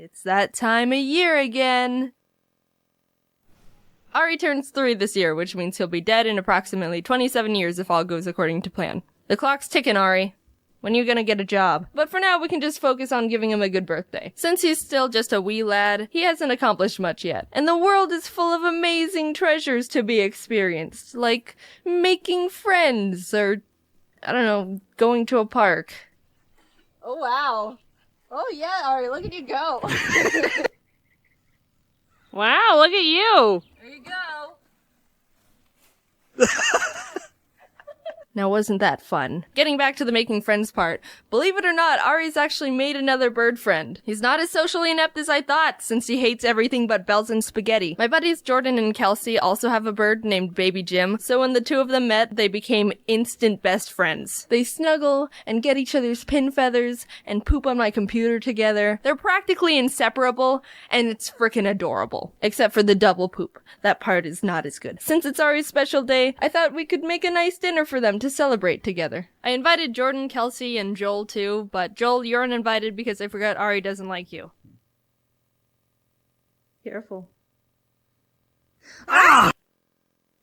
It's that time of year again. Ari turns 3 this year, which means he'll be dead in approximately 27 years if all goes according to plan. The clock's ticking, Ari. When are you gonna get a job? But for now, we can just focus on giving him a good birthday. Since he's still just a wee lad, he hasn't accomplished much yet. And the world is full of amazing treasures to be experienced, like making friends, or, I don't know, going to a park. Oh, wow. Oh, yeah, Ari, look at you go. Wow, look at you! There you go. Now wasn't that fun? Getting back to the making friends part, believe it or not, Ari's actually made another bird friend. He's not as socially inept as I thought, since he hates everything but bells and spaghetti. My buddies Jordan and Kelsey also have a bird named Baby Jim, so when the two of them met, they became instant best friends. They snuggle and get each other's pin feathers and poop on my computer together. They're practically inseparable, and it's frickin' adorable. Except for the double poop. That part is not as good. Since it's Ari's special day, I thought we could make a nice dinner for them to celebrate together. I invited Jordan, Kelsey, and Joel too, but Joel, you're uninvited because I forgot Ari doesn't like you. Careful. Ah!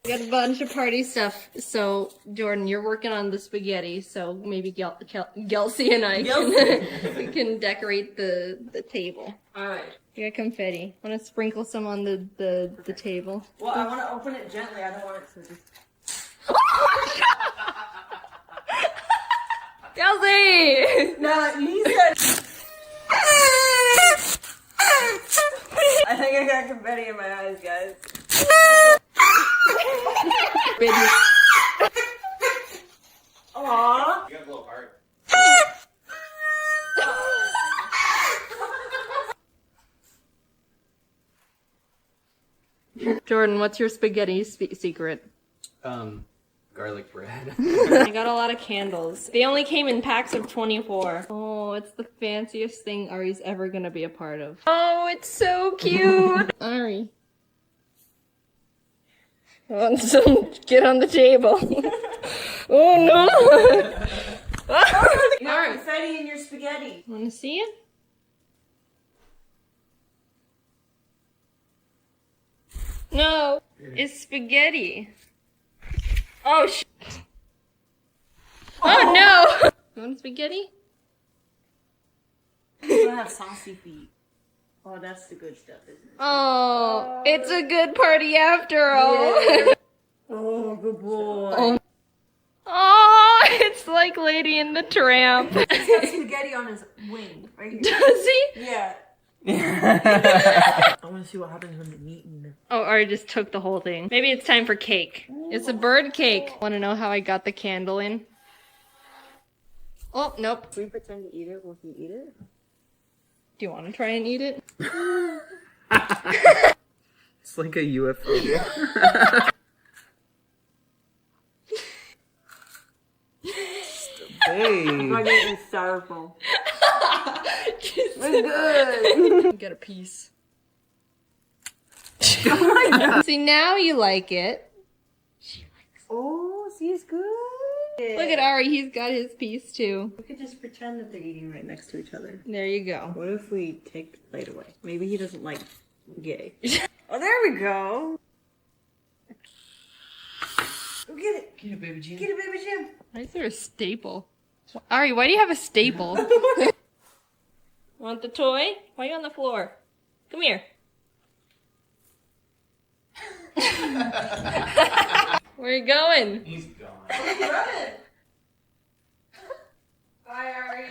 We got a bunch of party stuff, so Jordan, you're working on the spaghetti, so maybe Kelsey and I we can decorate the table. Alright. You got confetti. I want to sprinkle some on the table. Well, I want to open it gently. I don't want it to just... Kelsey! No, you said... I think I got confetti in my eyes, guys. Aww. You got a little heart. Jordan, what's your spaghetti secret? Garlic bread. I got a lot of candles. They only came in packs of 24. Oh, it's the fanciest thing Ari's ever gonna be a part of. Oh, it's so cute! Ari. Get on the table. Oh no! You got confetti in your spaghetti. Wanna see it? No, it's spaghetti. Oh sh! Oh no! You want spaghetti? You don't have saucy feet. Oh, that's the good stuff, isn't it? Oh, it's a good party after all. Yeah. Oh, good boy. Oh, it's like Lady and the Tramp. He's got spaghetti on his wing. Right here. Does he? Yeah. I want to see what happens when the meat and the... Oh, Ari just took the whole thing. Maybe it's time for cake. It's a bird cake. Want to know how I got the candle in? Oh, nope. Can we pretend to eat it? Will he eat it? Do you want to try and eat it? It's like a UFO. Hey. I'm getting styrofoam. It's good. Get a piece. Oh my god. See, now you like it. Oh, see, it's good. Look at Ari, he's got his piece too. We could just pretend that they're eating right next to each other. There you go. What if we take the plate away? Maybe he doesn't like gay. Oh, there we go. Go get it. Get it, baby Jim. Get it, baby Jim. Why is there a staple? Ari, why do you have a staple? Want the toy? Why are you on the floor? Come here. Where are you going? He's gone. Run it. Bye, Ari.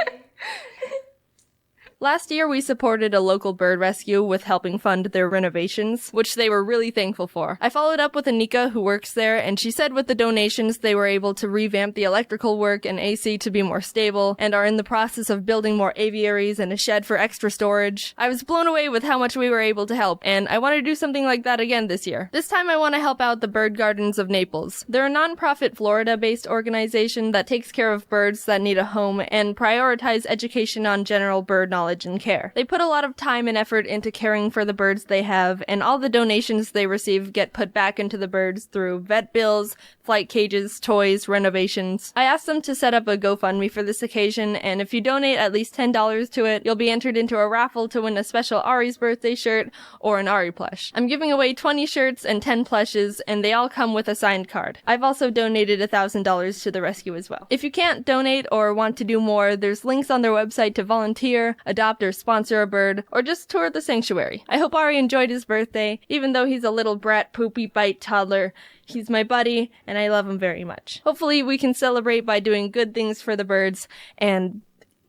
Last year, we supported a local bird rescue with helping fund their renovations, which they were really thankful for. I followed up with Anika, who works there, and she said with the donations, they were able to revamp the electrical work and AC to be more stable, and are in the process of building more aviaries and a shed for extra storage. I was blown away with how much we were able to help, and I want to do something like that again this year. This time, I want to help out the Bird Gardens of Naples. They're a non-profit Florida-based organization that takes care of birds that need a home and prioritize education on general bird knowledge and care. They put a lot of time and effort into caring for the birds they have, and all the donations they receive get put back into the birds through vet bills, flight cages, toys, renovations. I asked them to set up a GoFundMe for this occasion, and if you donate at least $10 to it, you'll be entered into a raffle to win a special Ari's birthday shirt or an Ari plush. I'm giving away 20 shirts and 10 plushes, and they all come with a signed card. I've also donated $1,000 to the rescue as well. If you can't donate or want to do more, there's links on their website to volunteer, adopt or sponsor a bird, or just tour the sanctuary. I hope Ari enjoyed his birthday, even though he's a little brat poopy bite toddler. He's my buddy, and I love him very much. Hopefully we can celebrate by doing good things for the birds and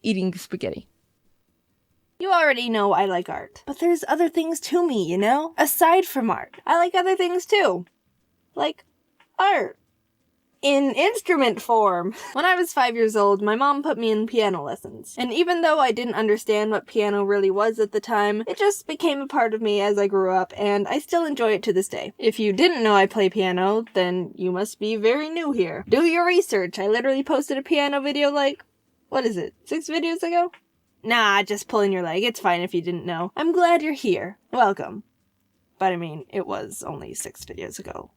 eating spaghetti. You already know I like art, but there's other things to me, you know? Aside from art, I like other things too. Like art. In instrument form. When I was 5 years old, my mom put me in piano lessons. And even though I didn't understand what piano really was at the time, it just became a part of me as I grew up, and I still enjoy it to this day. If you didn't know I play piano, then you must be very new here. Do your research. I literally posted a piano video 6 videos ago? Nah, just pulling your leg. It's fine if you didn't know. I'm glad you're here. Welcome. But I mean, it was only 6 videos ago.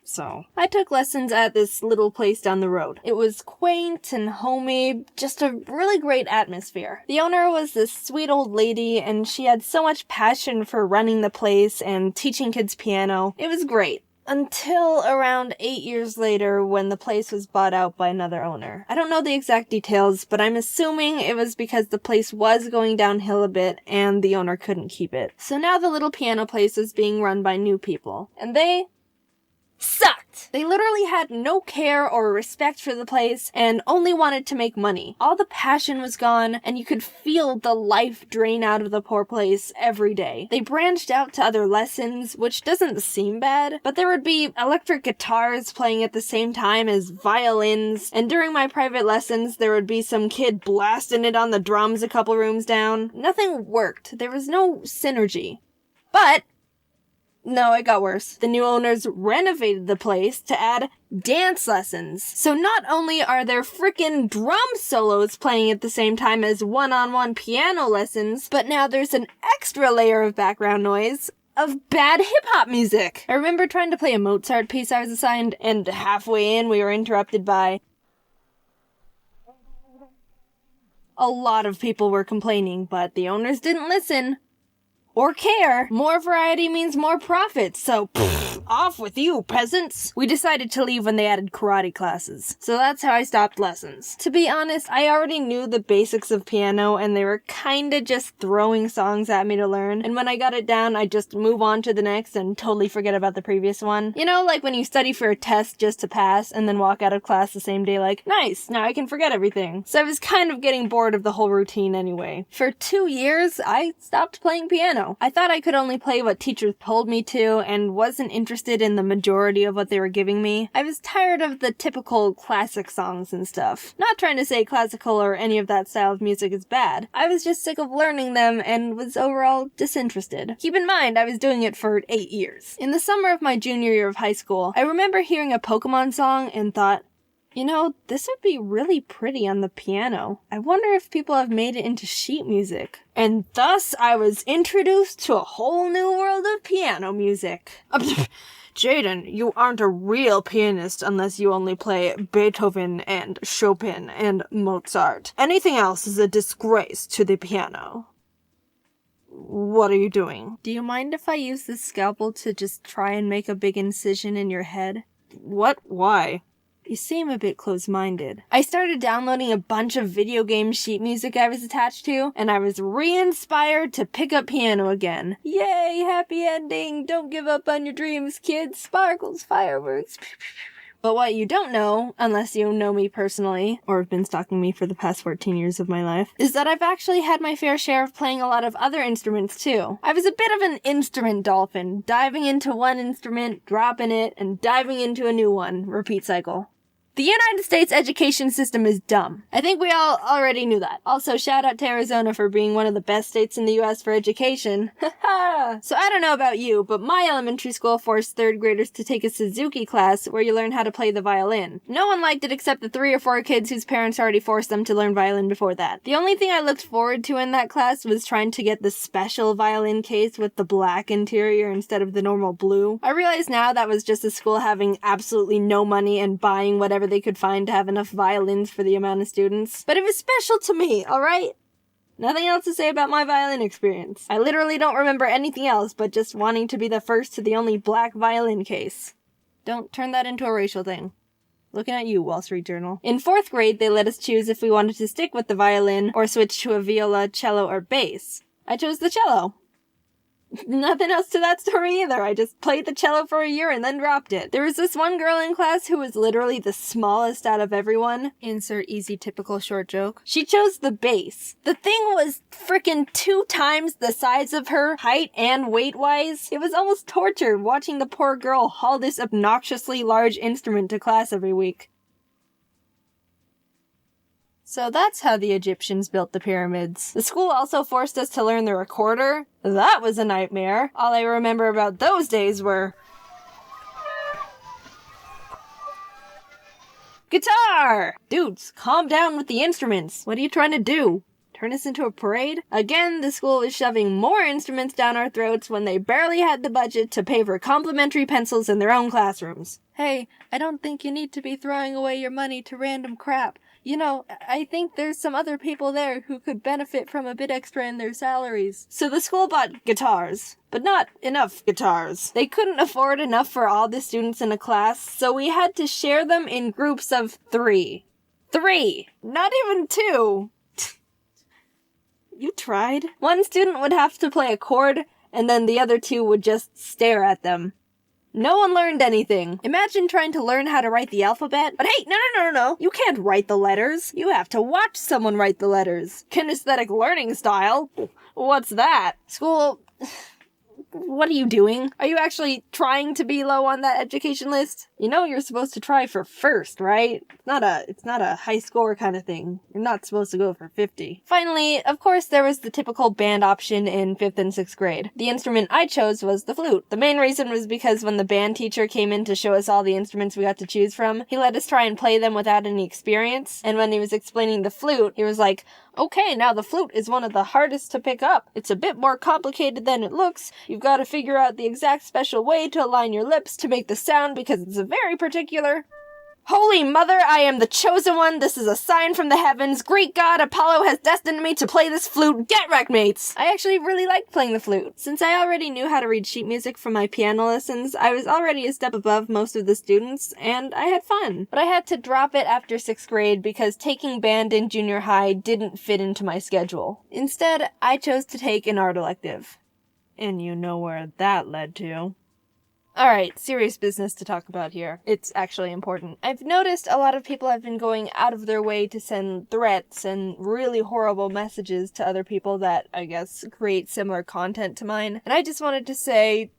So, I took lessons at this little place down the road. It was quaint and homey, just a really great atmosphere. The owner was this sweet old lady, and she had so much passion for running the place and teaching kids piano. It was great. Until around 8 years later when the place was bought out by another owner. I don't know the exact details, but I'm assuming it was because the place was going downhill a bit and the owner couldn't keep it. So now the little piano place is being run by new people. And they sucked. They literally had no care or respect for the place and only wanted to make money. All the passion was gone, and you could feel the life drain out of the poor place every day. They branched out to other lessons, which doesn't seem bad, but there would be electric guitars playing at the same time as violins, and during my private lessons, there would be some kid blasting it on the drums a couple rooms down. Nothing worked. There was no synergy. But no, it got worse. The new owners renovated the place to add dance lessons. So not only are there frickin' drum solos playing at the same time as one-on-one piano lessons, but now there's an extra layer of background noise of bad hip-hop music. I remember trying to play a Mozart piece I was assigned, and halfway in we were interrupted by a lot of people were complaining, but the owners didn't listen. Or care. More variety means more profit, so off with you, peasants. We decided to leave when they added karate classes, so that's how I stopped lessons. To be honest, I already knew the basics of piano, and they were kinda just throwing songs at me to learn, and when I got it down, I'd just move on to the next and totally forget about the previous one. You know, like when you study for a test just to pass, and then walk out of class the same day like, nice, now I can forget everything. So I was kind of getting bored of the whole routine anyway. For 2 years, I stopped playing piano. I thought I could only play what teachers told me to and wasn't interested in the majority of what they were giving me. I was tired of the typical classic songs and stuff. Not trying to say classical or any of that style of music is bad. I was just sick of learning them and was overall disinterested. Keep in mind, I was doing it for 8 years. In the summer of my junior year of high school, I remember hearing a Pokémon song and thought, you know, this would be really pretty on the piano. I wonder if people have made it into sheet music. And thus, I was introduced to a whole new world of piano music. Jaiden, you aren't a real pianist unless you only play Beethoven and Chopin and Mozart. Anything else is a disgrace to the piano. What are you doing? Do you mind if I use this scalpel to just try and make a big incision in your head? What? Why? You seem a bit close-minded. I started downloading a bunch of video game sheet music I was attached to, and I was re-inspired to pick up piano again. Yay, happy ending! Don't give up on your dreams, kids! Sparkles, fireworks. But what you don't know, unless you know me personally, or have been stalking me for the past 14 years of my life, is that I've actually had my fair share of playing a lot of other instruments too. I was a bit of an instrument dolphin, diving into one instrument, dropping it, and diving into a new one. Repeat cycle. The United States education system is dumb. I think we all already knew that. Also, shout out to Arizona for being one of the best states in the US for education. So I don't know about you, but my elementary school forced 3rd graders to take a Suzuki class where you learn how to play the violin. No one liked it except the 3 or 4 kids whose parents already forced them to learn violin before that. The only thing I looked forward to in that class was trying to get the special violin case with the black interior instead of the normal blue. I realize now that was just the school having absolutely no money and buying whatever they could find to have enough violins for the amount of students. But it was special to me, alright? Nothing else to say about my violin experience. I literally don't remember anything else but just wanting to be the first to the only black violin case. Don't turn that into a racial thing. Looking at you, Wall Street Journal. In 4th grade, they let us choose if we wanted to stick with the violin or switch to a viola, cello, or bass. I chose the cello. Nothing else to that story either. I just played the cello for a year and then dropped it. There was this one girl in class who was literally the smallest out of everyone. Insert easy typical short joke. She chose the bass. The thing was frickin' 2 times the size of her, height and weight-wise. It was almost torture watching the poor girl haul this obnoxiously large instrument to class every week. So that's how the Egyptians built the pyramids. The school also forced us to learn the recorder. That was a nightmare. All I remember about those days were... guitar! Dudes, calm down with the instruments. What are you trying to do? Turn us into a parade? Again, the school was shoving more instruments down our throats when they barely had the budget to pay for complimentary pencils in their own classrooms. Hey, I don't think you need to be throwing away your money to random crap. You know, I think there's some other people there who could benefit from a bit extra in their salaries. So the school bought guitars, but not enough guitars. They couldn't afford enough for all the students in a class, so we had to share them in groups of 3. 3! Not even 2! You tried. One student would have to play a chord, and then the other 2 would just stare at them. No one learned anything. Imagine trying to learn how to write the alphabet. But hey, no. You can't write the letters. You have to watch someone write the letters. Kinesthetic learning style? What's that? School... What are you doing? Are you actually trying to be low on that education list? You know you're supposed to try for first, right? It's not a high score kind of thing. You're not supposed to go for 50. Finally, of course, there was the typical band option in 5th and 6th grade. The instrument I chose was the flute. The main reason was because when the band teacher came in to show us all the instruments we got to choose from, he let us try and play them without any experience. And when he was explaining the flute, he was like, okay, now the flute is one of the hardest to pick up. It's a bit more complicated than it looks. You've got to figure out the exact special way to align your lips to make the sound because it's very particular. Holy Mother, I am the chosen one. This is a sign from the heavens. Great God, Apollo has destined me to play this flute. Get wrecked, mates! I actually really liked playing the flute. Since I already knew how to read sheet music from my piano lessons, I was already a step above most of the students, and I had fun. But I had to drop it after 6th grade because taking band in junior high didn't fit into my schedule. Instead, I chose to take an art elective. And you know where that led to. Alright, serious business to talk about here. It's actually important. I've noticed a lot of people have been going out of their way to send threats and really horrible messages to other people that, I guess, create similar content to mine. And I just wanted to say,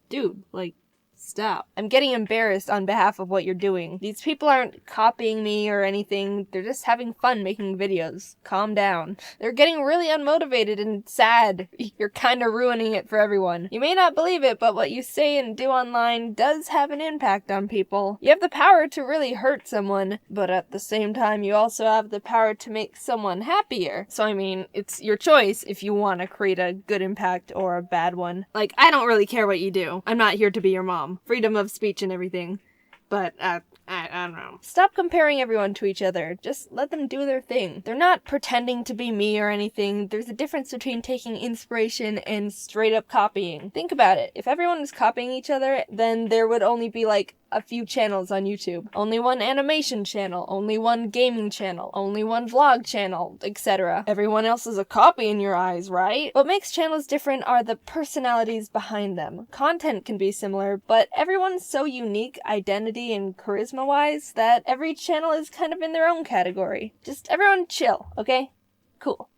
dude, like, stop. I'm getting embarrassed on behalf of what you're doing. These people aren't copying me or anything. They're just having fun making videos. Calm down. They're getting really unmotivated and sad. You're kind of ruining it for everyone. You may not believe it, but what you say and do online does have an impact on people. You have the power to really hurt someone, but at the same time, you also have the power to make someone happier. So I mean, it's your choice if you want to create a good impact or a bad one. Like, I don't really care what you do. I'm not here to be your mom. Freedom of speech and everything. But, I don't know. Stop comparing everyone to each other. Just let them do their thing. They're not pretending to be me or anything. There's a difference between taking inspiration and straight up copying. Think about it. If everyone was copying each other, then there would only be like a few channels on YouTube. Only one animation channel, only one gaming channel, only one vlog channel, etc. Everyone else is a copy in your eyes, right? What makes channels different are the personalities behind them. Content can be similar, but everyone's so unique identity and charisma-wise that every channel is kind of in their own category. Just everyone chill, okay? Cool.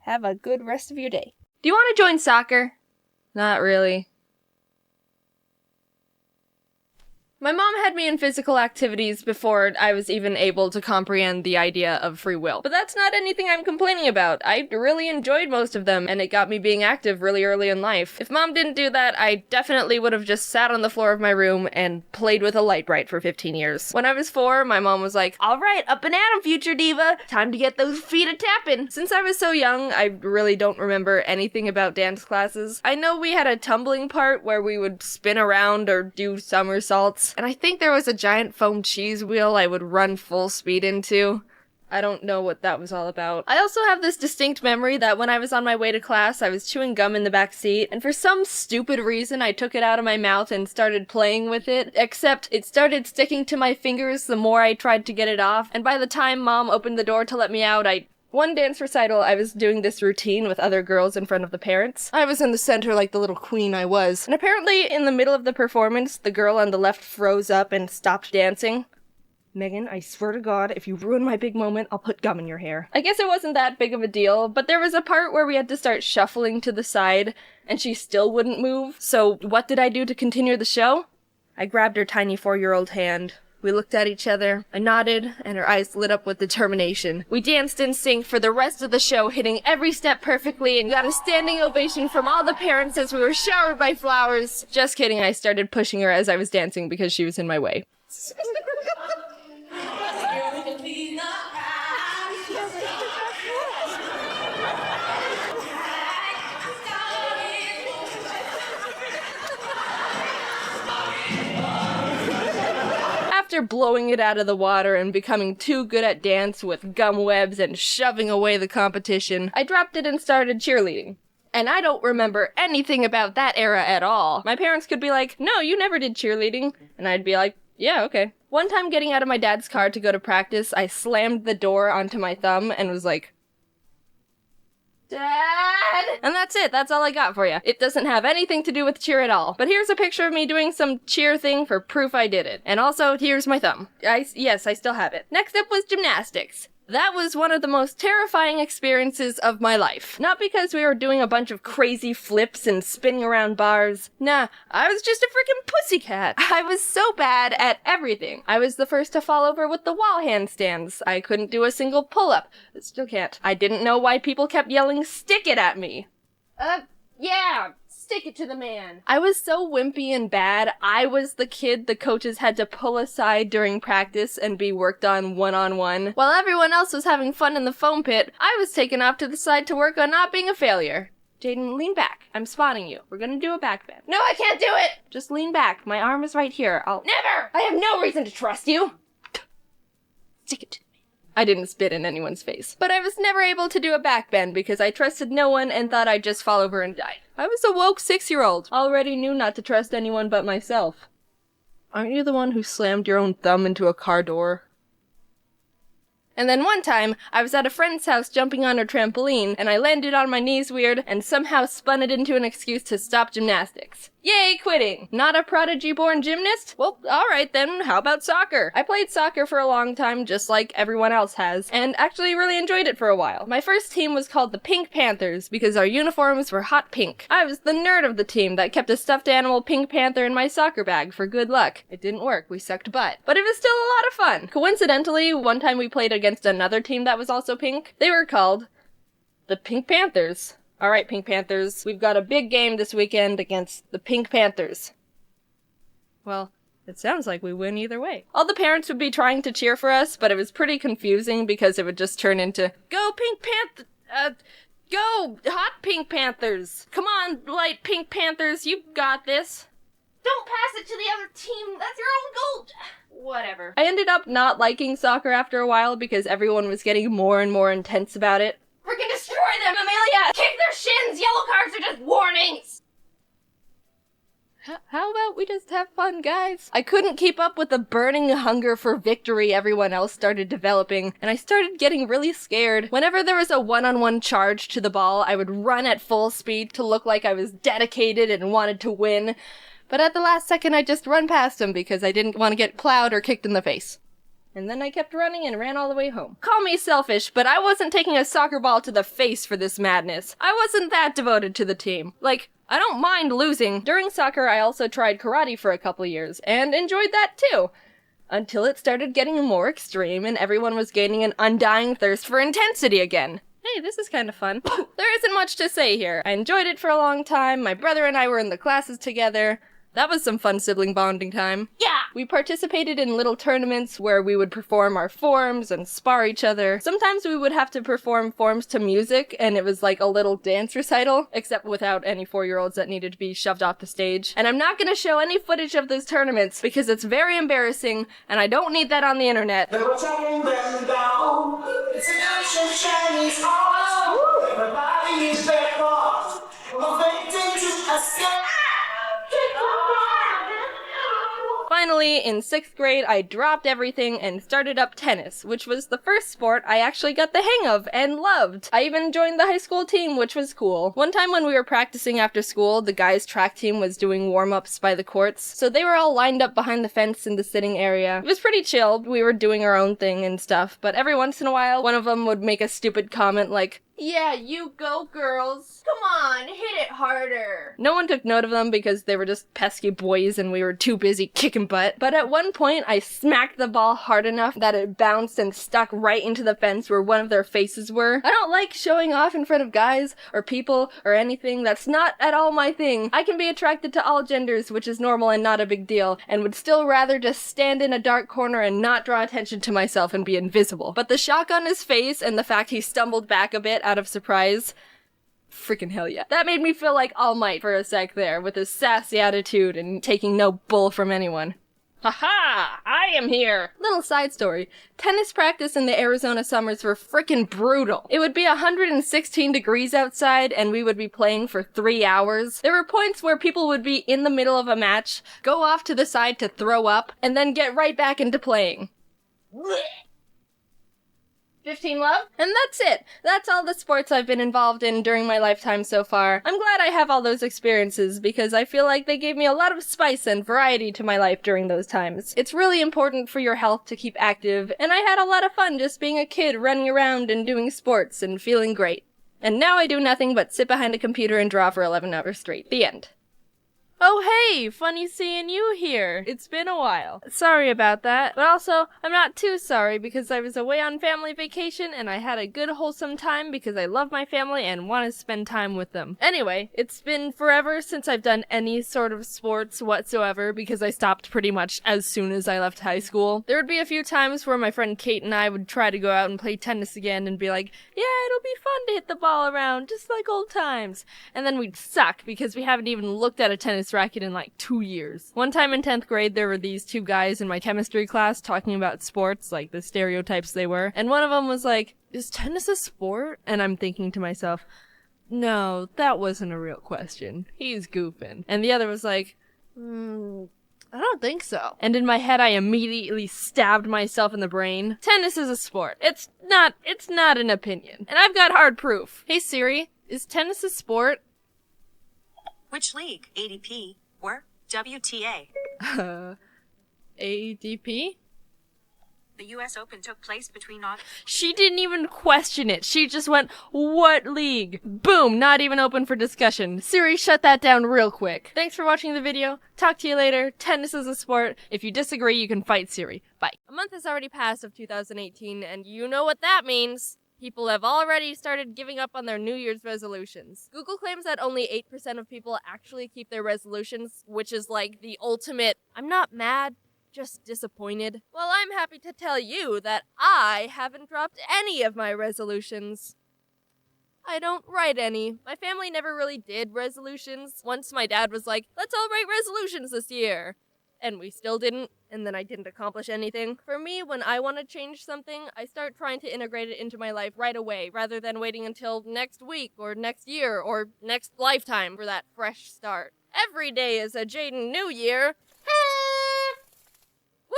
Have a good rest of your day. Do you want to join soccer? Not really. My mom had me in physical activities before I was even able to comprehend the idea of free will. But that's not anything I'm complaining about. I really enjoyed most of them, and it got me being active really early in life. If Mom didn't do that, I definitely would have just sat on the floor of my room and played with a light bright for 15 years. When I was 4, my mom was like, "Alright, up and at 'em, future diva! Time to get those feet a-tapping!" Since I was so young, I really don't remember anything about dance classes. I know we had a tumbling part where we would spin around or do somersaults. And I think there was a giant foam cheese wheel I would run full speed into. I don't know what that was all about. I also have this distinct memory that when I was on my way to class, I was chewing gum in the back seat, and for some stupid reason, I took it out of my mouth and started playing with it, except it started sticking to my fingers the more I tried to get it off, and by the time Mom opened the door to let me out, One dance recital, I was doing this routine with other girls in front of the parents. I was in the center like the little queen I was. And apparently, in the middle of the performance, the girl on the left froze up and stopped dancing. "Megan, I swear to God, if you ruin my big moment, I'll put gum in your hair." I guess it wasn't that big of a deal, but there was a part where we had to start shuffling to the side, and she still wouldn't move. So what did I do to continue the show? I grabbed her tiny 4-year-old hand. We looked at each other. I nodded, and her eyes lit up with determination. We danced in sync for the rest of the show, hitting every step perfectly, and got a standing ovation from all the parents as we were showered by flowers. Just kidding, I started pushing her as I was dancing because she was in my way. After blowing it out of the water and becoming too good at dance with gum webs and shoving away the competition, I dropped it and started cheerleading. And I don't remember anything about that era at all. My parents could be like, "No, you never did cheerleading." And I'd be like, "Yeah, okay." One time getting out of my dad's car to go to practice, I slammed the door onto my thumb and was like, "Dad!" And that's it. That's all I got for you. It doesn't have anything to do with cheer at all. But here's a picture of me doing some cheer thing for proof I did it. And also, here's my thumb. Yes, I still have it. Next up was gymnastics. That was one of the most terrifying experiences of my life. Not because we were doing a bunch of crazy flips and spinning around bars. Nah, I was just a freaking pussycat. I was so bad at everything. I was the first to fall over with the wall handstands. I couldn't do a single pull-up. Still can't. I didn't know why people kept yelling, "Stick it" at me. Yeah, stick it to the man. I was so wimpy and bad, I was the kid the coaches had to pull aside during practice and be worked on one-on-one. While everyone else was having fun in the foam pit, I was taken off to the side to work on not being a failure. Jaiden, lean back. I'm spotting you. We're gonna do a back bend. No, I can't do it! Just lean back. My arm is right here. Never! I have no reason to trust you! Stick it to me. I didn't spit in anyone's face. But I was never able to do a backbend because I trusted no one and thought I'd just fall over and die. I was a woke 6-year-old. Already knew not to trust anyone but myself. Aren't you the one who slammed your own thumb into a car door? And then one time, I was at a friend's house jumping on her trampoline, and I landed on my knees weird and somehow spun it into an excuse to stop gymnastics. Yay, quitting! Not a prodigy-born gymnast? Well, alright then, how about soccer? I played soccer for a long time, just like everyone else has, and actually really enjoyed it for a while. My first team was called the Pink Panthers, because our uniforms were hot pink. I was the nerd of the team that kept a stuffed animal Pink Panther in my soccer bag for good luck. It didn't work, we sucked butt. But it was still a lot of fun. Coincidentally, one time we played against another team that was also pink. They were called the Pink Panthers. Alright, Pink Panthers, we've got a big game this weekend against the Pink Panthers. Well, it sounds like we win either way. All the parents would be trying to cheer for us, but it was pretty confusing because it would just turn into, "Go Pink go, hot Pink Panthers! Come on, light Pink Panthers, you've got this! Don't pass it to the other team, that's your own goal!" Whatever. I ended up not liking soccer after a while because everyone was getting more and more intense about it. Freaking destroy them, Amelia! Kick their shins! Yellow cards are just warnings! How about we just have fun, guys? I couldn't keep up with the burning hunger for victory everyone else started developing, and I started getting really scared. Whenever there was a one-on-one charge to the ball, I would run at full speed to look like I was dedicated and wanted to win. But at the last second, I'd just run past him because I didn't want to get plowed or kicked in the face. and then I kept running and ran all the way home. Call me selfish, but I wasn't taking a soccer ball to the face for this madness. I wasn't that devoted to the team. Like, I don't mind losing. During soccer, I also tried karate for a couple years, and enjoyed that too. Until it started getting more extreme and everyone was gaining an undying thirst for intensity again. Hey, this is kind of fun. There isn't much to say here. I enjoyed it for a long time. My brother and I were in the classes together. That was some fun sibling bonding time. Yeah! We participated in little tournaments where we would perform our forms and spar each other. Sometimes we would have to perform forms to music, and it was like a little dance recital, except without any 4-year-olds that needed to be shoved off the stage. And I'm not gonna show any footage of those tournaments because it's very embarrassing, and I don't need that on the internet. They were taking them down. It's an ancient Chinese art. Everybody is their cause. Motivating to escape. Finally, in 6th grade, I dropped everything and started up tennis, which was the first sport I actually got the hang of and loved. I even joined the high school team, which was cool. One time when we were practicing after school, the guys' track team was doing warm-ups by the courts, so they were all lined up behind the fence in the sitting area. It was pretty chill. We were doing our own thing and stuff, but every once in a while, one of them would make a stupid comment like, "Yeah, you go, girls. Come on, hit it harder." No one took note of them because they were just pesky boys and we were too busy kicking butt. But at one point, I smacked the ball hard enough that it bounced and stuck right into the fence where one of their faces were. I don't like showing off in front of guys or people or anything. That's not at all my thing. I can be attracted to all genders, which is normal and not a big deal, and would still rather just stand in a dark corner and not draw attention to myself and be invisible. But the shock on his face and the fact he stumbled back a bit out of surprise, freaking hell yeah. That made me feel like All Might for a sec there, with his sassy attitude and taking no bull from anyone. Haha! I am here! Little side story. Tennis practice in the Arizona summers were frickin' brutal. It would be 116 degrees outside and we would be playing for 3 hours. There were points where people would be in the middle of a match, go off to the side to throw up, and then get right back into playing. 15 love? And that's it. That's all the sports I've been involved in during my lifetime so far. I'm glad I have all those experiences because I feel like they gave me a lot of spice and variety to my life during those times. It's really important for your health to keep active, and I had a lot of fun just being a kid running around and doing sports and feeling great. And now I do nothing but sit behind a computer and draw for 11 hours straight. The end. Oh hey, funny seeing you here. It's been a while. Sorry about that, but also, I'm not too sorry because I was away on family vacation and I had a good wholesome time because I love my family and want to spend time with them. Anyway, it's been forever since I've done any sort of sports whatsoever because I stopped pretty much as soon as I left high school. There would be a few times where my friend Kate and I would try to go out and play tennis again and be like, yeah, it'll be fun to hit the ball around, just like old times. And then we'd suck because we haven't even looked at a tennis racket in like 2 years. One time in 10th grade, there were these two guys in my chemistry class talking about sports, like the stereotypes they were, and one of them was like, is tennis a sport? And I'm thinking to myself, no, that wasn't a real question. He's goofing. And the other was like, I don't think so. And in my head, I immediately stabbed myself in the brain. Tennis is a sport. It's not an opinion. And I've got hard proof. Hey Siri, is tennis a sport? Which league? ADP or WTA? ADP? The US Open took place between August. She didn't even question it. She just went, what league? Boom, not even open for discussion. Siri, shut that down real quick. Thanks for watching the video. Talk to you later. Tennis is a sport. If you disagree, you can fight Siri. Bye. A month has already passed of 2018, and you know what that means. People have already started giving up on their New Year's resolutions. Google claims that only 8% of people actually keep their resolutions, which is like the ultimate, I'm not mad, just disappointed. Well, I'm happy to tell you that I haven't dropped any of my resolutions. I don't write any. My family never really did resolutions. Once my dad was like, let's all write resolutions this year. And we still didn't, and then I didn't accomplish anything. For me, when I want to change something, I start trying to integrate it into my life right away, rather than waiting until next week, or next year, or next lifetime for that fresh start. Every day is a Jaiden New Year. Woo!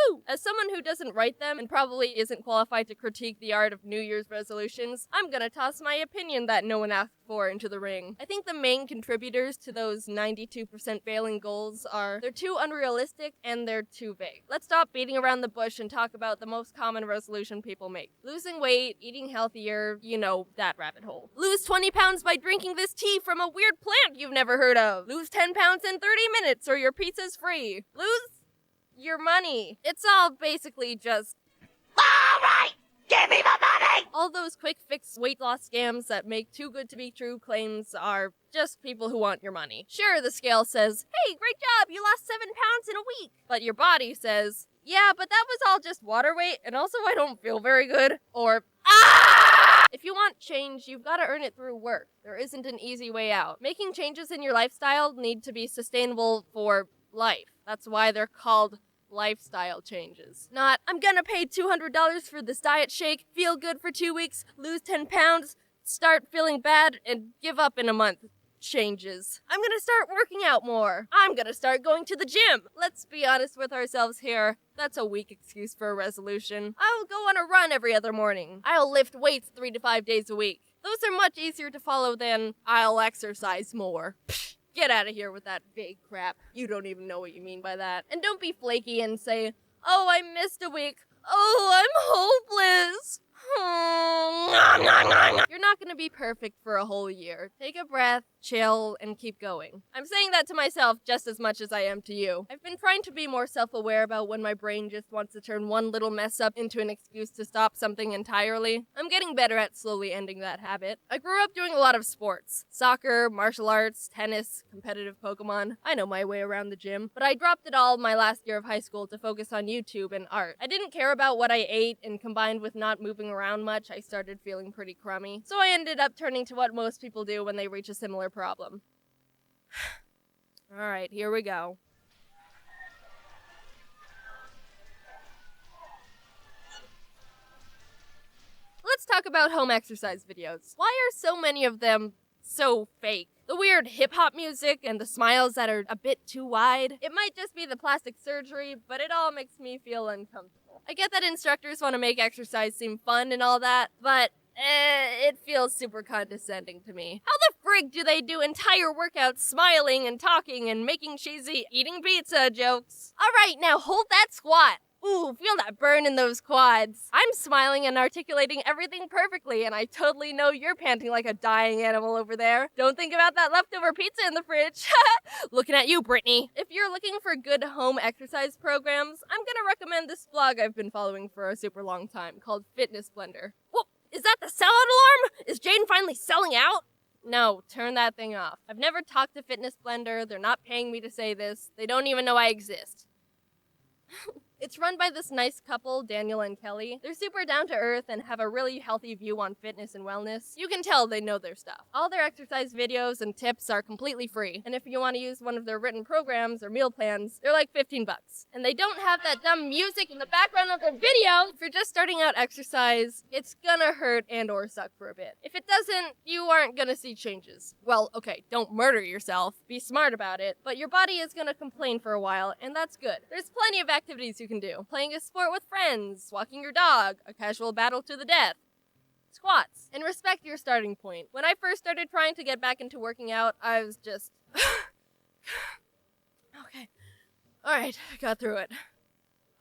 Woo! As someone who doesn't write them and probably isn't qualified to critique the art of New Year's resolutions, I'm gonna toss my opinion that no one asked for into the ring. I think the main contributors to those 92% failing goals are they're too unrealistic and they're too vague. Let's stop beating around the bush and talk about the most common resolution people make. Losing weight, eating healthier, you know, that rabbit hole. Lose 20 pounds by drinking this tea from a weird plant you've never heard of. Lose 10 pounds in 30 minutes or your pizza's free. Lose your money. It's all basically just alright! Give me the money! All those quick fix weight loss scams that make too good to be true claims are just people who want your money. Sure, the scale says, hey, great job, you lost 7 pounds in a week. But your body says, yeah, but that was all just water weight, and also I don't feel very good. Or, ah! If you want change, you've got to earn it through work. There isn't an easy way out. Making changes in your lifestyle need to be sustainable for life. That's why they're called lifestyle changes. Not, I'm gonna pay $200 for this diet shake, feel good for 2 weeks, lose 10 pounds, start feeling bad, and give up in a month. Changes. I'm gonna start working out more. I'm gonna start going to the gym. Let's be honest with ourselves here. That's a weak excuse for a resolution. I'll go on a run every other morning. I'll lift weights 3 to 5 days a week. Those are much easier to follow than I'll exercise more. Psh, get out of here with that vague crap. You don't even know what you mean by that. And don't be flaky and say, oh, I missed a week. Oh, I'm hopeless. You're not going to be perfect for a whole year. Take a breath, chill, and keep going. I'm saying that to myself just as much as I am to you. I've been trying to be more self-aware about when my brain just wants to turn one little mess up into an excuse to stop something entirely. I'm getting better at slowly ending that habit. I grew up doing a lot of sports. Soccer, martial arts, tennis, competitive Pokémon. I know my way around the gym. But I dropped it all my last year of high school to focus on YouTube and art. I didn't care about what I ate, and combined with not moving around much, I started feeling pretty crummy. So I ended up turning to what most people do when they reach a similar problem. Alright, here we go. Let's talk about home exercise videos. Why are so many of them so fake? The weird hip-hop music and the smiles that are a bit too wide. It might just be the plastic surgery, but it all makes me feel uncomfortable. I get that instructors want to make exercise seem fun and all that, but it feels super condescending to me. How the frig do they do entire workouts smiling and talking and making cheesy eating pizza jokes? Alright, now hold that squat. Ooh, feel that burn in those quads. I'm smiling and articulating everything perfectly, and I totally know you're panting like a dying animal over there. Don't think about that leftover pizza in the fridge. Looking at you, Brittany. If you're looking for good home exercise programs, I'm gonna recommend this blog I've been following for a super long time called Fitness Blender. Whoa, is that the sellout alarm? Is Jaiden finally selling out? No, turn that thing off. I've never talked to Fitness Blender. They're not paying me to say this. They don't even know I exist. It's run by this nice couple, Daniel and Kelly. They're super down to earth and have a really healthy view on fitness and wellness. You can tell they know their stuff. All their exercise videos and tips are completely free. And if you want to use one of their written programs or meal plans, they're like $15. And they don't have that dumb music in the background of their video. If you're just starting out exercise, it's gonna hurt and or suck for a bit. If it doesn't, you aren't gonna see changes. Well, okay, don't murder yourself. Be smart about it. But your body is gonna complain for a while, and that's good. There's plenty of activities you can do. Playing a sport with friends, walking your dog, a casual battle to the death, squats. And respect your starting point. When I first started trying to get back into working out, I was just... Okay. Alright, I got through it.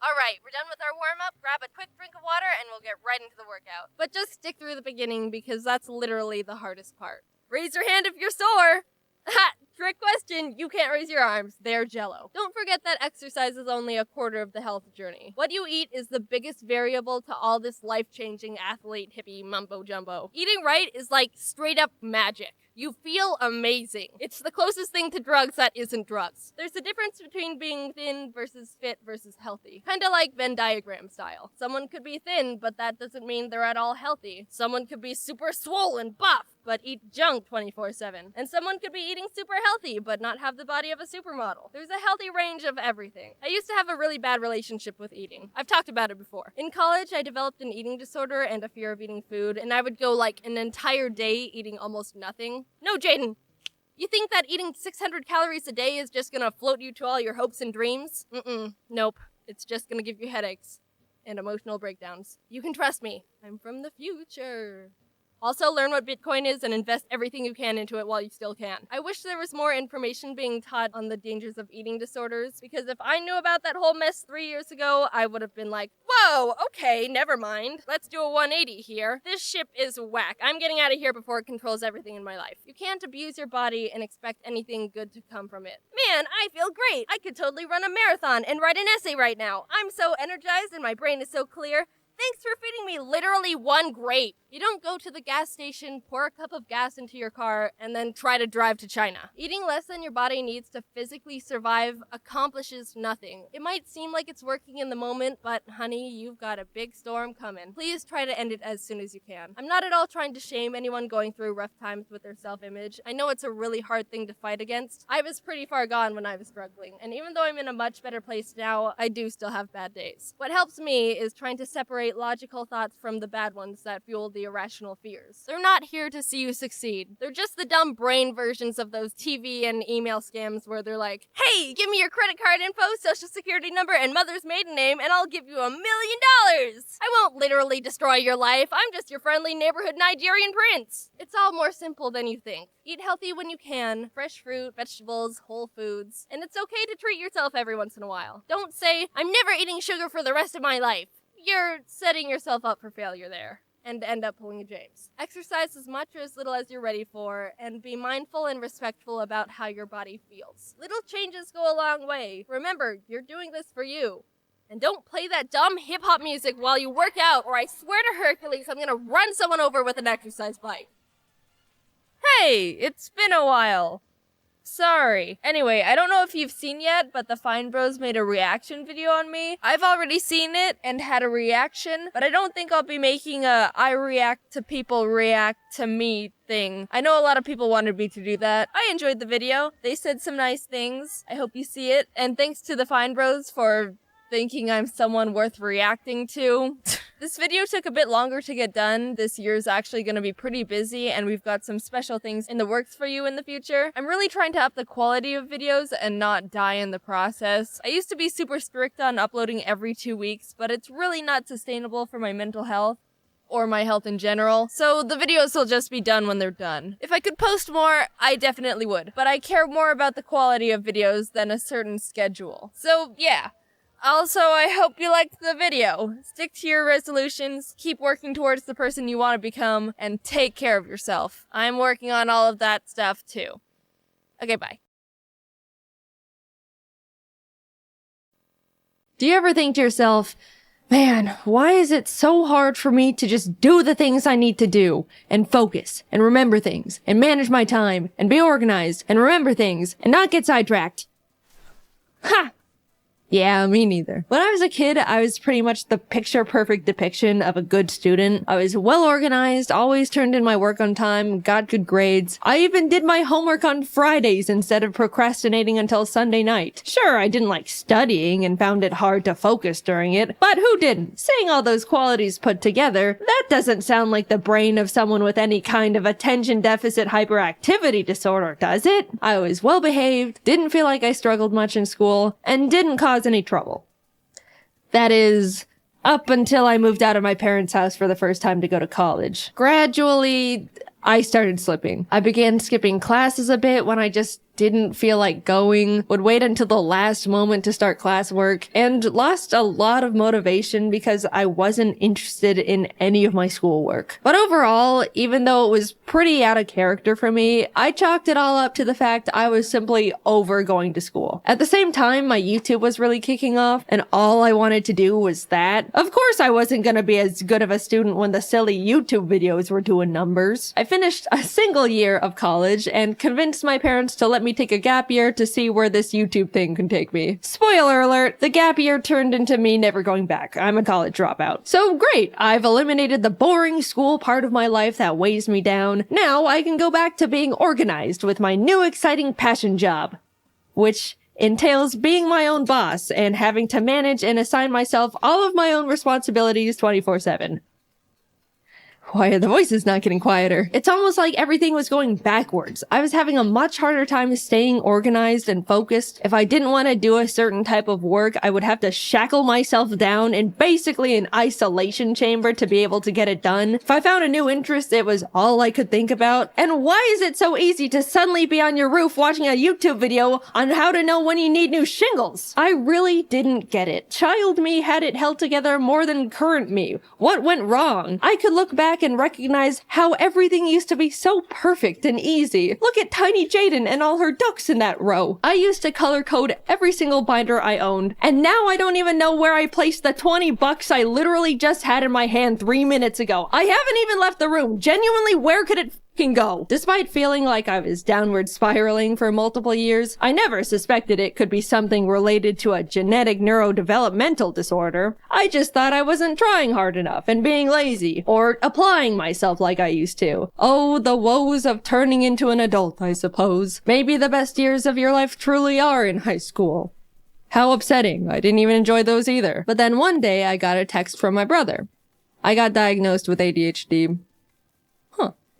Alright, we're done with our warm-up. Grab a quick drink of water and we'll get right into the workout. But just stick through the beginning because that's literally the hardest part. Raise your hand if you're sore! Ha! Trick question, you can't raise your arms. They're jello. Don't forget that exercise is only a quarter of the health journey. What you eat is the biggest variable to all this life-changing athlete hippie mumbo-jumbo. Eating right is like straight-up magic. You feel amazing. It's the closest thing to drugs that isn't drugs. There's a difference between being thin versus fit versus healthy. Kinda like Venn diagram style. Someone could be thin, but that doesn't mean they're at all healthy. Someone could be super swole and buff, but eat junk 24/7. And someone could be eating super healthy, but not have the body of a supermodel. There's a healthy range of everything. I used to have a really bad relationship with eating. I've talked about it before. In college, I developed an eating disorder and a fear of eating food, and I would go like an entire day eating almost nothing. No, Jaiden! You think that eating 600 calories a day is just gonna float you to all your hopes and dreams? Nope. It's just gonna give you headaches and emotional breakdowns. You can trust me. I'm from the future. Also, learn what Bitcoin is and invest everything you can into it while you still can. I wish there was more information being taught on the dangers of eating disorders, because if I knew about that whole mess 3 years ago, I would have been like, whoa, okay, never mind. Let's do a 180 here. This ship is whack. I'm getting out of here before it controls everything in my life. You can't abuse your body and expect anything good to come from it. Man, I feel great. I could totally run a marathon and write an essay right now. I'm so energized and my brain is so clear. Thanks for feeding me literally one grape. You don't go to the gas station, pour a cup of gas into your car, and then try to drive to China. Eating less than your body needs to physically survive accomplishes nothing. It might seem like it's working in the moment, but honey, you've got a big storm coming. Please try to end it as soon as you can. I'm not at all trying to shame anyone going through rough times with their self-image. I know it's a really hard thing to fight against. I was pretty far gone when I was struggling, and even though I'm in a much better place now, I do still have bad days. What helps me is trying to separate logical thoughts from the bad ones that fuel the irrational fears. They're not here to see you succeed. They're just the dumb brain versions of those TV and email scams where they're like, hey, give me your credit card info, social security number, and mother's maiden name, and I'll give you $1 million. I won't literally destroy your life. I'm just your friendly neighborhood Nigerian prince. It's all more simple than you think. Eat healthy when you can, fresh fruit, vegetables, whole foods, and it's okay to treat yourself every once in a while. Don't say, I'm never eating sugar for the rest of my life. You're setting yourself up for failure there, and end up pulling a James. Exercise as much or as little as you're ready for, and be mindful and respectful about how your body feels. Little changes go a long way. Remember, you're doing this for you. And don't play that dumb hip-hop music while you work out, or I swear to Hercules, I'm gonna run someone over with an exercise bike. Hey, it's been a while. Sorry. Anyway, I don't know if you've seen yet, but the Fine Bros made a reaction video on me. I've already seen it and had a reaction, but I don't think I'll be making a I react to people react to me thing. I know a lot of people wanted me to do that. I enjoyed the video. They said some nice things. I hope you see it. And thanks to the Fine Bros for thinking I'm someone worth reacting to. This video took a bit longer to get done. This year's actually going to be pretty busy, and we've got some special things in the works for you in the future. I'm really trying to up the quality of videos and not die in the process. I used to be super strict on uploading every 2 weeks, but it's really not sustainable for my mental health or my health in general, so the videos will just be done when they're done. If I could post more, I definitely would, but I care more about the quality of videos than a certain schedule. So yeah. Also, I hope you liked the video. Stick to your resolutions, keep working towards the person you want to become, and take care of yourself. I'm working on all of that stuff too. Okay, bye. Do you ever think to yourself, man, why is it so hard for me to just do the things I need to do, and focus, and remember things, and manage my time, and be organized, and remember things, and not get sidetracked? Ha! Yeah, me neither. When I was a kid, I was pretty much the picture-perfect depiction of a good student. I was well-organized, always turned in my work on time, got good grades. I even did my homework on Fridays instead of procrastinating until Sunday night. Sure, I didn't like studying and found it hard to focus during it, but who didn't? Saying all those qualities put together, that doesn't sound like the brain of someone with any kind of attention deficit hyperactivity disorder, does it? I was well-behaved, didn't feel like I struggled much in school, and didn't cause any trouble. That is, up until I moved out of my parents' house for the first time to go to college. Gradually, I started slipping. I began skipping classes a bit when I just didn't feel like going, would wait until the last moment to start classwork, and lost a lot of motivation because I wasn't interested in any of my schoolwork. But overall, even though it was pretty out of character for me, I chalked it all up to the fact I was simply over going to school. At the same time, my YouTube was really kicking off, and all I wanted to do was that. Of course I wasn't gonna be as good of a student when the silly YouTube videos were doing numbers. I finished a single year of college and convinced my parents to let me take a gap year to see where this YouTube thing can take me. Spoiler alert, the gap year turned into me never going back. I'm a college dropout. So great, I've eliminated the boring school part of my life that weighs me down. Now I can go back to being organized with my new exciting passion job, which entails being my own boss and having to manage and assign myself all of my own responsibilities 24/7. Quiet. The voice is not getting quieter. It's almost like everything was going backwards. I was having a much harder time staying organized and focused. If I didn't want to do a certain type of work, I would have to shackle myself down in basically an isolation chamber to be able to get it done. If I found a new interest, it was all I could think about. And why is it so easy to suddenly be on your roof watching a YouTube video on how to know when you need new shingles? I really didn't get it. Child me had it held together more than current me. What went wrong? I could look back and recognize how everything used to be so perfect and easy. Look at tiny Jaiden and all her ducks in that row. I used to color code every single binder I owned, and now I don't even know where I placed the $20 I literally just had in my hand 3 minutes ago. I haven't even left the room. Genuinely, where could it can go? Despite feeling like I was downward spiraling for multiple years, I never suspected it could be something related to a genetic neurodevelopmental disorder. I just thought I wasn't trying hard enough and being lazy, or applying myself like I used to. Oh, the woes of turning into an adult, I suppose. Maybe the best years of your life truly are in high school. How upsetting. I didn't even enjoy those either. But then one day I got a text from my brother. I got diagnosed with ADHD.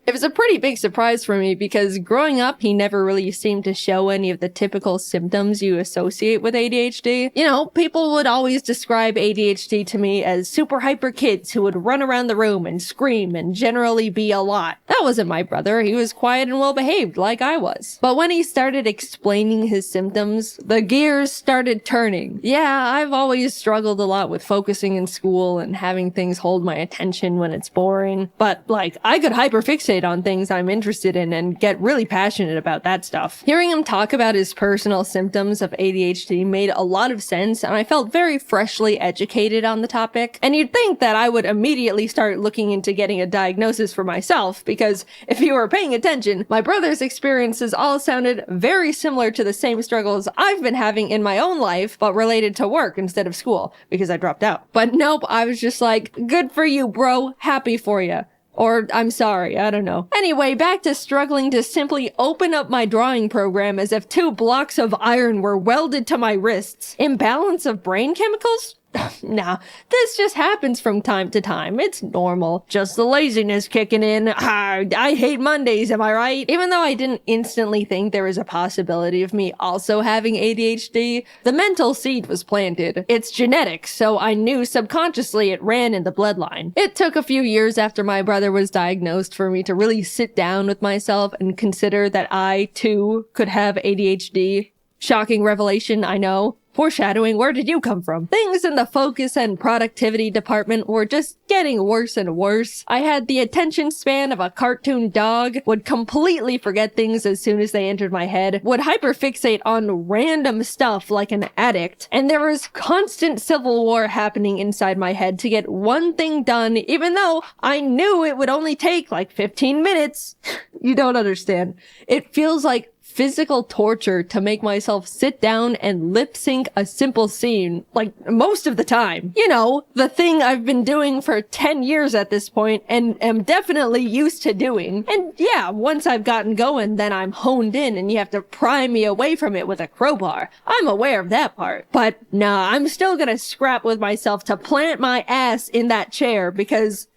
It was a pretty big surprise for me because growing up, he never really seemed to show any of the typical symptoms you associate with ADHD. You know, people would always describe ADHD to me as super hyper kids who would run around the room and scream and generally be a lot. That wasn't my brother. He was quiet and well behaved like I was. But when he started explaining his symptoms, the gears started turning. Yeah, I've always struggled a lot with focusing in school and having things hold my attention when it's boring. But like, I could hyperfixate on things I'm interested in and get really passionate about that stuff. Hearing him talk about his personal symptoms of ADHD made a lot of sense, and I felt very freshly educated on the topic. And you'd think that I would immediately start looking into getting a diagnosis for myself, because if you were paying attention, my brother's experiences all sounded very similar to the same struggles I've been having in my own life, but related to work instead of school, because I dropped out. But nope, I was just like, good for you, bro. Happy for you. Or, I'm sorry, I don't know. Anyway, back to struggling to simply open up my drawing program as if 2 blocks of iron were welded to my wrists. Imbalance of brain chemicals? Nah, this just happens from time to time. It's normal. Just the laziness kicking in. I hate Mondays, am I right? Even though I didn't instantly think there was a possibility of me also having ADHD, the mental seed was planted. It's genetic, so I knew subconsciously it ran in the bloodline. It took a few years after my brother was diagnosed for me to really sit down with myself and consider that I, too, could have ADHD. Shocking revelation, I know. Foreshadowing, where did you come from? Things in the focus and productivity department were just getting worse and worse. I had the attention span of a cartoon dog, would completely forget things as soon as they entered my head, would hyperfixate on random stuff like an addict, and there was constant civil war happening inside my head to get one thing done, even though I knew it would only take like 15 minutes. You don't understand. It feels like physical torture to make myself sit down and lip sync a simple scene, like most of the time. You know, the thing I've been doing for 10 years at this point and am definitely used to doing. And yeah, once I've gotten going, then I'm honed in and you have to pry me away from it with a crowbar. I'm aware of that part. But nah, I'm still gonna scrap with myself to plant my ass in that chair because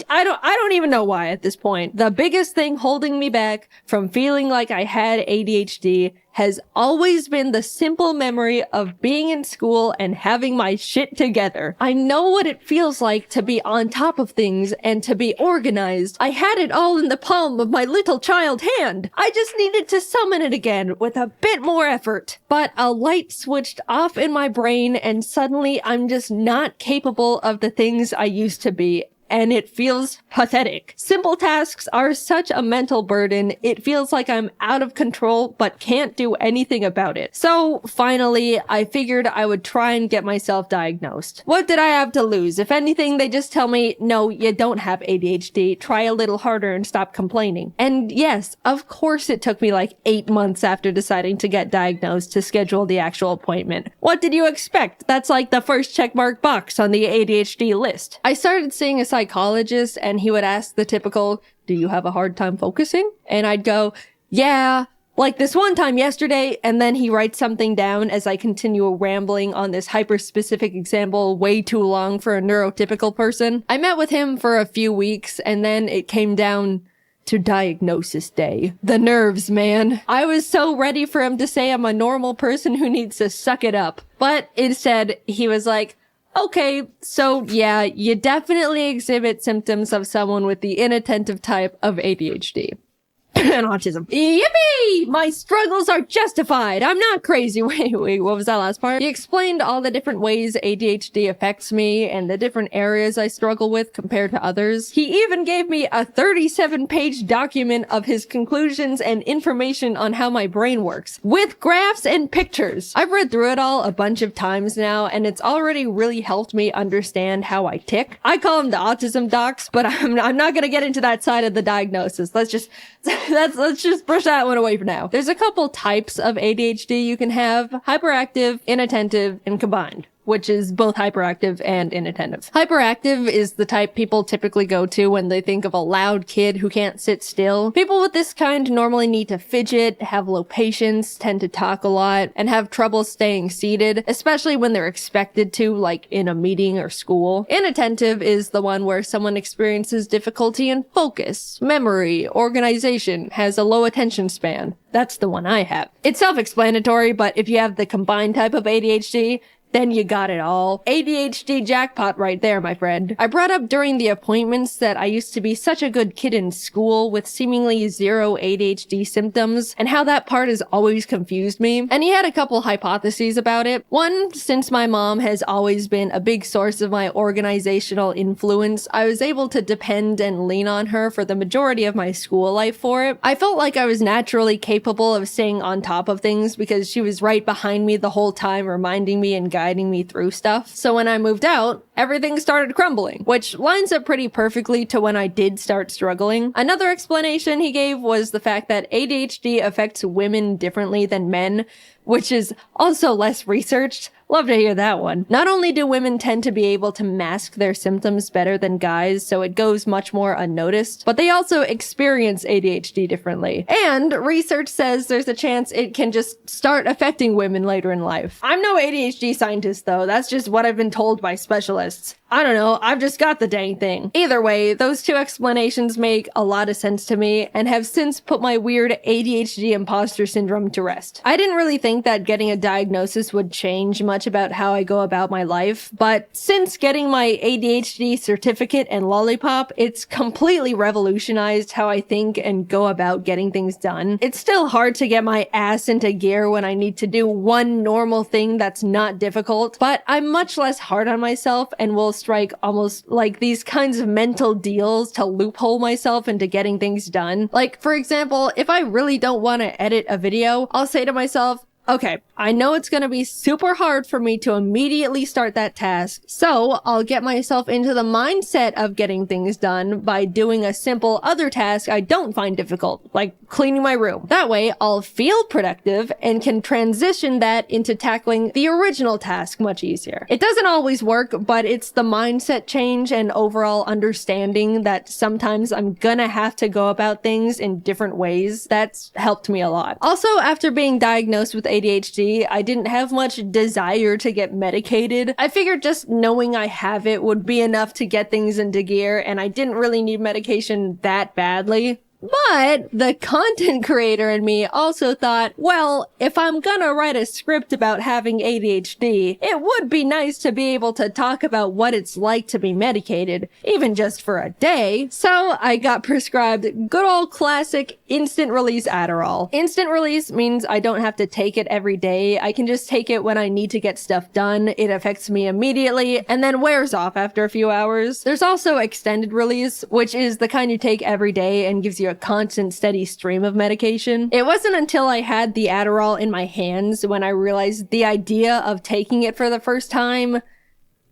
I don't even know why at this point. The biggest thing holding me back from feeling like I had ADHD has always been the simple memory of being in school and having my shit together. I know what it feels like to be on top of things and to be organized. I had it all in the palm of my little child hand. I just needed to summon it again with a bit more effort. But a light switched off in my brain and suddenly I'm just not capable of the things I used to be. And it feels pathetic. Simple tasks are such a mental burden, it feels like I'm out of control but can't do anything about it. So finally, I figured I would try and get myself diagnosed. What did I have to lose? If anything, they just tell me, no, you don't have ADHD, try a little harder and stop complaining. And yes, of course it took me like 8 months after deciding to get diagnosed to schedule the actual appointment. What did you expect? That's like the first checkmark box on the ADHD list. I started seeing a psychologist and he would ask the typical, do you have a hard time focusing? And I'd go, yeah, Like this one time yesterday, and then he writes something down as I continue rambling on this hyper-specific example way too long for a neurotypical person. I met with him for a few weeks, and then it came down to diagnosis day. The nerves, man. I was so ready for him to say I'm a normal person who needs to suck it up. But instead, he was like, okay, so yeah, you definitely exhibit symptoms of someone with the inattentive type of ADHD. And autism. Yippee! My struggles are justified. I'm not crazy. Wait, what was that last part? He explained all the different ways ADHD affects me and the different areas I struggle with compared to others. He even gave me a 37-page document of his conclusions and information on how my brain works, with graphs and pictures. I've read through it all a bunch of times now, and it's already really helped me understand how I tick. I call them the autism docs, but I'm not gonna get into that side of the diagnosis. Let's just brush that one away for now. There's a couple types of ADHD you can have: hyperactive, inattentive, and combined, which is both hyperactive and inattentive. Hyperactive is the type people typically go to when they think of a loud kid who can't sit still. People with this kind normally need to fidget, have low patience, tend to talk a lot, and have trouble staying seated, especially when they're expected to, like in a meeting or school. Inattentive is the one where someone experiences difficulty in focus, memory, organization, has a low attention span. That's the one I have. It's self-explanatory, but if you have the combined type of ADHD, then you got it all. ADHD jackpot right there, my friend. I brought up during the appointments that I used to be such a good kid in school with seemingly zero ADHD symptoms, and how that part has always confused me. And he had a couple hypotheses about it. One, since my mom has always been a big source of my organizational influence, I was able to depend and lean on her for the majority of my school life for it. I felt like I was naturally capable of staying on top of things because she was right behind me the whole time, reminding me and guiding me through stuff. So when I moved out, everything started crumbling, which lines up pretty perfectly to when I did start struggling. Another explanation he gave was the fact that ADHD affects women differently than men, which is also less researched. Love to hear that one. Not only do women tend to be able to mask their symptoms better than guys, so it goes much more unnoticed, but they also experience ADHD differently. And research says there's a chance it can just start affecting women later in life. I'm no ADHD scientist though, that's just what I've been told by specialists. I don't know, I've just got the dang thing. Either way, those two explanations make a lot of sense to me and have since put my weird ADHD imposter syndrome to rest. I didn't really think that getting a diagnosis would change much about how I go about my life, but since getting my ADHD certificate and lollipop, it's completely revolutionized how I think and go about getting things done. It's still hard to get my ass into gear when I need to do one normal thing that's not difficult, but I'm much less hard on myself and will strike almost like these kinds of mental deals to loophole myself into getting things done. Like, for example, if I really don't want to edit a video, I'll say to myself, okay, I know it's gonna be super hard for me to immediately start that task, so I'll get myself into the mindset of getting things done by doing a simple other task I don't find difficult, like cleaning my room. That way, I'll feel productive and can transition that into tackling the original task much easier. It doesn't always work, but it's the mindset change and overall understanding that sometimes I'm gonna have to go about things in different ways that's helped me a lot. Also, after being diagnosed with ADHD, I didn't have much desire to get medicated. I figured just knowing I have it would be enough to get things into gear, and I didn't really need medication that badly. But the content creator in me also thought, well, if I'm gonna write a script about having ADHD, it would be nice to be able to talk about what it's like to be medicated, even just for a day. So I got prescribed good old classic instant release Adderall. Instant release means I don't have to take it every day. I can just take it when I need to get stuff done. It affects me immediately and then wears off after a few hours. There's also extended release, which is the kind you take every day and gives you a constant steady stream of medication. It wasn't until I had the Adderall in my hands when I realized the idea of taking it for the first time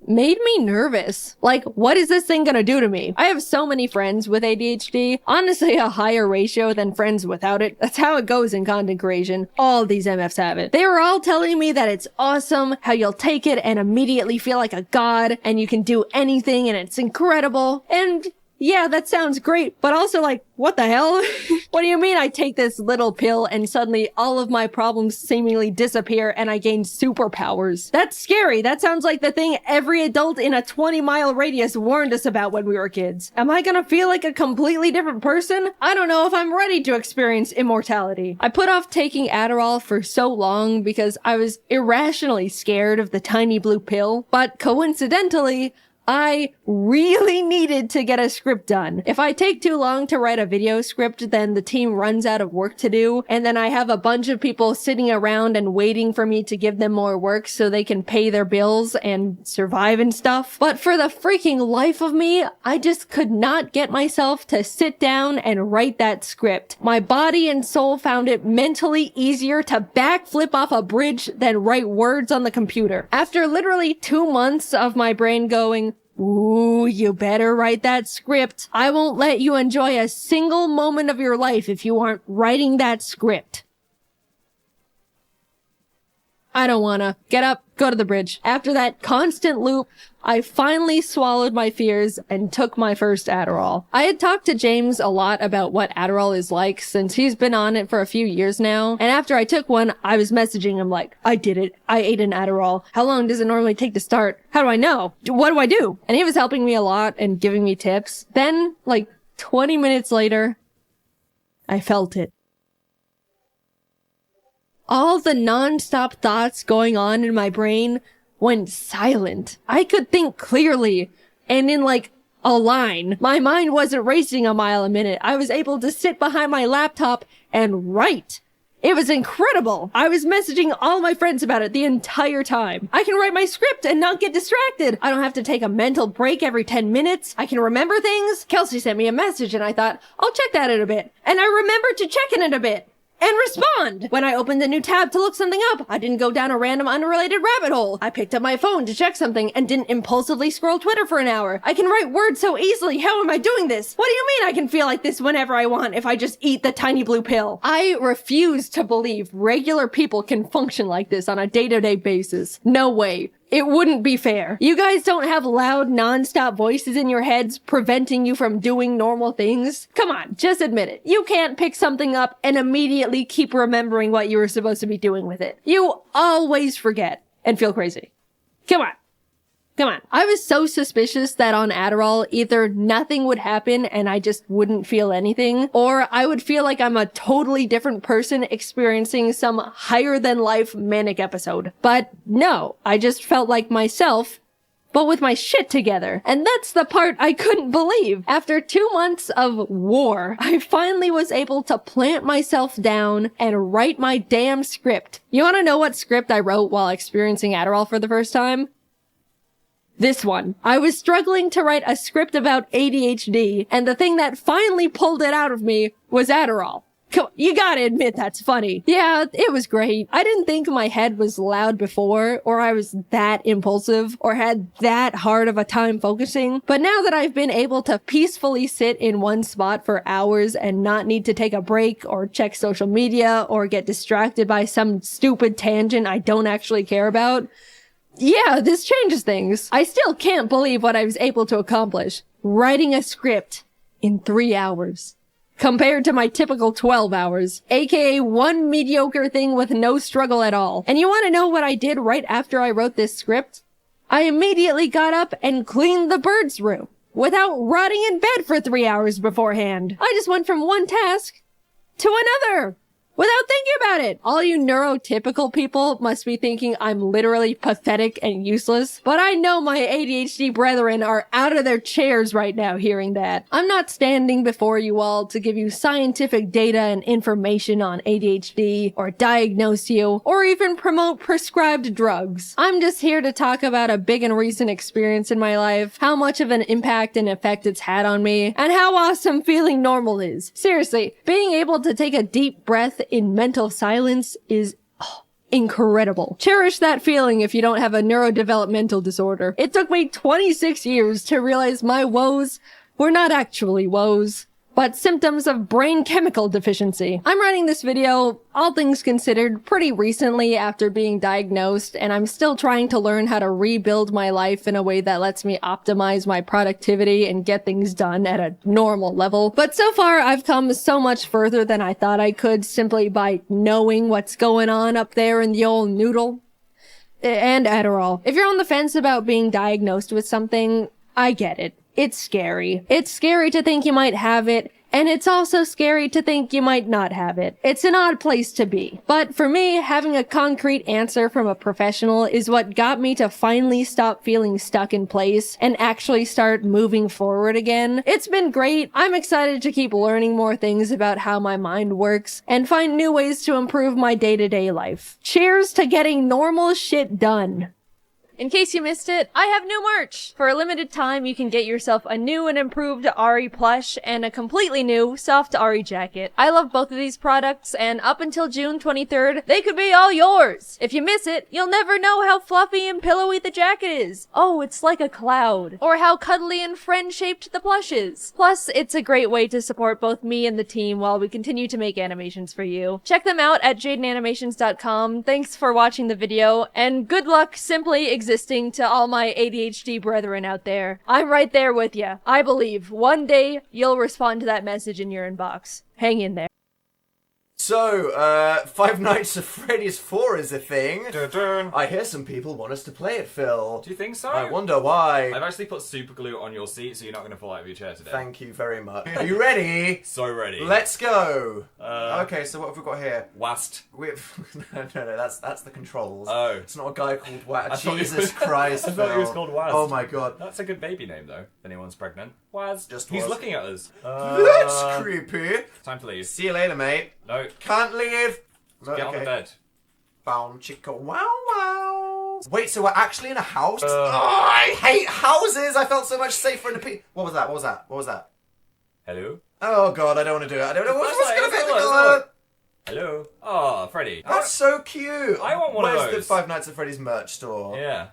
made me nervous. Like, what is this thing gonna do to me? I have so many friends with ADHD, honestly a higher ratio than friends without it. That's how it goes in content creation. All these MFs have it. They were all telling me that it's awesome, how you'll take it and immediately feel like a god, and you can do anything and it's incredible. And yeah, that sounds great, but also like, what the hell? What do you mean I take this little pill and suddenly all of my problems seemingly disappear and I gain superpowers? That's scary. That sounds like the thing every adult in a 20-mile radius warned us about when we were kids. Am I gonna feel like a completely different person? I don't know if I'm ready to experience immortality. I put off taking Adderall for so long because I was irrationally scared of the tiny blue pill, but coincidentally, I really needed to get a script done. If I take too long to write a video script, then the team runs out of work to do, and then I have a bunch of people sitting around and waiting for me to give them more work so they can pay their bills and survive and stuff. But for the freaking life of me, I just could not get myself to sit down and write that script. My body and soul found it mentally easier to backflip off a bridge than write words on the computer. After literally 2 months of my brain going, ooh, you better write that script. I won't let you enjoy a single moment of your life if you aren't writing that script. I don't wanna. Get up, go to the bridge. After that constant loop, I finally swallowed my fears and took my first Adderall. I had talked to James a lot about what Adderall is like since he's been on it for a few years now. And after I took one, I was messaging him like, I did it. I ate an Adderall. How long does it normally take to start? How do I know? What do I do? And he was helping me a lot and giving me tips. Then, like 20 minutes later, I felt it. All the non-stop thoughts going on in my brain went silent. I could think clearly and in like a line. My mind wasn't racing a mile a minute. I was able to sit behind my laptop and write. It was incredible. I was messaging all my friends about it the entire time. I can write my script and not get distracted. I don't have to take a mental break every 10 minutes. I can remember things. Kelsey sent me a message and I thought, I'll check that in a bit. And I remembered to check in a bit. And respond! When I opened a new tab to look something up, I didn't go down a random unrelated rabbit hole. I picked up my phone to check something and didn't impulsively scroll Twitter for an hour. I can write words so easily. How am I doing this? What do you mean I can feel like this whenever I want if I just eat the tiny blue pill? I refuse to believe regular people can function like this on a day-to-day basis. No way. It wouldn't be fair. You guys don't have loud, non-stop voices in your heads preventing you from doing normal things? Come on, just admit it. You can't pick something up and immediately keep remembering what you were supposed to be doing with it. You always forget and feel crazy. Come on. Come on. I was so suspicious that on Adderall, either nothing would happen and I just wouldn't feel anything, or I would feel like I'm a totally different person experiencing some higher than life manic episode. But no, I just felt like myself, but with my shit together. And that's the part I couldn't believe. After 2 months of war, I finally was able to plant myself down and write my damn script. You wanna know what script I wrote while experiencing Adderall for the first time? This one. I was struggling to write a script about ADHD, and the thing that finally pulled it out of me was Adderall. Come on, you gotta admit that's funny. Yeah, it was great. I didn't think my head was loud before, or I was that impulsive, or had that hard of a time focusing. But now that I've been able to peacefully sit in one spot for hours and not need to take a break, or check social media, or get distracted by some stupid tangent I don't actually care about, yeah, this changes things. I still can't believe what I was able to accomplish. Writing a script in 3 hours. Compared to my typical 12 hours. AKA one mediocre thing with no struggle at all. And you want to know what I did right after I wrote this script? I immediately got up and cleaned the birds' room. Without rotting in bed for 3 hours beforehand. I just went from one task to another. Without thinking about it. All you neurotypical people must be thinking I'm literally pathetic and useless. But I know my ADHD brethren are out of their chairs right now hearing that. I'm not standing before you all to give you scientific data and information on ADHD, or diagnose you, or even promote prescribed drugs. I'm just here to talk about a big and recent experience in my life, how much of an impact and effect it's had on me, and how awesome feeling normal is. Seriously, being able to take a deep breath in mental silence is incredible. Cherish that feeling if you don't have a neurodevelopmental disorder. It took me 26 years to realize my woes were not actually woes. but symptoms of brain chemical deficiency. I'm writing this video, all things considered, pretty recently after being diagnosed, and I'm still trying to learn how to rebuild my life in a way that lets me optimize my productivity and get things done at a normal level. But so far, I've come so much further than I thought I could simply by knowing what's going on up there in the old noodle. And Adderall. If you're on the fence about being diagnosed with something, I get it. It's scary. It's scary to think you might have it, and it's also scary to think you might not have it. It's an odd place to be. But for me, having a concrete answer from a professional is what got me to finally stop feeling stuck in place and actually start moving forward again. It's been great. I'm excited to keep learning more things about how my mind works and find new ways to improve my day-to-day life. Cheers to getting normal shit done. In case you missed it, I have new merch! For a limited time, you can get yourself a new and improved Ari plush and a completely new soft Ari jacket. I love both of these products, and up until June 23rd, they could be all yours! If you miss it, you'll never know how fluffy and pillowy the jacket is. Oh, it's like a cloud. Or how cuddly and friend-shaped the plush is. Plus, it's a great way to support both me and the team while we continue to make animations for you. Check them out at JaidenAnimations.com. Thanks for watching the video, and good luck simply existing to all my ADHD brethren out there. I'm right there with you. I believe one day you'll respond to that message in your inbox. Hang in there. So, Five Nights at Freddy's 4 is a thing. Dun, dun. I hear some people want us to play it, Phil. Do you think so? I wonder why. I've actually put super glue on your seat, so you're not going to fall out of your chair today. Thank you very much. Are you ready? So ready. Let's go. Okay, so what have we got here? Wast. No, that's the controls. Oh. It's not a guy called Wast. I thought Jesus Christ, I thought he was Phil. called Wast. Oh my god. That's a good baby name, though. If anyone's pregnant. Waz. Just He's was. looking at us. That's creepy. Time to leave. See you later, mate. No. Can't leave. Get on the bed. Bound chica wow wow. Wait, so we're actually in a house? Oh, I hate houses! I felt so much safer in a What was that? What was that? What was that? Hello? Oh god, I don't want to do it. I don't know what's Flashlight, going to be let's the go, colour. Hello? Oh, Freddy. That's so cute. I want one of Where's those. the Five Nights at Freddy's merch store? Yeah.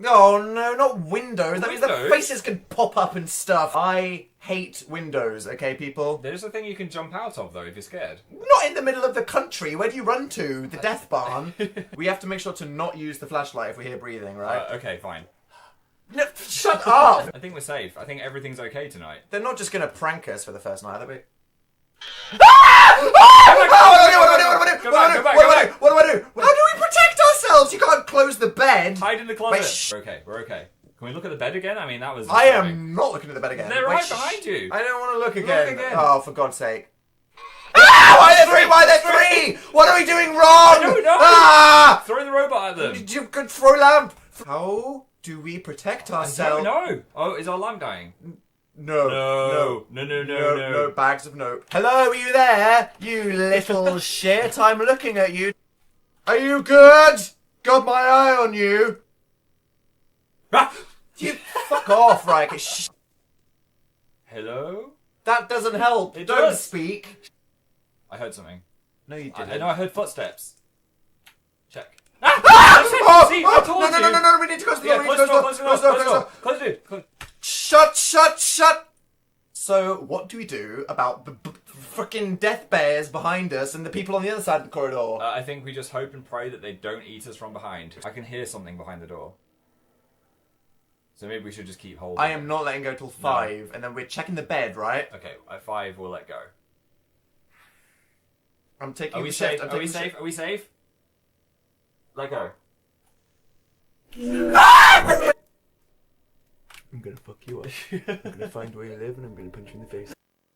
Oh no, not windows. That means the Windows? faces can pop up and stuff. I hate windows, okay, people? There's a thing you can jump out of, though, if you're scared. Not in the middle of the country. Where do you run to? The death barn? We have to make sure to not use the flashlight if we hear breathing, right? Okay, fine. No, shut up! I think we're safe. I think everything's okay tonight. They're not just going to prank us for the first night, are they? Go back. What do I do? How do we protect ourselves? You can't close the bed. Hide in the closet. Wait, shh. We're okay. Can we look at the bed again? I mean, that was... I am not looking at the bed again. They're Wait, right shh. behind you. I don't want to look again. Look again. Oh, for God's sake. Ah! Why are there three? Why are there three? What are we doing wrong? I don't know. Ah! Throw the robot at them. You could throw lamp. How do we protect I ourselves? don't know. Oh, is our lamp dying? No. No. Bags of note. Hello, are you there? You little shit. I'm looking at you. Are you good? Got my eye on you. Ah! You fuck off, right? Hello? That doesn't help. It Don't does. speak. I heard something. No, you I didn't. know I heard footsteps. Check. Oh, See, I told no, you. no, we need to close the door. Yeah, We need to close the door. Close the door. Shut. So, what do we do about the frickin' death bears behind us and the people on the other side of the corridor? I think we just hope and pray that they don't eat us from behind. I can hear something behind the door. So maybe we should just keep holding. I am not letting go till 5, and then we're checking the bed, right? Okay, at 5 we'll let go. I'm taking Are we the safe? shift. Are we safe? Are we safe? Let go. I'm gonna fuck you up. I'm gonna find where you live and I'm gonna punch you in the face.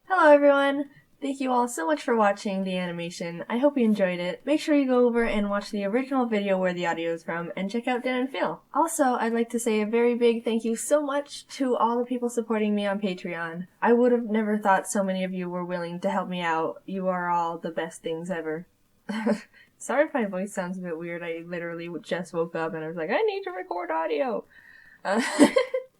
Hello everyone! Thank you all so much for watching the animation. I hope you enjoyed it. Make sure you go over and watch the original video where the audio is from and check out Dan and Phil. Also, I'd like to say a very big thank you so much to all the people supporting me on Patreon. I would have never thought so many of you were willing to help me out. You are all the best things ever. Sorry if my voice sounds a bit weird. I literally just woke up and I was like, I need to record audio.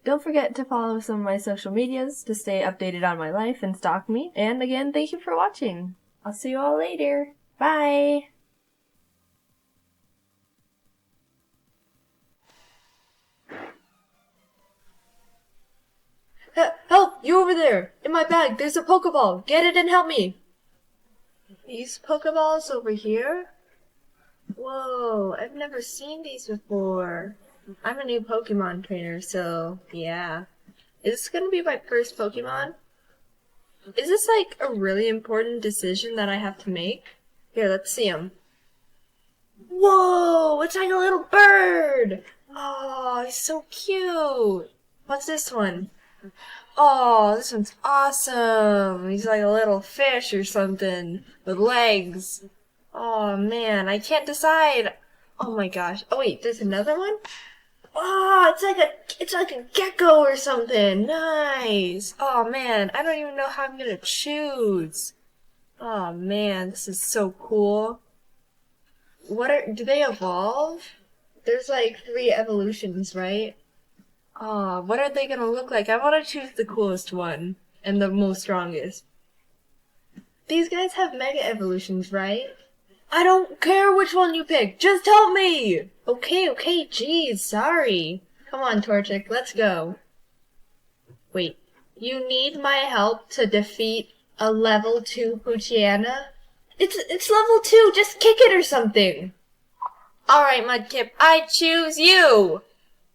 Don't forget to follow some of my social medias to stay updated on my life and stalk me. And again, thank you for watching. I'll see you all later. Bye! Help! you over there! In my bag, there's a Pokeball! Get it and help me! These Pokeballs over here? Whoa, I've never seen these before. I'm a new Pokemon trainer, so yeah. Is this gonna be my first Pokemon? Is this like a really important decision that I have to make? Here, let's see him. Whoa, it's like a little bird! Oh, he's so cute! What's this one? Oh, this one's awesome! He's like a little fish or something with legs. Oh man, I can't decide. Oh my gosh. Oh wait, there's another one? Oh, it's like a gecko or something. Nice. Oh man, I don't even know how I'm gonna choose. Oh man, this is so cool. Do they evolve? There's like 3 evolutions, right? Oh, what are they gonna look like? I wanna choose the coolest one and the most strongest. These guys have mega evolutions, right? I don't care which one you pick, just help me! Okay, jeez, sorry. Come on, Torchic, let's go. Wait, you need my help to defeat a level 2 Poochyena? It's level 2, just kick it or something. Alright, Mudkip, I choose you!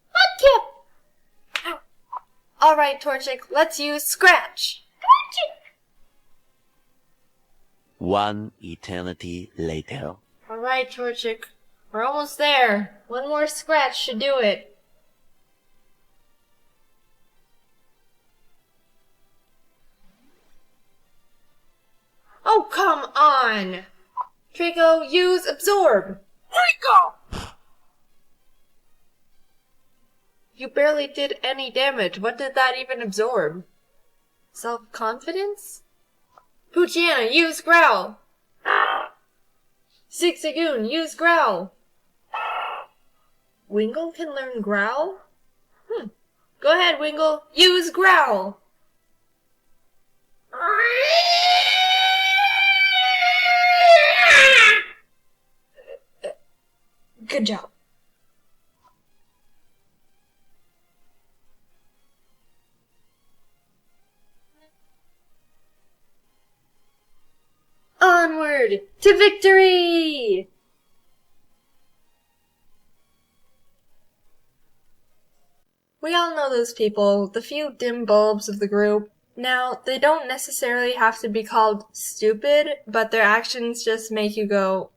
Mudkip! Alright, Torchic, let's use Scratch. One eternity later. Alright, Torchic, we're almost there. One more Scratch should do it. Oh, come on! Draco, use Absorb! Draco! You barely did any damage. What did that even absorb? Self-confidence? Poochyena, use Growl! Zigzagoon, use Growl! Wingull can learn Growl? Go ahead, Wingull, use Growl! Good job. Onward to victory! We all know those people, the few dim bulbs of the group. Now, they don't necessarily have to be called stupid, but their actions just make you go,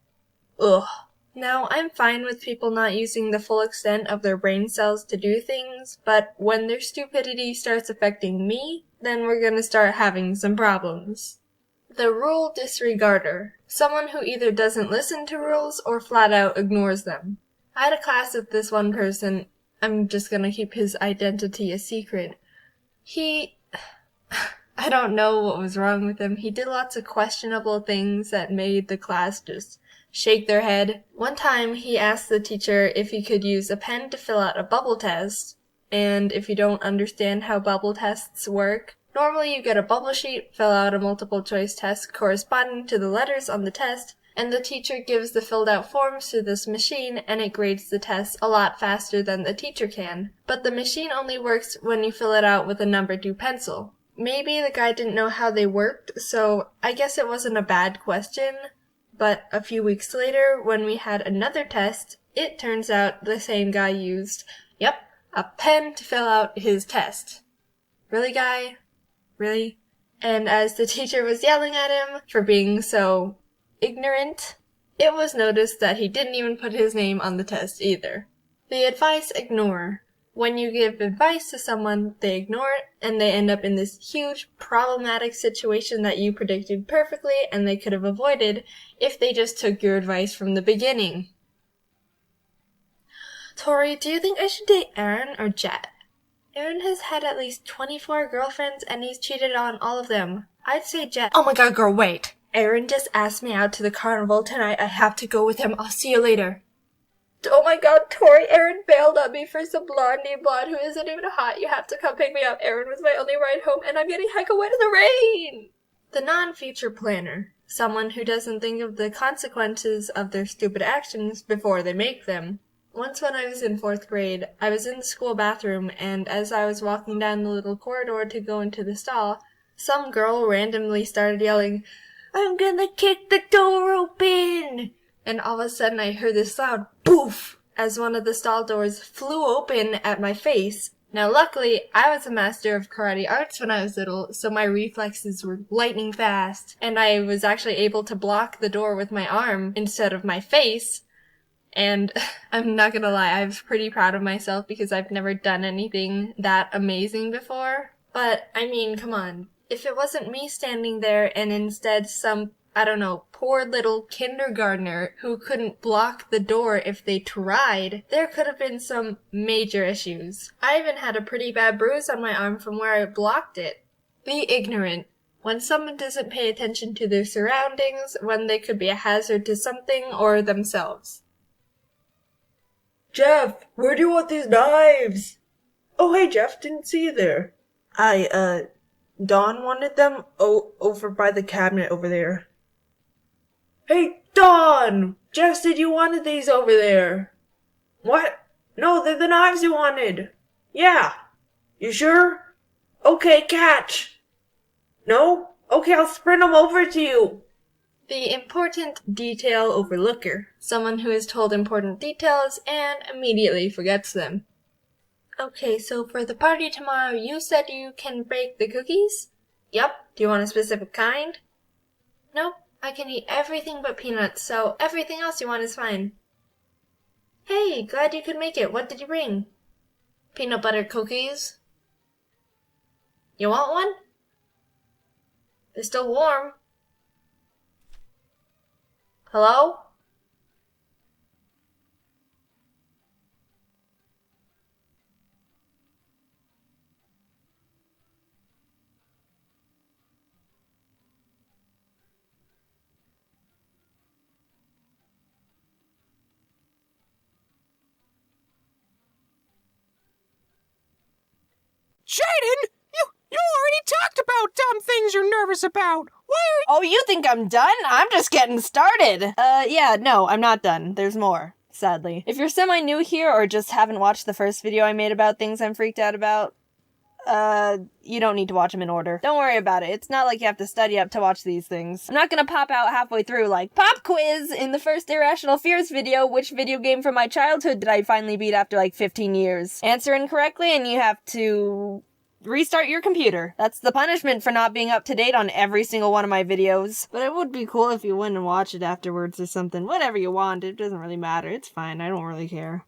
ugh. Now, I'm fine with people not using the full extent of their brain cells to do things, but when their stupidity starts affecting me, then we're gonna start having some problems. The rule disregarder. Someone who either doesn't listen to rules or flat out ignores them. I had a class with this one person. I'm just gonna keep his identity a secret. I don't know what was wrong with him. He did lots of questionable things that made the class just shake their head. One time he asked the teacher if he could use a pen to fill out a bubble test. And if you don't understand how bubble tests work, normally you get a bubble sheet, fill out a multiple choice test corresponding to the letters on the test, and the teacher gives the filled out forms to this machine and it grades the test a lot faster than the teacher can. But the machine only works when you fill it out with a number 2 pencil. Maybe the guy didn't know how they worked, so I guess it wasn't a bad question. But a few weeks later, when we had another test, it turns out the same guy used, a pen to fill out his test. Really, guy? Really? And as the teacher was yelling at him for being so ignorant, it was noticed that he didn't even put his name on the test either. The advice ignore. When you give advice to someone, they ignore it, and they end up in this huge problematic situation that you predicted perfectly and they could have avoided if they just took your advice from the beginning. Tori, do you think I should date Aaron or Jet? Aaron has had at least 24 girlfriends and he's cheated on all of them. I'd say Jet. Oh my god, girl, wait. Aaron just asked me out to the carnival tonight. I have to go with him. I'll see you later. Oh my god, Tori, Aaron bailed on me for some blonde named Blonde who isn't even hot. You have to come pick me up. Aaron was my only ride home and I'm getting hecka wet in the rain. The non-future planner. Someone who doesn't think of the consequences of their stupid actions before they make them. Once when I was in 4th grade, I was in the school bathroom, and as I was walking down the little corridor to go into the stall, some girl randomly started yelling, "I'm gonna kick the door open!" And all of a sudden I heard this loud poof as one of the stall doors flew open at my face. Now luckily, I was a master of karate arts when I was little, so my reflexes were lightning fast, and I was actually able to block the door with my arm instead of my face. And I'm not gonna lie, I was pretty proud of myself because I've never done anything that amazing before. But, I mean, come on. If it wasn't me standing there and instead some, I don't know, poor little kindergartner who couldn't block the door if they tried, there could have been some major issues. I even had a pretty bad bruise on my arm from where I blocked it. Be ignorant. When someone doesn't pay attention to their surroundings, when they could be a hazard to something or themselves. Jeff, where do you want these knives? Oh, hey, Jeff, didn't see you there. Dawn wanted them over by the cabinet over there. Hey, Dawn! Jeff said you wanted these over there. What? No, they're the knives you wanted. Yeah. You sure? Okay, catch. No? Okay, I'll sprint them over to you. The important detail overlooker. Someone who is told important details and immediately forgets them. Okay, so for the party tomorrow, you said you can bake the cookies? Yep. Do you want a specific kind? Nope. I can eat everything but peanuts, so everything else you want is fine. Hey, glad you could make it. What did you bring? Peanut butter cookies. You want one? They're still warm. Hello? Jaiden, you already talked about dumb things you're nervous about. Why are Oh, you think I'm done? I'm just getting started. Yeah, no, I'm not done. There's more, sadly. If you're semi-new here or just haven't watched the first video I made about things I'm freaked out about, you don't need to watch them in order. Don't worry about it. It's not like you have to study up to watch these things. I'm not gonna pop out halfway through like, pop quiz in the first Irrational Fears video, which video game from my childhood did I finally beat after like 15 years? Answer incorrectly and you have to restart your computer. That's the punishment for not being up to date on every single one of my videos. But it would be cool if you went and watched it afterwards or something. Whatever you want, it doesn't really matter. It's fine, I don't really care.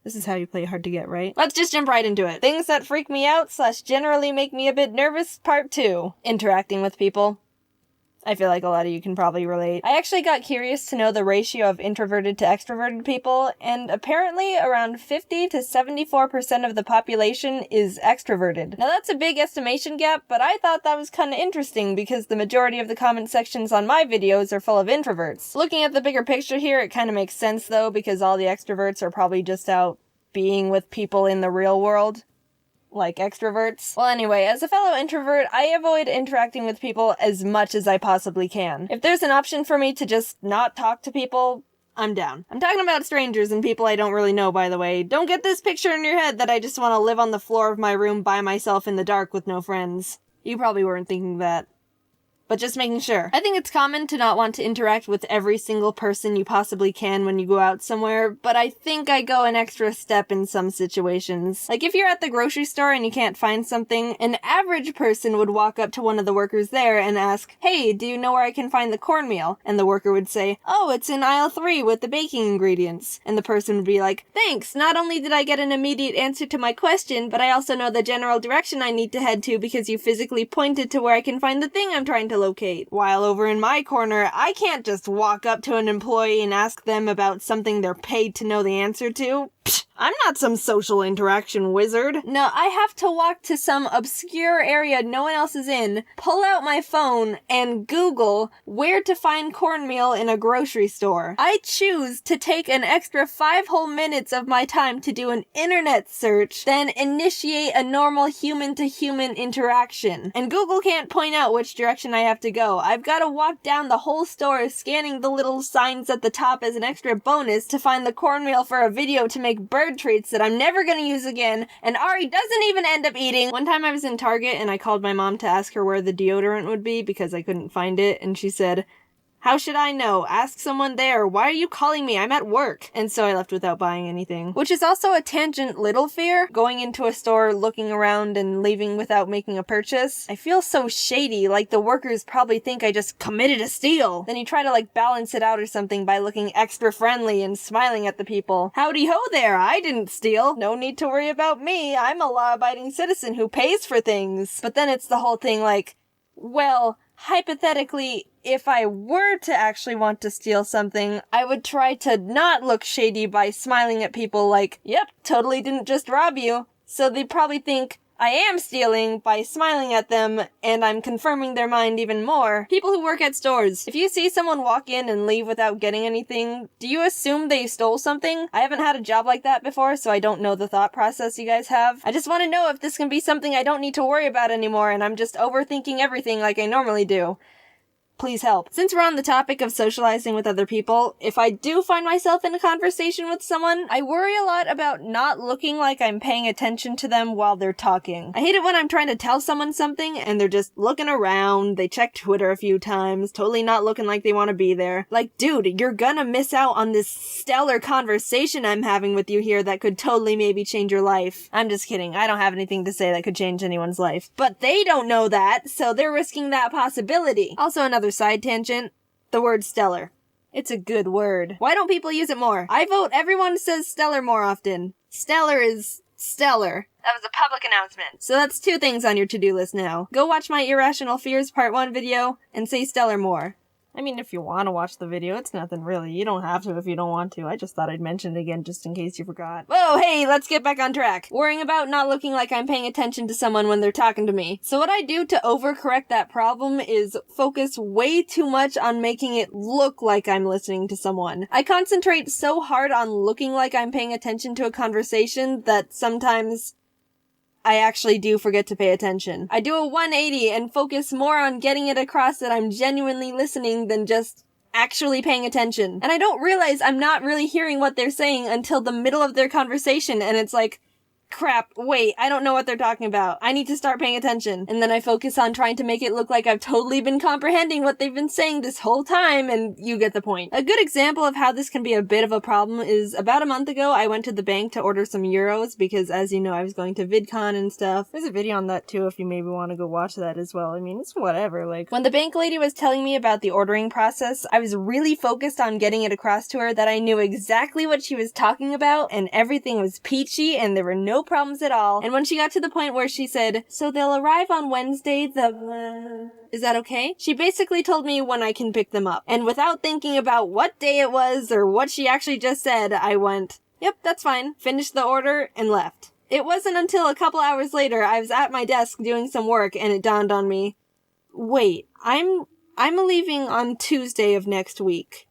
This is how you play hard to get, right? Let's just jump right into it. Things that freak me out / generally make me a bit nervous, part 2. Interacting with people. I feel like a lot of you can probably relate. I actually got curious to know the ratio of introverted to extroverted people, and apparently around 50 to 74% of the population is extroverted. Now that's a big estimation gap, but I thought that was kinda interesting because the majority of the comment sections on my videos are full of introverts. Looking at the bigger picture here, it kinda makes sense though, because all the extroverts are probably just out being with people in the real world. Like extroverts. Well, anyway, as a fellow introvert, I avoid interacting with people as much as I possibly can. If there's an option for me to just not talk to people, I'm down. I'm talking about strangers and people I don't really know, by the way. Don't get this picture in your head that I just want to live on the floor of my room by myself in the dark with no friends. You probably weren't thinking that. But just making sure. I think it's common to not want to interact with every single person you possibly can when you go out somewhere, but I think I go an extra step in some situations. Like if you're at the grocery store and you can't find something, an average person would walk up to one of the workers there and ask, "Hey, do you know where I can find the cornmeal?" And the worker would say, "Oh, it's in aisle 3 with the baking ingredients." And the person would be like, "Thanks, not only did I get an immediate answer to my question, but I also know the general direction I need to head to because you physically pointed to where I can find the thing I'm trying to locate." While over in my corner, I can't just walk up to an employee and ask them about something they're paid to know the answer to. Psh, I'm not some social interaction wizard. No, I have to walk to some obscure area no one else is in, pull out my phone, and Google where to find cornmeal in a grocery store. I choose to take an extra 5 whole minutes of my time to do an internet search, then initiate a normal human-to-human interaction. And Google can't point out which direction I have to go. I've got to walk down the whole store scanning the little signs at the top as an extra bonus to find the cornmeal for a video to make bird treats that I'm never gonna use again, and Ari doesn't even end up eating. One time I was in Target and I called my mom to ask her where the deodorant would be because I couldn't find it, and she said, "How should I know? Ask someone there. Why are you calling me? I'm at work." And so I left without buying anything. Which is also a tangent little fear, going into a store, looking around, and leaving without making a purchase. I feel so shady, like the workers probably think I just committed a steal. Then you try to balance it out or something by looking extra friendly and smiling at the people. "Howdy ho there, I didn't steal. No need to worry about me. I'm a law-abiding citizen who pays for things." But then it's the whole thing well, hypothetically, if I were to actually want to steal something, I would try to not look shady by smiling at people "Yep, totally didn't just rob you." So they'd probably think I am stealing by smiling at them, and I'm confirming their mind even more. People who work at stores. If you see someone walk in and leave without getting anything, do you assume they stole something? I haven't had a job like that before, so I don't know the thought process you guys have. I just want to know if this can be something I don't need to worry about anymore, and I'm just overthinking everything like I normally do. Please help. Since we're on the topic of socializing with other people, if I do find myself in a conversation with someone, I worry a lot about not looking like I'm paying attention to them while they're talking. I hate it when I'm trying to tell someone something and they're just looking around, they check Twitter a few times, totally not looking like they want to be there. Dude, you're gonna miss out on this stellar conversation I'm having with you here that could totally maybe change your life. I'm just kidding. I don't have anything to say that could change anyone's life. But they don't know that, so they're risking that possibility. Also, another side tangent, the word stellar. It's a good word. Why don't people use it more? I vote everyone says stellar more often. Stellar is stellar. That was a public announcement. So that's 2 things on your to-do list now. Go watch my Irrational Fears Part 1 video and say stellar more. I mean, if you want to watch the video, it's nothing really. You don't have to if you don't want to. I just thought I'd mention it again just in case you forgot. Whoa, hey, let's get back on track. Worrying about not looking like I'm paying attention to someone when they're talking to me. So what I do to overcorrect that problem is focus way too much on making it look like I'm listening to someone. I concentrate so hard on looking like I'm paying attention to a conversation that sometimes I actually do forget to pay attention. I do a 180 and focus more on getting it across that I'm genuinely listening than just actually paying attention. And I don't realize I'm not really hearing what they're saying until the middle of their conversation, and it's crap, wait, I don't know what they're talking about. I need to start paying attention. And then I focus on trying to make it look like I've totally been comprehending what they've been saying this whole time, and you get the point. A good example of how this can be a bit of a problem is about a month ago, I went to the bank to order some euros because, as you know, I was going to VidCon and stuff. There's a video on that too if you maybe want to go watch that as well. I mean, it's whatever. When the bank lady was telling me about the ordering process, I was really focused on getting it across to her that I knew exactly what she was talking about, and everything was peachy, and there were no problems at all. And when she got to the point where she said, "So they'll arrive on Wednesday, is that okay?" She basically told me when I can pick them up. And without thinking about what day it was or what she actually just said, I went, "Yep, that's fine," finished the order, and left. It wasn't until a couple hours later I was at my desk doing some work and it dawned on me, wait, I'm leaving on Tuesday of next week.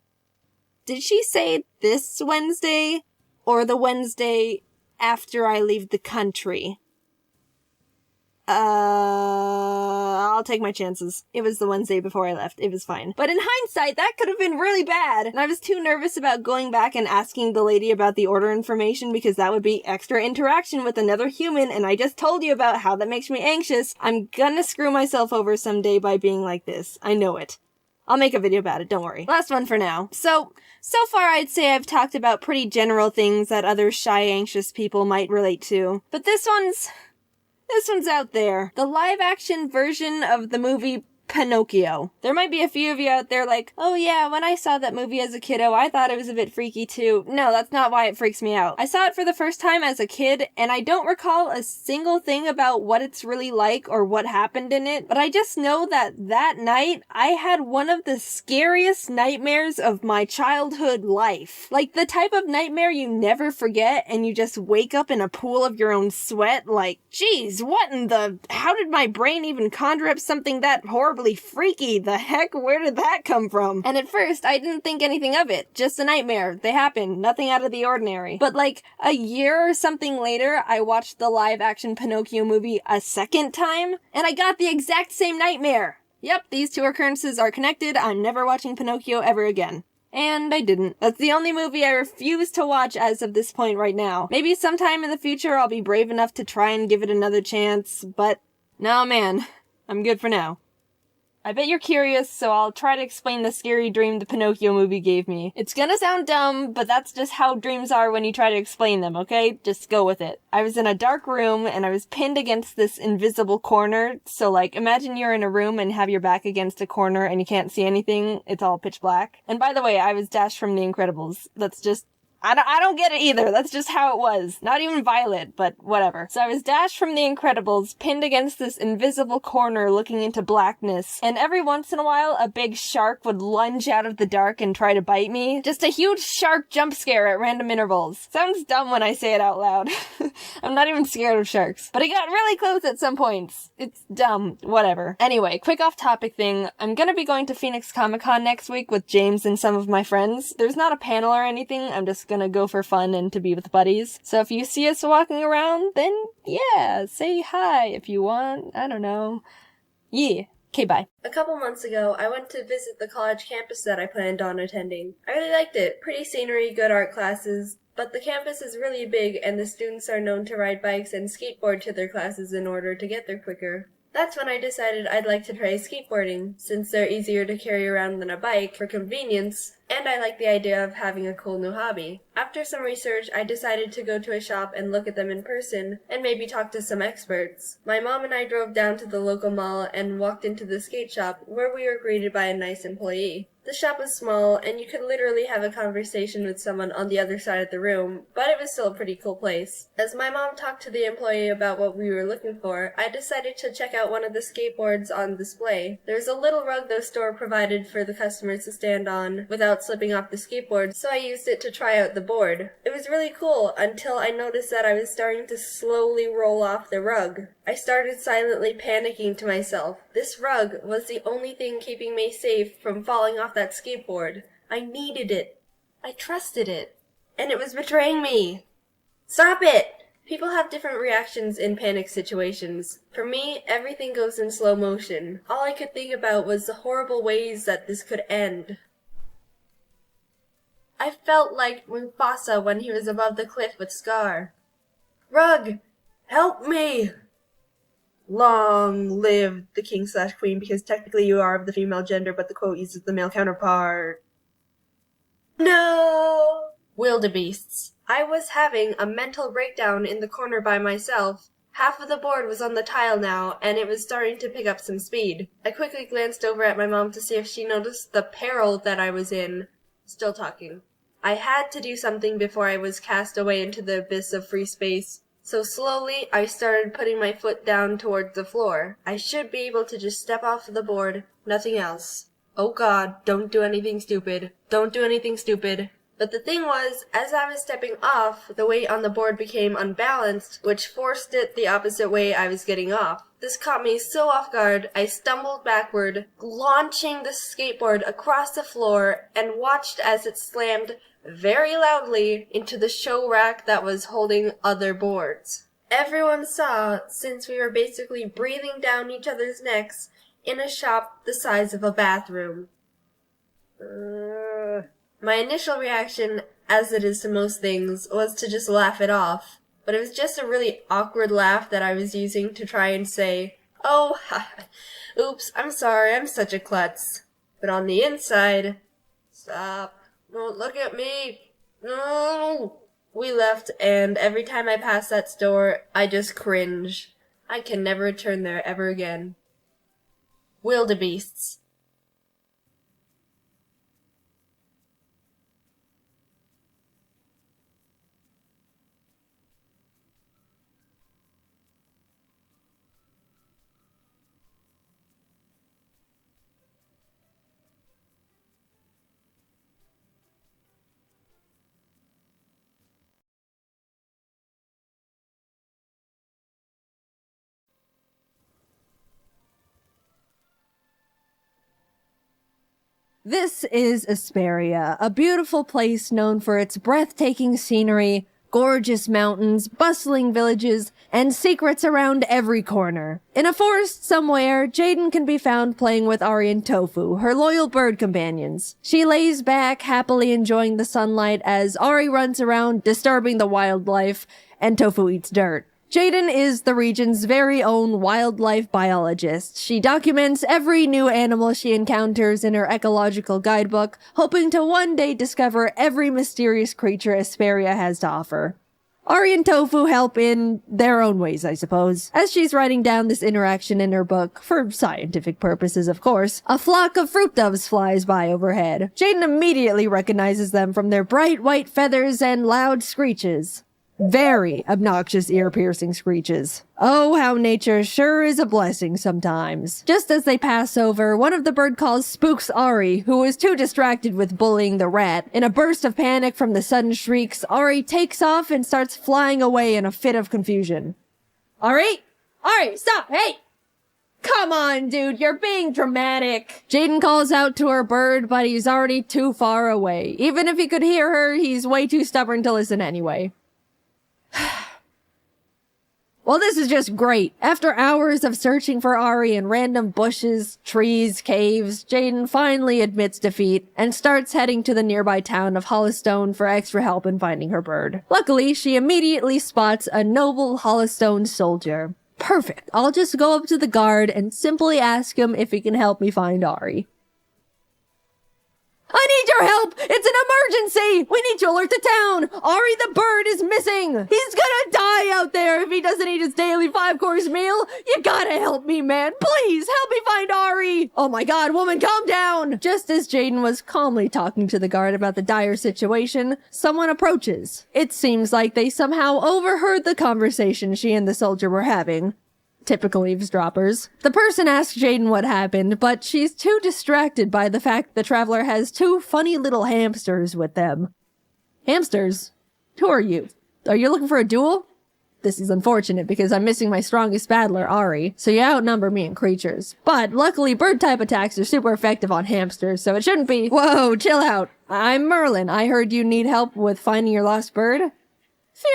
Did she say this Wednesday or the Wednesday after I leave the country? I'll take my chances. It was the Wednesday before I left. It was fine. But in hindsight, that could have been really bad. And I was too nervous about going back and asking the lady about the order information because that would be extra interaction with another human, and I just told you about how that makes me anxious. I'm gonna screw myself over someday by being like this. I know it. I'll make a video about it, don't worry. Last one for now. So far I'd say I've talked about pretty general things that other shy, anxious people might relate to. But this one's out there. The live-action version of the movie Pinocchio. There might be a few of you out there like, oh yeah, when I saw that movie as a kiddo, I thought it was a bit freaky too. No, that's not why it freaks me out. I saw it for the first time as a kid, and I don't recall a single thing about what it's really like or what happened in it, but I just know that that night, I had one of the scariest nightmares of my childhood life. Like the type of nightmare you never forget, and you just wake up in a pool of your own sweat like, geez, what in the... how did my brain even conjure up something that horribly freaky? The heck, where did that come from? And at first, I didn't think anything of it. Just a nightmare. They happen. Nothing out of the ordinary. But like, a year or something later, I watched the live-action Pinocchio movie a second time, and I got the exact same nightmare. Yep, these two occurrences are connected. I'm never watching Pinocchio ever again. And I didn't. That's the only movie I refuse to watch as of this point right now. Maybe sometime in the future I'll be brave enough to try and give it another chance, but no man, I'm good for now. I bet you're curious, so I'll try to explain the scary dream the Pinocchio movie gave me. It's gonna sound dumb, but that's just how dreams are when you try to explain them, okay? Just go with it. I was in a dark room, and I was pinned against this invisible corner, so like, imagine you're in a room and have your back against a corner and you can't see anything, it's all pitch black. And by the way, I was Dash from The Incredibles. That's just... I don't get it either. That's just how it was. Not even Violet, but whatever. So I was Dash from The Incredibles, pinned against this invisible corner looking into blackness, and every once in a while, a big shark would lunge out of the dark and try to bite me. Just a huge shark jump scare at random intervals. Sounds dumb when I say it out loud. I'm not even scared of sharks. But it got really close at some points. It's dumb. Whatever. Anyway, quick off-topic thing. I'm gonna be going to Phoenix Comic-Con next week with James and some of my friends. There's not a panel or anything. I'm just gonna go for fun and to be with buddies. So if you see us walking around, then yeah, say hi if you want. I don't know. Yeah. Okay, bye. A couple months ago, I went to visit the college campus that I planned on attending. I really liked it. Pretty scenery, good art classes, but the campus is really big and the students are known to ride bikes and skateboard to their classes in order to get there quicker. That's when I decided I'd like to try skateboarding, since they're easier to carry around than a bike for convenience, and I like the idea of having a cool new hobby. After some research, I decided to go to a shop and look at them in person, and maybe talk to some experts. My mom and I drove down to the local mall and walked into the skate shop, where we were greeted by a nice employee. The shop was small, and you could literally have a conversation with someone on the other side of the room, but it was still a pretty cool place. As my mom talked to the employee about what we were looking for, I decided to check out one of the skateboards on display. There's a little rug the store provided for the customers to stand on without slipping off the skateboard, so I used it to try out the board. It was really cool until I noticed that I was starting to slowly roll off the rug. I started silently panicking to myself. This rug was the only thing keeping me safe from falling off that skateboard. I needed it. I trusted it. And it was betraying me. Stop it! People have different reactions in panic situations. For me, everything goes in slow motion. All I could think about was the horrible ways that this could end. I felt like Mufasa when he was above the cliff with Scar. Rug! Help me! Long live the king/queen, because technically you are of the female gender, but the quote uses the male counterpart. No! Wildebeests. I was having a mental breakdown in the corner by myself. Half of the board was on the tile now, and it was starting to pick up some speed. I quickly glanced over at my mom to see if she noticed the peril that I was in. Still talking. I had to do something before I was cast away into the abyss of free space. So slowly, I started putting my foot down towards the floor. I should be able to just step off the board, nothing else. Oh God, don't do anything stupid. Don't do anything stupid. But the thing was, as I was stepping off, the weight on the board became unbalanced, which forced it the opposite way I was getting off. This caught me so off guard, I stumbled backward, launching the skateboard across the floor, and watched as it slammed very loudly into the show rack that was holding other boards. Everyone saw, since we were basically breathing down each other's necks in a shop the size of a bathroom. My initial reaction, as it is to most things, was to just laugh it off. But it was just a really awkward laugh that I was using to try and say, oh, oops, I'm sorry, I'm such a klutz. But on the inside, stop. Don't look at me. No. We left, and every time I pass that store, I just cringe. I can never return there ever again. wildebeests. This is Asperia, a beautiful place known for its breathtaking scenery, gorgeous mountains, bustling villages, and secrets around every corner. In a forest somewhere, Jaiden can be found playing with Ari and Tofu, her loyal bird companions. She lays back, happily enjoying the sunlight as Ari runs around, disturbing the wildlife, and Tofu eats dirt. Jaiden is the region's very own wildlife biologist. She documents every new animal she encounters in her ecological guidebook, hoping to one day discover every mysterious creature Asperia has to offer. Ari and Tofu help in their own ways, I suppose. As she's writing down this interaction in her book, for scientific purposes of course, a flock of fruit doves flies by overhead. Jaiden immediately recognizes them from their bright white feathers and loud screeches. Very obnoxious ear-piercing screeches. Oh, how nature sure is a blessing sometimes. Just as they pass over, one of the bird calls spooks Ari, who is too distracted with bullying the rat. In a burst of panic from the sudden shrieks, Ari takes off and starts flying away in a fit of confusion. Ari? Ari, stop! Hey! Come on, dude, you're being dramatic. Jaiden calls out to her bird, but he's already too far away. Even if he could hear her, he's way too stubborn to listen anyway. Well, this is just great. After hours of searching for Ari in random bushes, trees, caves, Jaiden finally admits defeat and starts heading to the nearby town of Hollowstone for extra help in finding her bird. Luckily, she immediately spots a noble Hollowstone soldier. Perfect. I'll just go up to the guard and simply ask him if he can help me find Ari. I need your help! It's an emergency! We need to alert the town! Ari the bird is missing! He's gonna die out there if he doesn't eat his daily 5-course meal! You gotta help me, man! Please, help me find Ari! Oh my god, woman, calm down! Just as Jaiden was calmly talking to the guard about the dire situation, someone approaches. It seems like they somehow overheard the conversation she and the soldier were having. Typical eavesdroppers. The person asks Jaiden what happened, but she's too distracted by the fact the traveler has 2 funny little hamsters with them. Hamsters? Who are you? Are you looking for a duel? This is unfortunate because I'm missing my strongest battler, Ari, so you outnumber me in creatures. But luckily, bird-type attacks are super effective on hamsters, so it shouldn't be— Whoa, chill out. I'm Merlin. I heard you need help with finding your lost bird?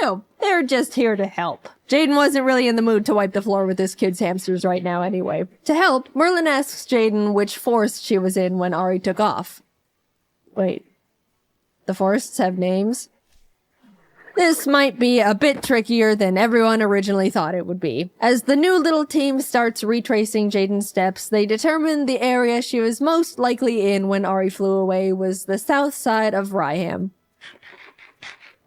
Phew, they're just here to help. Jaiden wasn't really in the mood to wipe the floor with this kid's hamsters right now anyway. To help, Merlin asks Jaiden which forest she was in when Ari took off. Wait, the forests have names? This might be a bit trickier than everyone originally thought it would be. As the new little team starts retracing Jaiden's steps, they determine the area she was most likely in when Ari flew away was the south side of Ryham.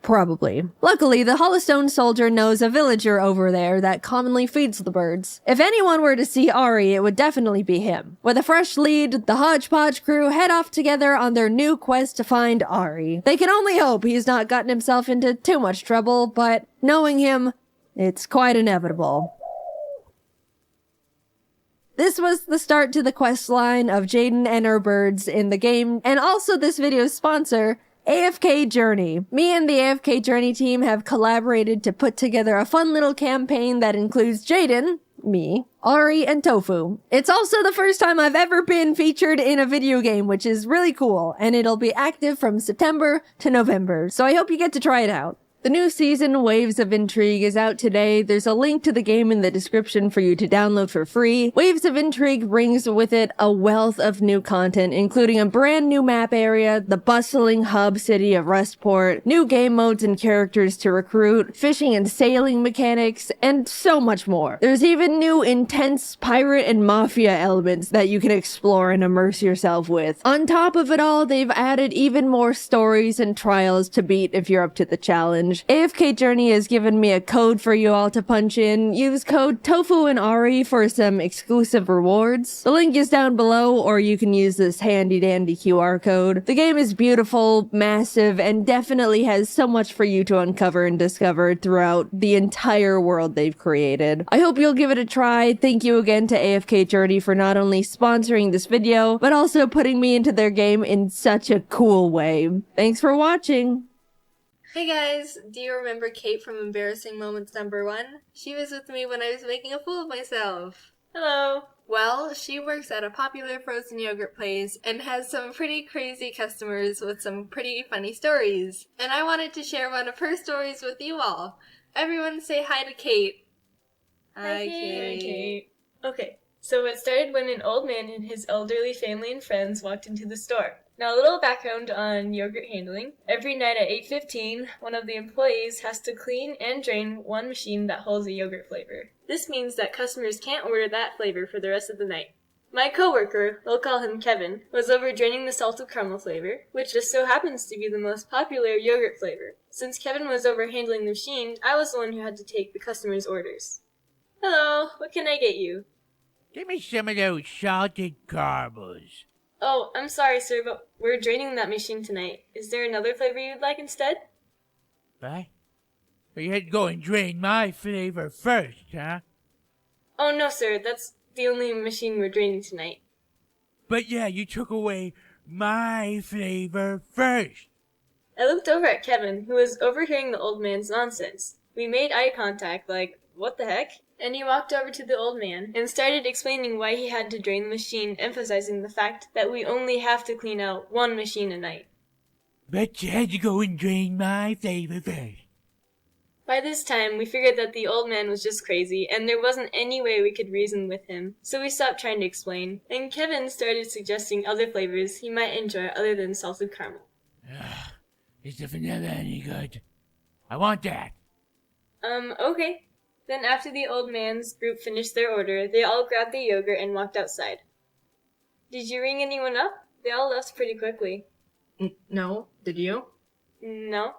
Probably. Luckily, the Hollowstone soldier knows a villager over there that commonly feeds the birds. If anyone were to see Ari, it would definitely be him. With a fresh lead, the Hodgepodge crew head off together on their new quest to find Ari. They can only hope he's not gotten himself into too much trouble, but knowing him, it's quite inevitable. This was the start to the quest line of Jaiden and her birds in the game, and also this video's sponsor, AFK Journey. Me and the AFK Journey team have collaborated to put together a fun little campaign that includes Jaiden, me, Ari, and Tofu. It's also the first time I've ever been featured in a video game, which is really cool, and it'll be active from September to November, so I hope you get to try it out. The new season, Waves of Intrigue, is out today. There's a link to the game in the description for you to download for free. Waves of Intrigue brings with it a wealth of new content, including a brand new map area, the bustling hub city of Rustport, new game modes and characters to recruit, fishing and sailing mechanics, and so much more. There's even new intense pirate and mafia elements that you can explore and immerse yourself with. On top of it all, they've added even more stories and trials to beat if you're up to the challenge. challenge. AFK Journey has given me a code for you all to punch in. Use code Tofu and Ari for some exclusive rewards. The link is down below, or you can use this handy dandy QR code. The game is beautiful, massive, and definitely has so much for you to uncover and discover throughout the entire world they've created. I hope you'll give it a try. Thank you again to AFK Journey for not only sponsoring this video, but also putting me into their game in such a cool way. Thanks for watching! Hey guys, do you remember Kate from Embarrassing Moments #1? She was with me when I was making a fool of myself. Hello! Well, she works at a popular frozen yogurt place and has some pretty crazy customers with some pretty funny stories. And I wanted to share one of her stories with you all. Everyone say hi to Kate. Hi, Kate. Okay, so it started when an old man and his elderly family and friends walked into the store. Now a little background on yogurt handling. Every night at 8:15, one of the employees has to clean and drain one machine that holds a yogurt flavor. This means that customers can't order that flavor for the rest of the night. My coworker, we'll call him Kevin, was over draining the salted caramel flavor, which just so happens to be the most popular yogurt flavor. Since Kevin was over handling the machine, I was the one who had to take the customers' orders. Hello, what can I get you? Give me some of those salted caramels. Oh, I'm sorry, sir, but we're draining that machine tonight. Is there another flavor you'd like instead? What? You had to go and drain my flavor first, huh? Oh, no, sir. That's the only machine we're draining tonight. But yeah, you took away my flavor first. I looked over at Kevin, who was overhearing the old man's nonsense. We made eye contact, like, what the heck? And he walked over to the old man and started explaining why he had to drain the machine, emphasizing the fact that we only have to clean out one machine a night. But you had to go and drain my flavor first. By this time, we figured that the old man was just crazy, and there wasn't any way we could reason with him, so we stopped trying to explain, and Kevin started suggesting other flavors he might enjoy other than salted caramel. Is the vanilla any good? I want that. Okay. Then after the old man's group finished their order, they all grabbed the yogurt and walked outside. Did you ring anyone up? They all left pretty quickly. No. Did you? No.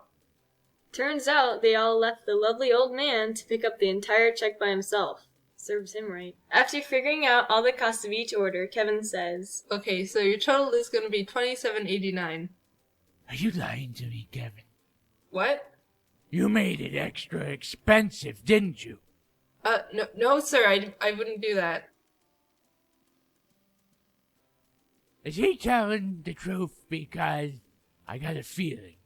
Turns out they all left the lovely old man to pick up the entire check by himself. Serves him right. After figuring out all the costs of each order, Kevin says, Okay, so your total is going to be $27.89. Are you lying to me, Kevin? What? You made it extra expensive, didn't you? No, sir, I wouldn't do that. Is he telling the truth? Because I got a feeling.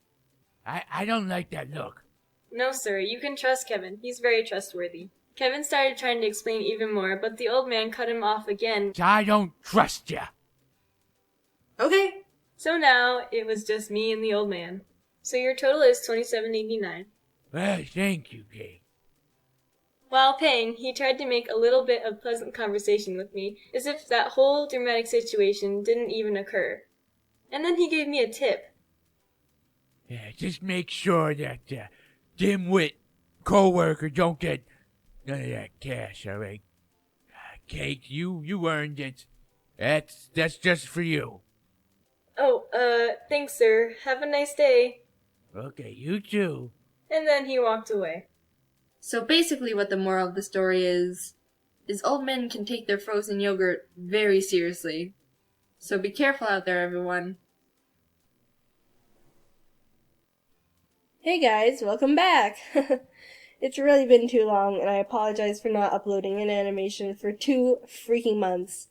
I don't like that look. No, sir, you can trust Kevin. He's very trustworthy. Kevin started trying to explain even more, but the old man cut him off again. I don't trust ya. Okay. So now, it was just me and the old man. So your total is $27.89. Well, thank you, Kate. While paying, he tried to make a little bit of pleasant conversation with me, as if that whole dramatic situation didn't even occur. And then he gave me a tip. Yeah, just make sure that dimwit co-worker don't get none of that cash, all right? Kate, you earned it. That's just for you. Oh, thanks, sir. Have a nice day. Okay, you too. And then he walked away. So basically what the moral of the story is old men can take their frozen yogurt very seriously. So be careful out there, everyone. Hey guys, welcome back! It's really been too long, and I apologize for not uploading an animation for 2 freaking months.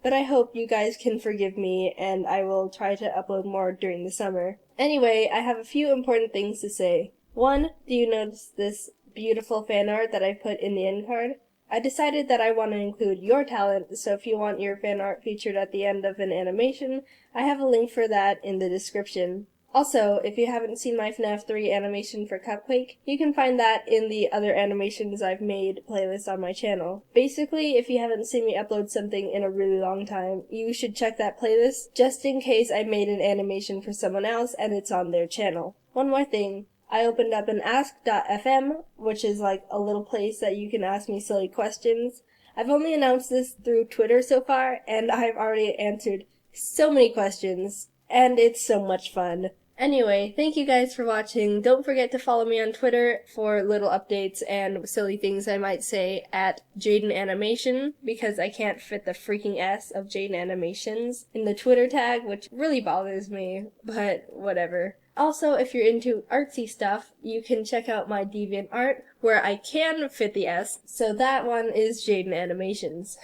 But I hope you guys can forgive me, and I will try to upload more during the summer. Anyway, I have a few important things to say. 1, do you notice this beautiful fan art that I put in the end card? I decided that I want to include your talent, so if you want your fan art featured at the end of an animation, I have a link for that in the description. Also, if you haven't seen my FNAF 3 animation for Cupquake, you can find that in the other animations I've made playlist on my channel. Basically, if you haven't seen me upload something in a really long time, you should check that playlist, just in case I made an animation for someone else and it's on their channel. One more thing. I opened up an ask.fm, which is like a little place that you can ask me silly questions. I've only announced this through Twitter so far, and I've already answered so many questions, and it's so much fun. Anyway, thank you guys for watching. Don't forget to follow me on Twitter for little updates and silly things I might say at JaidenAnimation, because I can't fit the freaking S of Jaiden Animations in the Twitter tag, which really bothers me, but whatever. Also, if you're into artsy stuff, you can check out my DeviantArt, where I can fit the S, so that one is Jaiden Animations.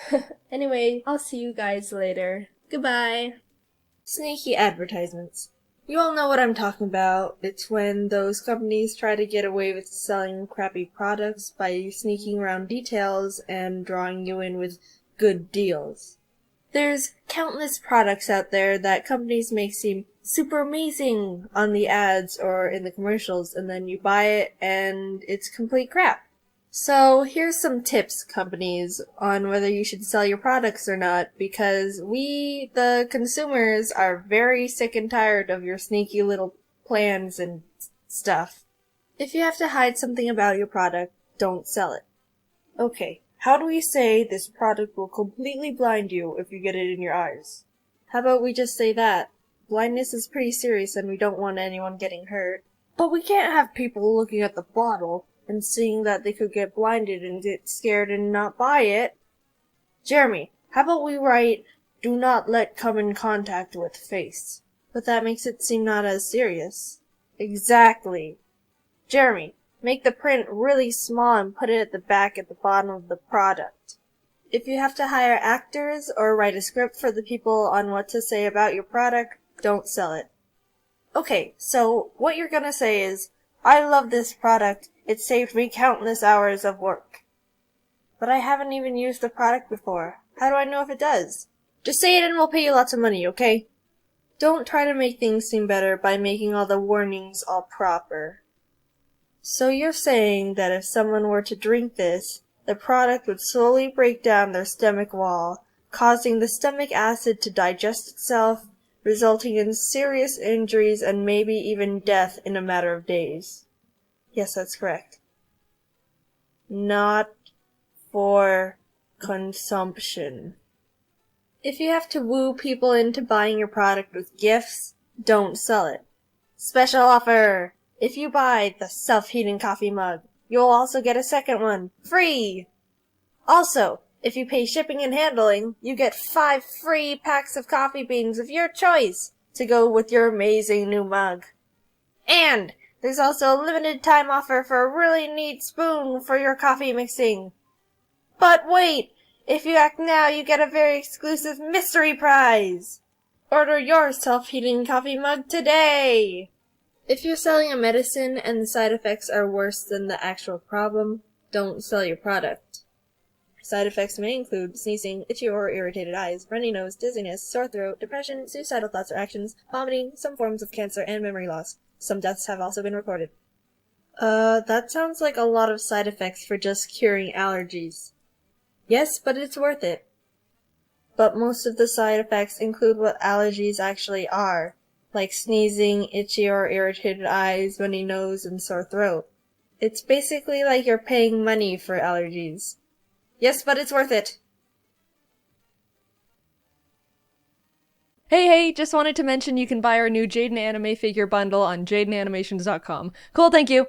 Anyway, I'll see you guys later. Goodbye! Sneaky advertisements. You all know what I'm talking about. It's when those companies try to get away with selling crappy products by sneaking around details and drawing you in with good deals. There's countless products out there that companies make seem super amazing on the ads or in the commercials, and then you buy it and it's complete crap. So here's some tips, companies, on whether you should sell your products or not, because we, the consumers, are very sick and tired of your sneaky little plans and stuff. If you have to hide something about your product, don't sell it. Okay, how do we say this product will completely blind you if you get it in your eyes? How about we just say that? Blindness is pretty serious and we don't want anyone getting hurt. But we can't have people looking at the bottle and seeing that they could get blinded and get scared and not buy it. Jeremy, how about we write, do not let come in contact with face? But that makes it seem not as serious. Exactly. Jeremy, make the print really small and put it at the back at the bottom of the product. If you have to hire actors or write a script for the people on what to say about your product, don't sell it. Okay, so what you're gonna say is, I love this product. It saved me countless hours of work. But I haven't even used the product before. How do I know if it does? Just say it and we'll pay you lots of money, okay? Don't try to make things seem better by making all the warnings all proper. So you're saying that if someone were to drink this, the product would slowly break down their stomach wall, causing the stomach acid to digest itself, resulting in serious injuries and maybe even death in a matter of days. Yes, that's correct. Not for consumption. If you have to woo people into buying your product with gifts, don't sell it. Special offer! If you buy the self-heating coffee mug, you'll also get a second one, free! Also, if you pay shipping and handling, you get 5 free packs of coffee beans of your choice to go with your amazing new mug. And there's also a limited time offer for a really neat spoon for your coffee mixing. But wait! If you act now, you get a very exclusive mystery prize! Order your self-heating coffee mug today! If you're selling a medicine and the side effects are worse than the actual problem, don't sell your product. Side effects may include sneezing, itchy or irritated eyes, runny nose, dizziness, sore throat, depression, suicidal thoughts or actions, vomiting, some forms of cancer, and memory loss. Some deaths have also been reported. That sounds like a lot of side effects for just curing allergies. Yes, but it's worth it. But most of the side effects include what allergies actually are, like sneezing, itchy or irritated eyes, runny nose, and sore throat. It's basically like you're paying money for allergies. Yes, but it's worth it. Hey, just wanted to mention you can buy our new Jaiden Anime figure bundle on JaidenAnimations.com. Cool, thank you.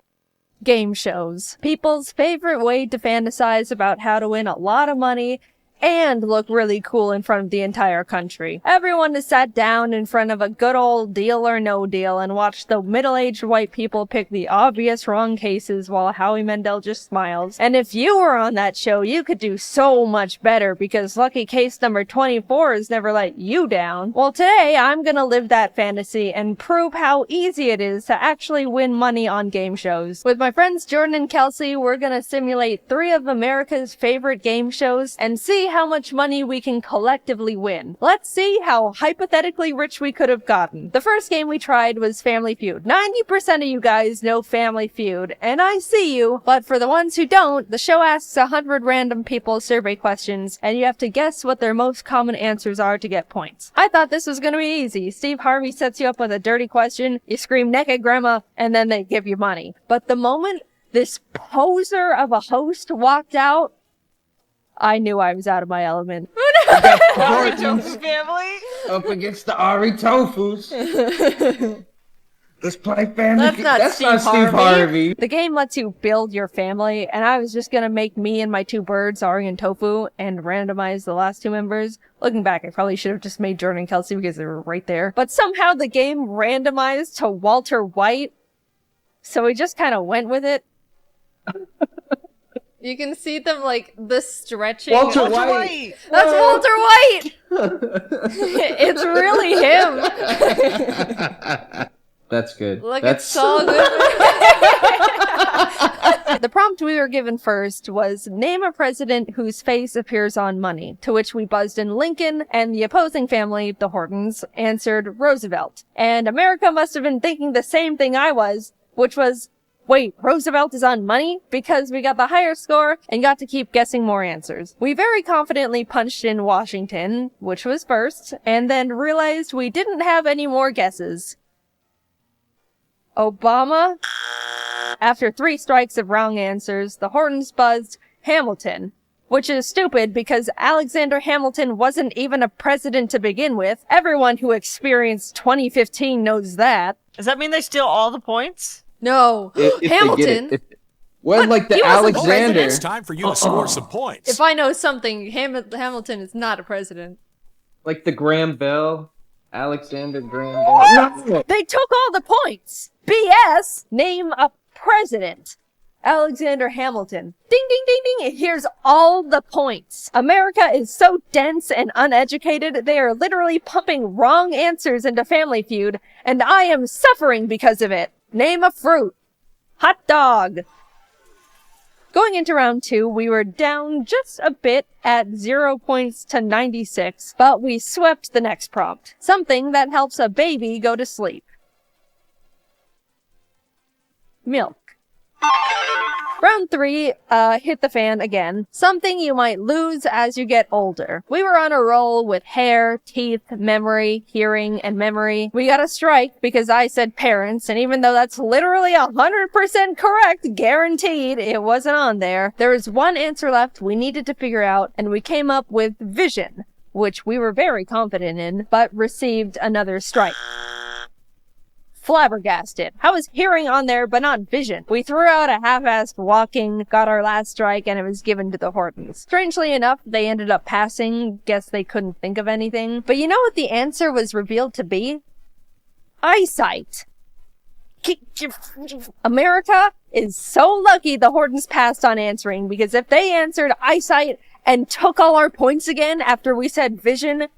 Game shows. People's favorite way to fantasize about how to win a lot of money and look really cool in front of the entire country. Everyone has sat down in front of a good old Deal or No Deal and watched the middle-aged white people pick the obvious wrong cases while Howie Mandel just smiles. And if you were on that show, you could do so much better because lucky case number 24 has never let you down. Well, today I'm gonna live that fantasy and prove how easy it is to actually win money on game shows. With my friends Jordan and Kelsey, we're gonna simulate 3 of America's favorite game shows and see how much money we can collectively win. Let's see how hypothetically rich we could have gotten. The first game we tried was Family Feud. 90% of you guys know Family Feud, and I see you, but for the ones who don't, the show asks 100 random people survey questions, and you have to guess what their most common answers are to get points. I thought this was gonna be easy. Steve Harvey sets you up with a dirty question, you scream naked grandma, and then they give you money. But the moment this poser of a host walked out, I knew I was out of my element. Family up against the Ari Tofus. Let's play family. That's not Steve Harvey. The game lets you build your family, and I was just gonna make me and my 2 birds, Ari and Tofu, and randomize the last 2 members. Looking back, I probably should have just made Jordan and Kelsey because they were right there. But somehow the game randomized to Walter White, so we just kind of went with it. You can see them, like, the stretching. Walter White! That's Walter White! It's really him! That's good. Look, That's it's so good. The prompt we were given first was name a president whose face appears on money, to which we buzzed in Lincoln, and the opposing family, the Hortons, answered Roosevelt. And America must have been thinking the same thing I was, which was, wait, Roosevelt is on money? Because we got the higher score and got to keep guessing more answers. We very confidently punched in Washington, which was first, and then realized we didn't have any more guesses. Obama? After 3 strikes of wrong answers, the Hortons buzzed Hamilton, which is stupid because Alexander Hamilton wasn't even a president to begin with. Everyone who experienced 2015 knows that. Does that mean they steal all the points? No. if Hamilton. Well, like the Alexander. It's time for you to score some points. If I know something, Hamilton is not a president. Like the Graham Bell. Alexander Graham Bell. No. They took all the points. BS. Name a president. Alexander Hamilton. Ding, ding, ding, ding. Here's all the points. America is so dense and uneducated, they are literally pumping wrong answers into Family Feud, and I am suffering because of it. Name a fruit. Hot dog. Going into round 2, we were down just a bit at 0 points to 96, but we swept the next prompt. Something that helps a baby go to sleep. Milk. Round 3, hit the fan again. Something you might lose as you get older. We were on a roll with hair, teeth, memory, hearing, and memory. We got a strike because I said parents, and even though that's literally 100% correct, guaranteed, it wasn't on there. There was 1 answer left we needed to figure out, and we came up with vision, which we were very confident in, but received another strike. Flabbergasted. How is hearing on there but not vision? We threw out a half-assed walking, got our last strike, and it was given to the Hortons. Strangely enough, they ended up passing. Guess they couldn't think of anything. But you know what the answer was revealed to be? Eyesight. America is so lucky the Hortons passed on answering, because if they answered eyesight and took all our points again after we said vision,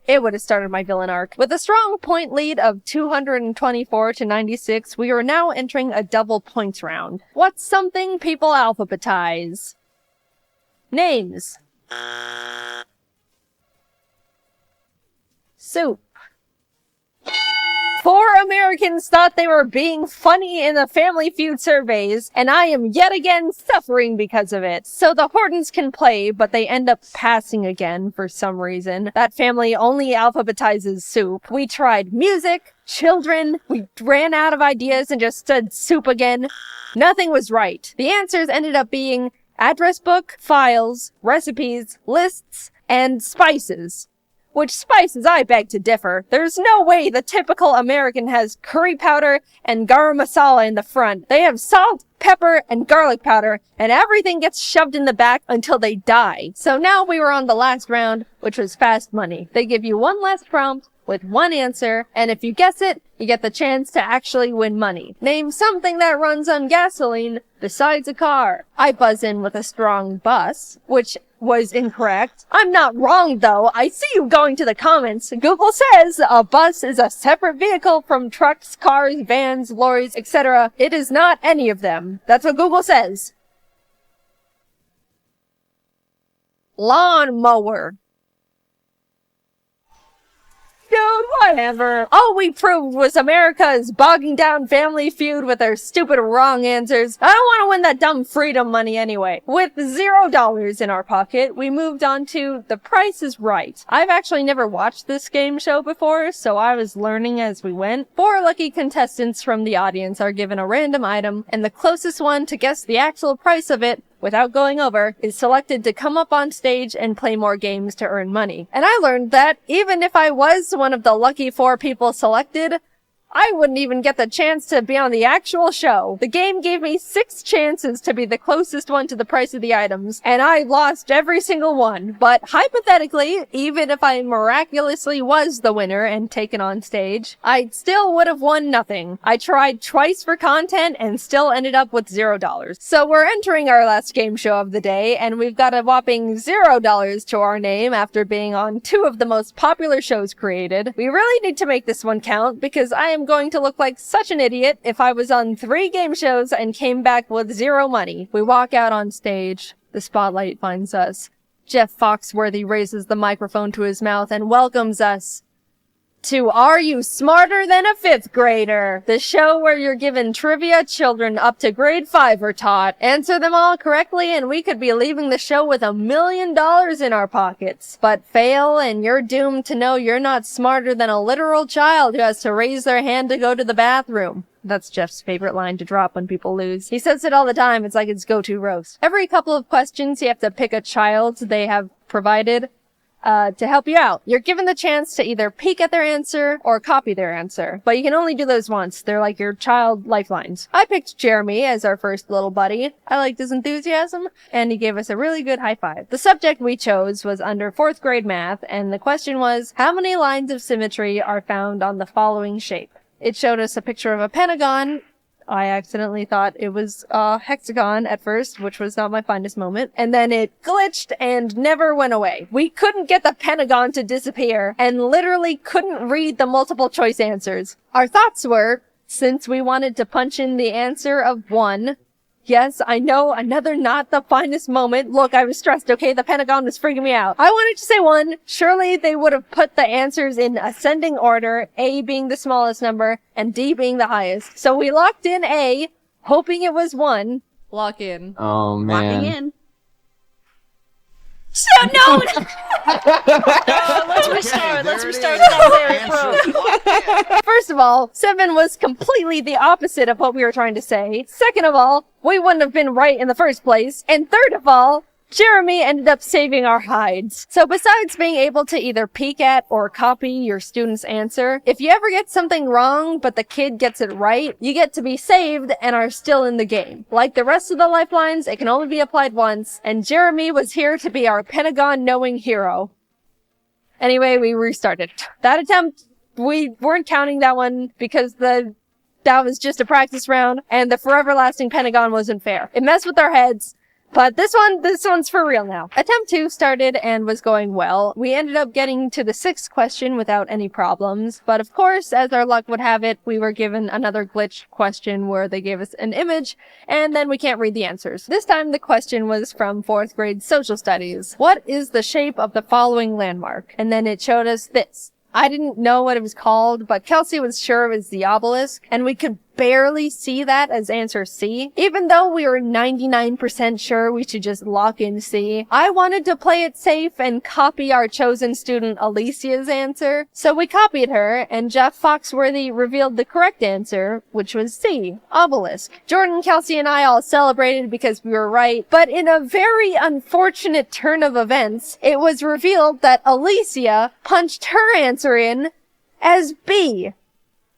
it would have started my villain arc. With a strong point lead of 224 to 96, we are now entering a double points round. What's something people alphabetize? Names. Soup. 4 Americans thought they were being funny in the Family Feud surveys, and I am yet again suffering because of it. So the Hortons can play, but they end up passing again for some reason. That family only alphabetizes soup. We tried music, children, we ran out of ideas and just said soup again. Nothing was right. The answers ended up being address book, files, recipes, lists, and spices. Which spices I beg to differ. There's no way the typical American has curry powder and garam masala in the front. They have salt, pepper, and garlic powder, and everything gets shoved in the back until they die. So now we were on the last round, which was fast money. They give you 1 last prompt with 1 answer, and if you guess it, you get the chance to actually win money. Name something that runs on gasoline besides a car. I buzz in with a strong bus, which was incorrect. I'm not wrong though. I see you going to the comments. Google says a bus is a separate vehicle from trucks, cars, vans, lorries, etc. It is not any of them. That's what Google says. Lawnmower. Dude, whatever. All we proved was America is bogging down Family Feud with their stupid wrong answers. I don't want to win that dumb freedom money anyway. With $0 in our pocket, we moved on to The Price is Right. I've actually never watched this game show before, so I was learning as we went. 4 lucky contestants from the audience are given a random item, and the closest one to guess the actual price of it without going over, is selected to come up on stage and play more games to earn money. And I learned that even if I was one of the lucky 4 people selected, I wouldn't even get the chance to be on the actual show. The game gave me 6 chances to be the closest one to the price of the items, and I lost every single one. But hypothetically, even if I miraculously was the winner and taken on stage, I still would have won nothing. I tried twice for content and still ended up with $0. So we're entering our last game show of the day, and we've got a whopping $0 to our name after being on 2 of the most popular shows created. We really need to make this one count, because I am going to look like such an idiot if I was on 3 game shows and came back with 0 money. We walk out on stage. The spotlight finds us. Jeff Foxworthy raises the microphone to his mouth and welcomes us to Are You Smarter Than a 5th Grader? The show where you're given trivia children up to grade 5 are taught. Answer them all correctly and we could be leaving the show with $1 million in our pockets. But fail and you're doomed to know you're not smarter than a literal child who has to raise their hand to go to the bathroom. That's Jeff's favorite line to drop when people lose. He says it all the time. It's like his go-to roast. Every couple of questions, you have to pick a child they have provided to help you out. You're given the chance to either peek at their answer or copy their answer, but you can only do those once. They're like your child lifelines. I picked Jeremy as our first little buddy. I liked his enthusiasm, and he gave us a really good high five. The subject we chose was under 4th grade math, and the question was, how many lines of symmetry are found on the following shape? It showed us a picture of a pentagon. I accidentally thought it was a hexagon at first, which was not my finest moment. And then it glitched and never went away. We couldn't get the pentagon to disappear and literally couldn't read the multiple choice answers. Our thoughts were, since we wanted to punch in the answer of 1, yes, I know, another not the finest moment. Look, I was stressed, okay? The pentagon was freaking me out. I wanted to say 1. Surely they would have put the answers in ascending order, A being the smallest number, and D being the highest. So we locked in A, hoping it was 1. Lock in. Oh, man. Locking in. So, no! Let's restart. Let's restart. That very pro. First of all, 7 was completely the opposite of what we were trying to say. Second of all, we wouldn't have been right in the first place. And third of all, Jeremy ended up saving our hides. So besides being able to either peek at or copy your student's answer, if you ever get something wrong but the kid gets it right, you get to be saved and are still in the game. Like the rest of the lifelines, it can only be applied once, and Jeremy was here to be our Pentagon-knowing hero. Anyway, we restarted. That attempt, we weren't counting that one because that was just a practice round, and the forever lasting Pentagon wasn't fair. It messed with our heads. But this one's for real now. Attempt 2 started and was going well. We ended up getting to the 6th question without any problems. But of course, as our luck would have it, we were given another glitch question where they gave us an image, and then we can't read the answers. This time the question was from 4th grade social studies. What is the shape of the following landmark? And then it showed us this. I didn't know what it was called, but Kelsey was sure it was the obelisk, and we could barely see that as answer C. Even though we were 99% sure we should just lock in C, I wanted to play it safe and copy our chosen student Alicia's answer. So we copied her, and Jeff Foxworthy revealed the correct answer, which was C, obelisk. Jordan, Kelsey, and I all celebrated because we were right, but in a very unfortunate turn of events, it was revealed that Alicia punched her answer in as B,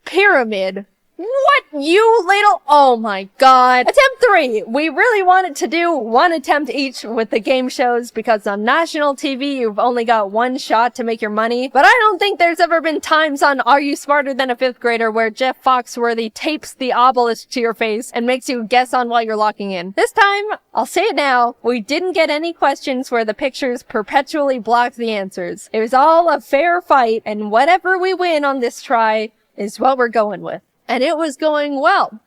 pyramid. What, you little... Oh my god. Attempt 3. We really wanted to do 1 attempt each with the game shows because on national TV you've only got 1 shot to make your money. But I don't think there's ever been times on Are You Smarter Than a 5th Grader where Jeff Foxworthy tapes the obelisk to your face and makes you guess on while you're locking in. This time, I'll say it now, we didn't get any questions where the pictures perpetually blocked the answers. It was all a fair fight, and whatever we win on this try is what we're going with. And it was going well.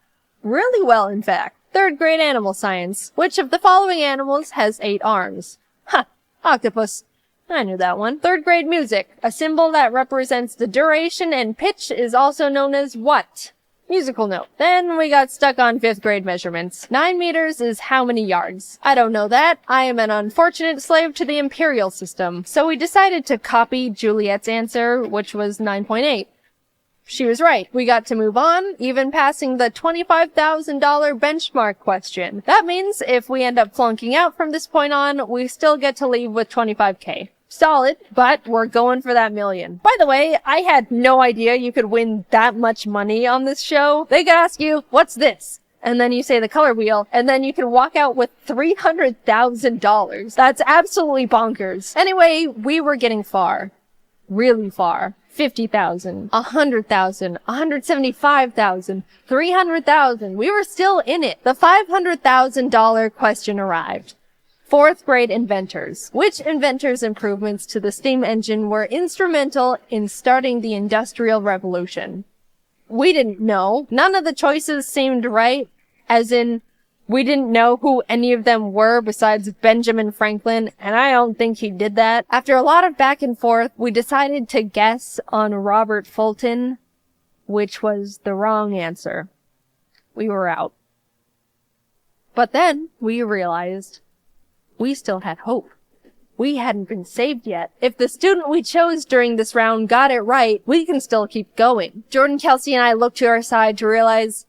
Really well, in fact. 3rd grade animal science. Which of the following animals has 8 arms? Ha! Octopus. I knew that one. 3rd grade music. A symbol that represents the duration and pitch is also known as what? Musical note. Then we got stuck on 5th grade measurements. 9 meters is how many yards? I don't know that. I am an unfortunate slave to the imperial system. So we decided to copy Juliet's answer, which was 9.8. She was right. We got to move on, even passing the $25,000 benchmark question. That means if we end up flunking out from this point on, we still get to leave with $25K. solid, but we're going for that million. By the way, I had no idea you could win that much money on this show. They could ask you, what's this? And then you say the color wheel, and then you can walk out with $300,000. That's absolutely bonkers. Anyway, we were getting far. Really far. 50,000, 100,000, 175,000, 300,000. We were still in it. The $500,000 question arrived. 4th grade inventors. Which inventors' improvements to the steam engine were instrumental in starting the Industrial Revolution? We didn't know. None of the choices seemed right, as in, we didn't know who any of them were besides Benjamin Franklin, and I don't think he did that. After a lot of back and forth, we decided to guess on Robert Fulton, which was the wrong answer. We were out. But then we realized we still had hope. We hadn't been saved yet. If the student we chose during this round got it right, we can still keep going. Jordan, Kelsey, and I looked to our side to realize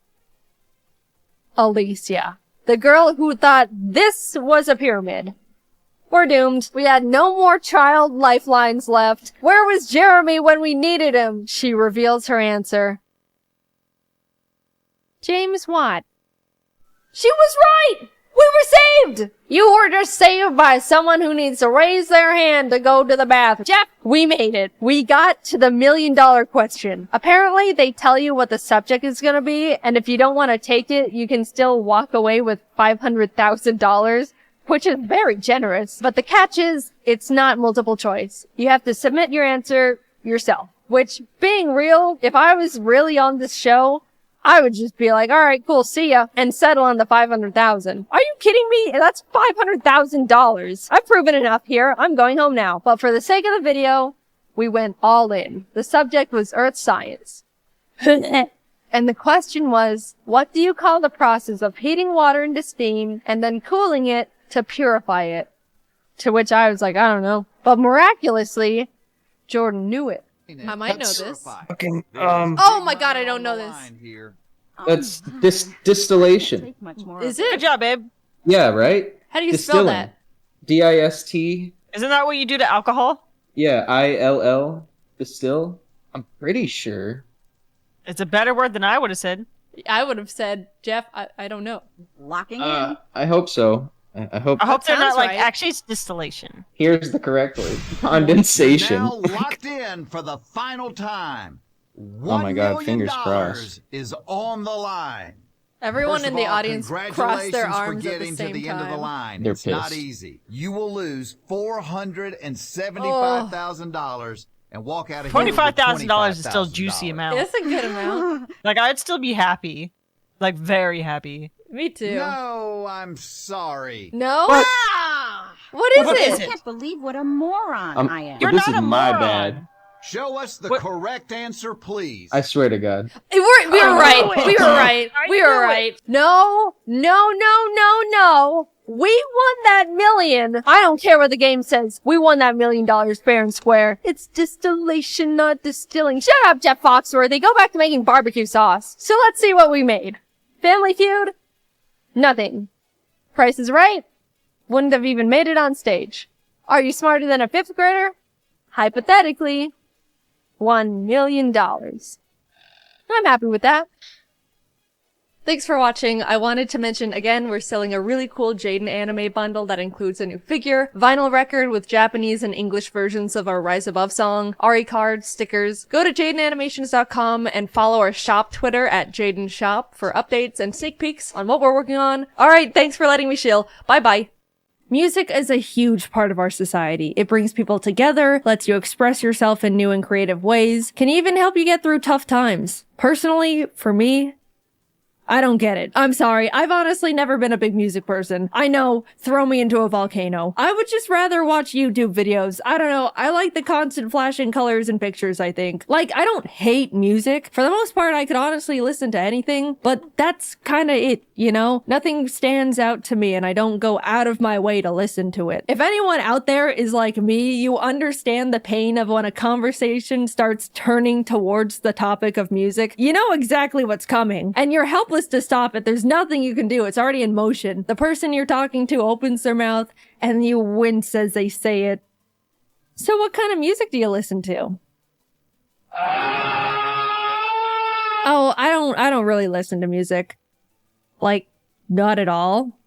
Alicia, the girl who thought this was a pyramid. We're doomed. We had no more child lifelines left. Where was Jeremy when we needed him? She reveals her answer. James Watt. She was right! We were saved! You were just saved by someone who needs to raise their hand to go to the bathroom. Jeff, we made it. We got to the $1 million question. Apparently, they tell you what the subject is gonna be, and if you don't want to take it, you can still walk away with $500,000, which is very generous. But the catch is, it's not multiple choice. You have to submit your answer yourself. Which, being real, if I was really on this show, I would just be like, alright, cool, see ya, and settle on the $500,000. Are you kidding me? That's $500,000. I've proven enough here. I'm going home now. But for the sake of the video, we went all in. The subject was Earth Science. And the question was, what do you call the process of heating water into steam and then cooling it to purify it? To which I was like, I don't know. But miraculously, Jordan knew it. I might know this. Fucking, Oh my god, I don't know this. That's distillation. Is it? Good job, babe. Yeah, right? How do you spell that? DIST. Isn't that what you do to alcohol? Yeah, ILL. Distill. I'm pretty sure. It's a better word than I would have said. I would have said, Jeff, I don't know. Locking in. I hope so. I hope they're not like, right. actually it's distillation. Here's the correct word. Condensation. Now locked in for the final time. Oh my god, fingers crossed. Is on the line. Everyone First in of the all, audience crossed their congratulations for arms at the getting same to the end of the time. line. They're It's not pissed. easy. You will lose $475,000 and walk out of here with $25,000 is still a juicy $25,000. amount. That's a good amount. Like, I'd still be happy. Like, very happy. Me too. No, I'm sorry. No? What? What is What it? is I can't believe what a moron I am. You're this not is a my moron. bad. Show us the What? correct answer, please. I swear to God. We were right. We were right. We were right. No. We won that million. I don't care what the game says. We won that $1 million fair and square. It's distillation, not distilling. Shut up, Jeff Foxworthy. Go back to making barbecue sauce. So let's see what we made. Family Feud? Nothing. Price is Right? Wouldn't have even made it on stage. Are You Smarter Than a 5th Grader? Hypothetically, $1 million. I'm happy with that. Thanks for watching. I wanted to mention again, we're selling a really cool Jaiden anime bundle that includes a new figure, vinyl record with Japanese and English versions of our Rise Above song, Ari cards, stickers. Go to JaidenAnimations.com and follow our shop Twitter at Jaiden Shop for updates and sneak peeks on what we're working on. Alright, thanks for letting me shill. Bye bye. Music is a huge part of our society. It brings people together, lets you express yourself in new and creative ways, can even help you get through tough times. Personally, for me, I don't get it. I'm sorry. I've honestly never been a big music person. I know, throw me into a volcano. I would just rather watch YouTube videos. I don't know. I like the constant flashing colors and pictures, I think. Like, I don't hate music. For the most part, I could honestly listen to anything, but that's kinda it, you know? Nothing stands out to me and I don't go out of my way to listen to it. If anyone out there is like me, you understand the pain of when a conversation starts turning towards the topic of music. You know exactly what's coming, and you're helpless to stop it. There's nothing you can do. It's already in motion. The person you're talking to opens their mouth and you wince as they say it. So what kind of music do you listen to? Oh, I don't really listen to music. Like, not at all.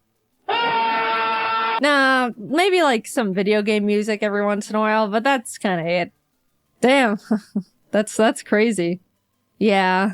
Nah, maybe like some video game music every once in a while, but that's kind of it. Damn. That's crazy. Yeah.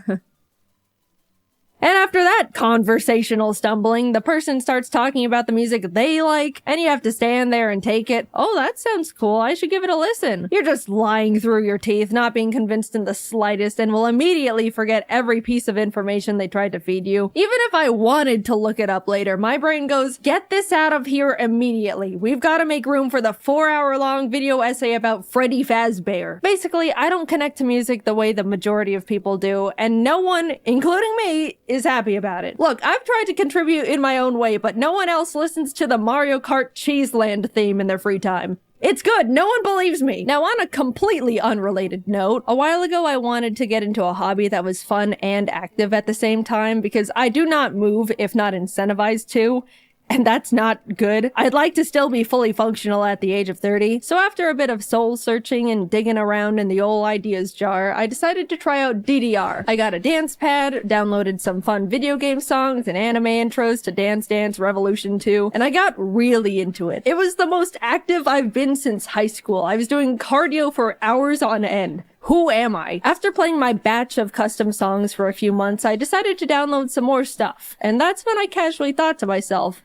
And after that conversational stumbling, the person starts talking about the music they like, and you have to stand there and take it. Oh, that sounds cool. I should give it a listen. You're just lying through your teeth, not being convinced in the slightest, and will immediately forget every piece of information they tried to feed you. Even if I wanted to look it up later, my brain goes, get this out of here immediately. We've got to make room for the 4-hour-long video essay about Freddy Fazbear. Basically, I don't connect to music the way the majority of people do, and no one, including me, is happy about it. Look, I've tried to contribute in my own way, but no one else listens to the Mario Kart Cheeseland theme in their free time. It's good. No one believes me. Now, on a completely unrelated note, a while ago I wanted to get into a hobby that was fun and active at the same time because I do not move if not incentivized to. And that's not good. I'd like to still be fully functional at the age of 30. So after a bit of soul searching and digging around in the old ideas jar, I decided to try out DDR. I got a dance pad, downloaded some fun video game songs and anime intros to Dance Dance Revolution 2, and I got really into it. It was the most active I've been since high school. I was doing cardio for hours on end. Who am I? After playing my batch of custom songs for a few months, I decided to download some more stuff. And that's when I casually thought to myself,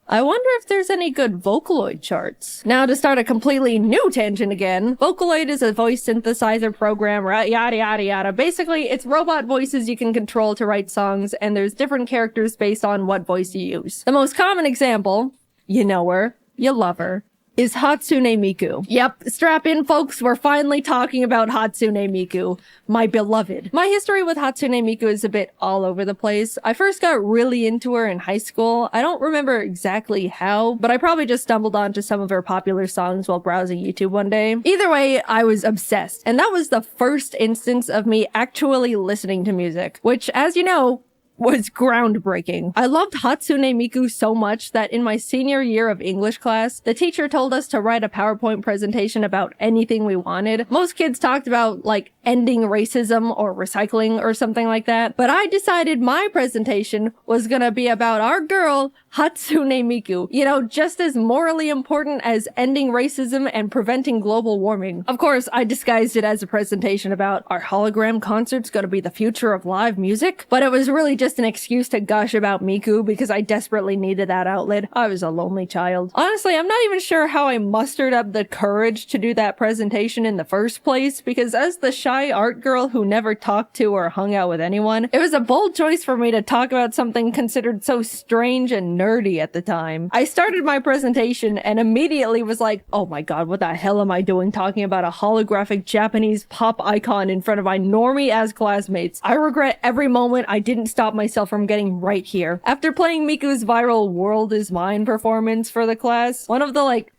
I wonder if there's any good Vocaloid charts. Now, to start a completely new tangent again, Vocaloid is a voice synthesizer program, yada yada yada. Basically, it's robot voices you can control to write songs, and there's different characters based on what voice you use. The most common example, you know her, you love her, is Hatsune Miku. Yep, strap in folks, we're finally talking about Hatsune Miku, my beloved. My history with Hatsune Miku is a bit all over the place. I first got really into her in high school. I don't remember exactly how, but I probably just stumbled onto some of her popular songs while browsing YouTube one day. Either way, I was obsessed, and that was the first instance of me actually listening to music, which, as you know, was groundbreaking. I loved Hatsune Miku so much that in my senior year of English class, the teacher told us to write a PowerPoint presentation about anything we wanted. Most kids talked about, like, ending racism or recycling or something like that, but I decided my presentation was gonna be about our girl, Hatsune Miku. You know, just as morally important as ending racism and preventing global warming. Of course, I disguised it as a presentation about our hologram concert's gonna be the future of live music, but it was really just an excuse to gush about Miku because I desperately needed that outlet. I was a lonely child. Honestly, I'm not even sure how I mustered up the courage to do that presentation in the first place, because as the shy art girl who never talked to or hung out with anyone, it was a bold choice for me to talk about something considered so strange and nerdy at the time. I started my presentation and immediately was like, oh my god, what the hell am I doing talking about a holographic Japanese pop icon in front of my normie-ass classmates? I regret every moment I didn't stop myself from getting right here. After playing Miku's viral World Is Mine performance for the class, one of the, like,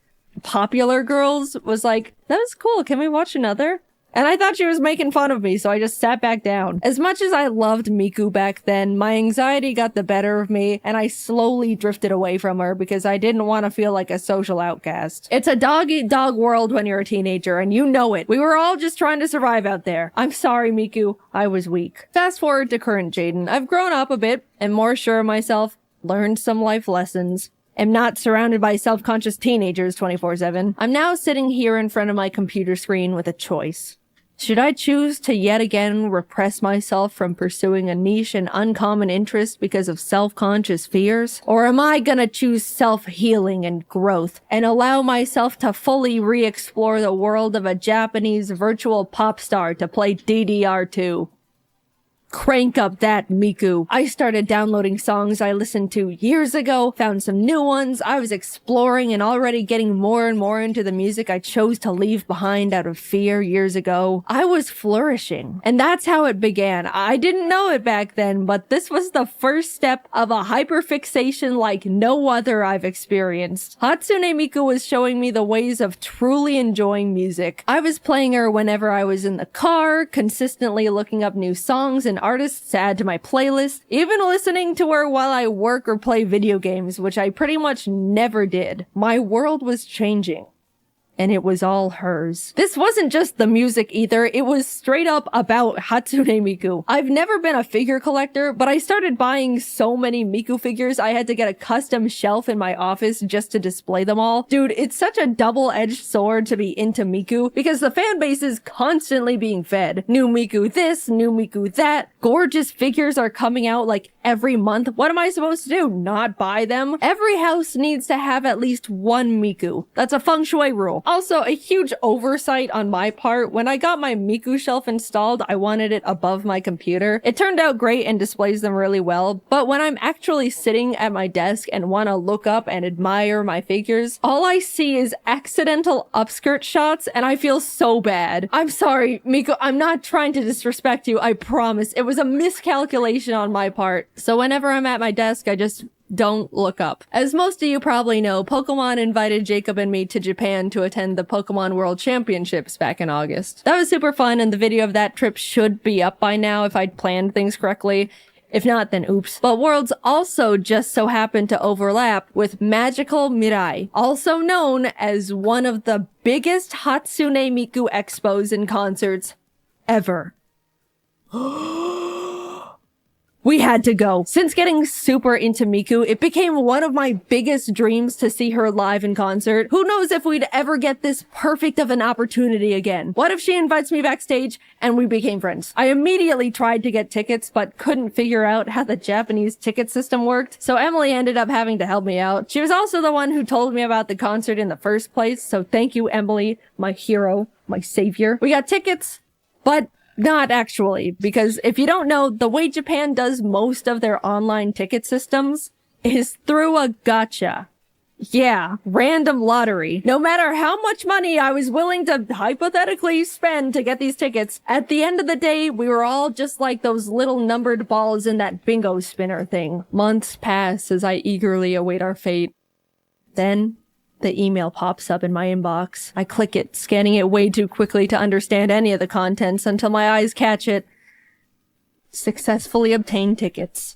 popular girls was like, that was cool, can we watch another? And I thought she was making fun of me, so I just sat back down. As much as I loved Miku back then, my anxiety got the better of me, and I slowly drifted away from her because I didn't want to feel like a social outcast. It's a dog-eat-dog world when you're a teenager, and you know it. We were all just trying to survive out there. I'm sorry, Miku. I was weak. Fast forward to current Jaiden. I've grown up a bit, and more sure of myself, learned some life lessons. Am not surrounded by self-conscious teenagers 24/7. I'm now sitting here in front of my computer screen with a choice. Should I choose to yet again repress myself from pursuing a niche and uncommon interest because of self-conscious fears? Or am I gonna choose self-healing and growth and allow myself to fully re-explore the world of a Japanese virtual pop star to play DDR2? Crank up that, Miku. I started downloading songs I listened to years ago, found some new ones. I was exploring and already getting more and more into the music I chose to leave behind out of fear years ago. I was flourishing. And that's how it began. I didn't know it back then, but this was the first step of a hyperfixation like no other I've experienced. Hatsune Miku was showing me the ways of truly enjoying music. I was playing her whenever I was in the car, consistently looking up new songs and artists to add to my playlist, even listening to her while I work or play video games, which I pretty much never did. My world was changing. and it was all hers. This wasn't just the music either, it was straight up about Hatsune Miku. I've never been a figure collector, but I started buying so many Miku figures I had to get a custom shelf in my office just to display them all. Dude, it's such a double-edged sword to be into Miku, because the fan base is constantly being fed. New Miku this, new Miku that. Gorgeous figures are coming out like every month. What am I supposed to do? Not buy them? Every house needs to have at least one Miku. That's a feng shui rule. Also, a huge oversight on my part. When I got my Miku shelf installed, I wanted it above my computer. It turned out great and displays them really well, but when I'm actually sitting at my desk and want to look up and admire my figures, all I see is accidental upskirt shots and I feel so bad. I'm sorry, Miku, I'm not trying to disrespect you, I promise. It was a miscalculation on my part. So whenever I'm at my desk, I just don't look up. As most of you probably know, Pokemon invited Jacob and me to Japan to attend the Pokemon World Championships back in August. That was super fun, and the video of that trip should be up by now if I'd planned things correctly. If not, then oops. But Worlds also just so happened to overlap with Magical Mirai, also known as one of the biggest Hatsune Miku expos and concerts ever. We had to go. Since getting super into Miku, it became one of my biggest dreams to see her live in concert. Who knows if we'd ever get this perfect of an opportunity again? What if she invites me backstage and we became friends? I immediately tried to get tickets, but couldn't figure out how the Japanese ticket system worked, so Emily ended up having to help me out. She was also the one who told me about the concert in the first place, so thank you, Emily, my hero, my savior. We got tickets, but not actually, because if you don't know, the way Japan does most of their online ticket systems is through a gacha. Yeah, random lottery. No matter how much money I was willing to hypothetically spend to get these tickets, at the end of the day, we were all just like those little numbered balls in that bingo spinner thing. Months pass as I eagerly await our fate. Then the email pops up in my inbox. I click it, scanning it way too quickly to understand any of the contents until my eyes catch it. Successfully obtained tickets.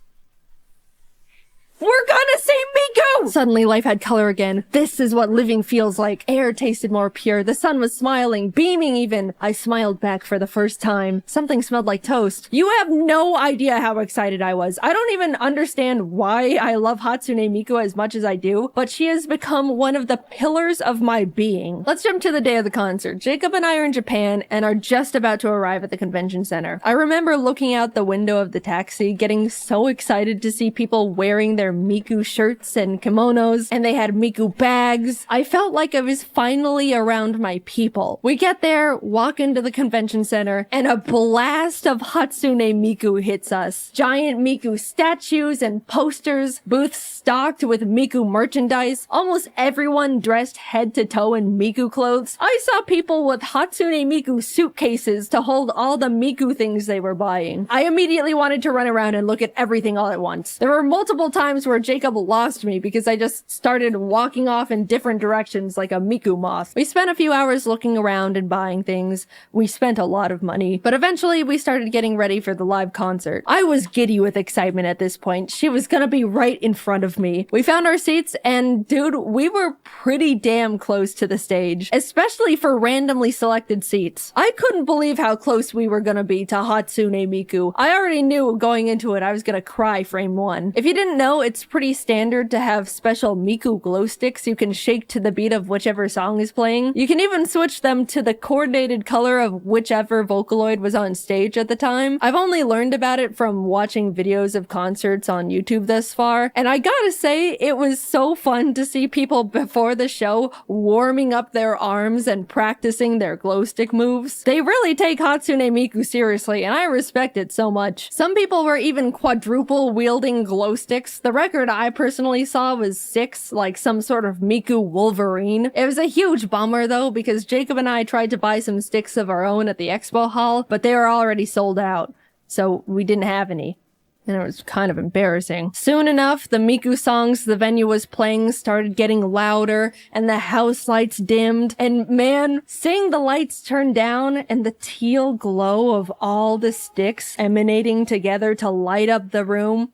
We're gonna see Miku! Suddenly life had color again. This is what living feels like. Air tasted more pure. The sun was smiling, beaming even. I smiled back for the first time. Something smelled like toast. You have no idea how excited I was. I don't even understand why I love Hatsune Miku as much as I do, but she has become one of the pillars of my being. Let's jump to the day of the concert. Jacob and I are in Japan and are just about to arrive at the convention center. I remember looking out the window of the taxi, getting so excited to see people wearing their Miku shirts and kimonos, and they had Miku bags. I felt like I was finally around my people. We get there, walk into the convention center, and a blast of Hatsune Miku hits us. Giant Miku statues and posters, booths stocked with Miku merchandise, almost everyone dressed head to toe in Miku clothes. I saw people with Hatsune Miku suitcases to hold all the Miku things they were buying. I immediately wanted to run around and look at everything all at once. There were multiple times where Jacob lost me because I just started walking off in different directions like a Miku moth. We spent a few hours looking around and buying things. We spent a lot of money, but eventually we started getting ready for the live concert. I was giddy with excitement at this point. She was gonna be right in front of me. We found our seats and dude, we were pretty damn close to the stage, especially for randomly selected seats. I couldn't believe how close we were gonna be to Hatsune Miku. I already knew going into it I was gonna cry frame one. If you didn't know, it's pretty standard to have special Miku glow sticks you can shake to the beat of whichever song is playing. You can even switch them to the coordinated color of whichever Vocaloid was on stage at the time. I've only learned about it from watching videos of concerts on YouTube thus far, and I gotta say, it was so fun to see people before the show warming up their arms and practicing their glow stick moves. They really take Hatsune Miku seriously, and I respect it so much. Some people were even quadruple wielding glow sticks. The record I personally saw was 6, like some sort of Miku Wolverine. It was a huge bummer though, because Jacob and I tried to buy some sticks of our own at the expo hall, but they were already sold out, so we didn't have any. And it was kind of embarrassing. Soon enough, the Miku songs the venue was playing started getting louder, and the house lights dimmed. And man, seeing the lights turn down and the teal glow of all the sticks emanating together to light up the room,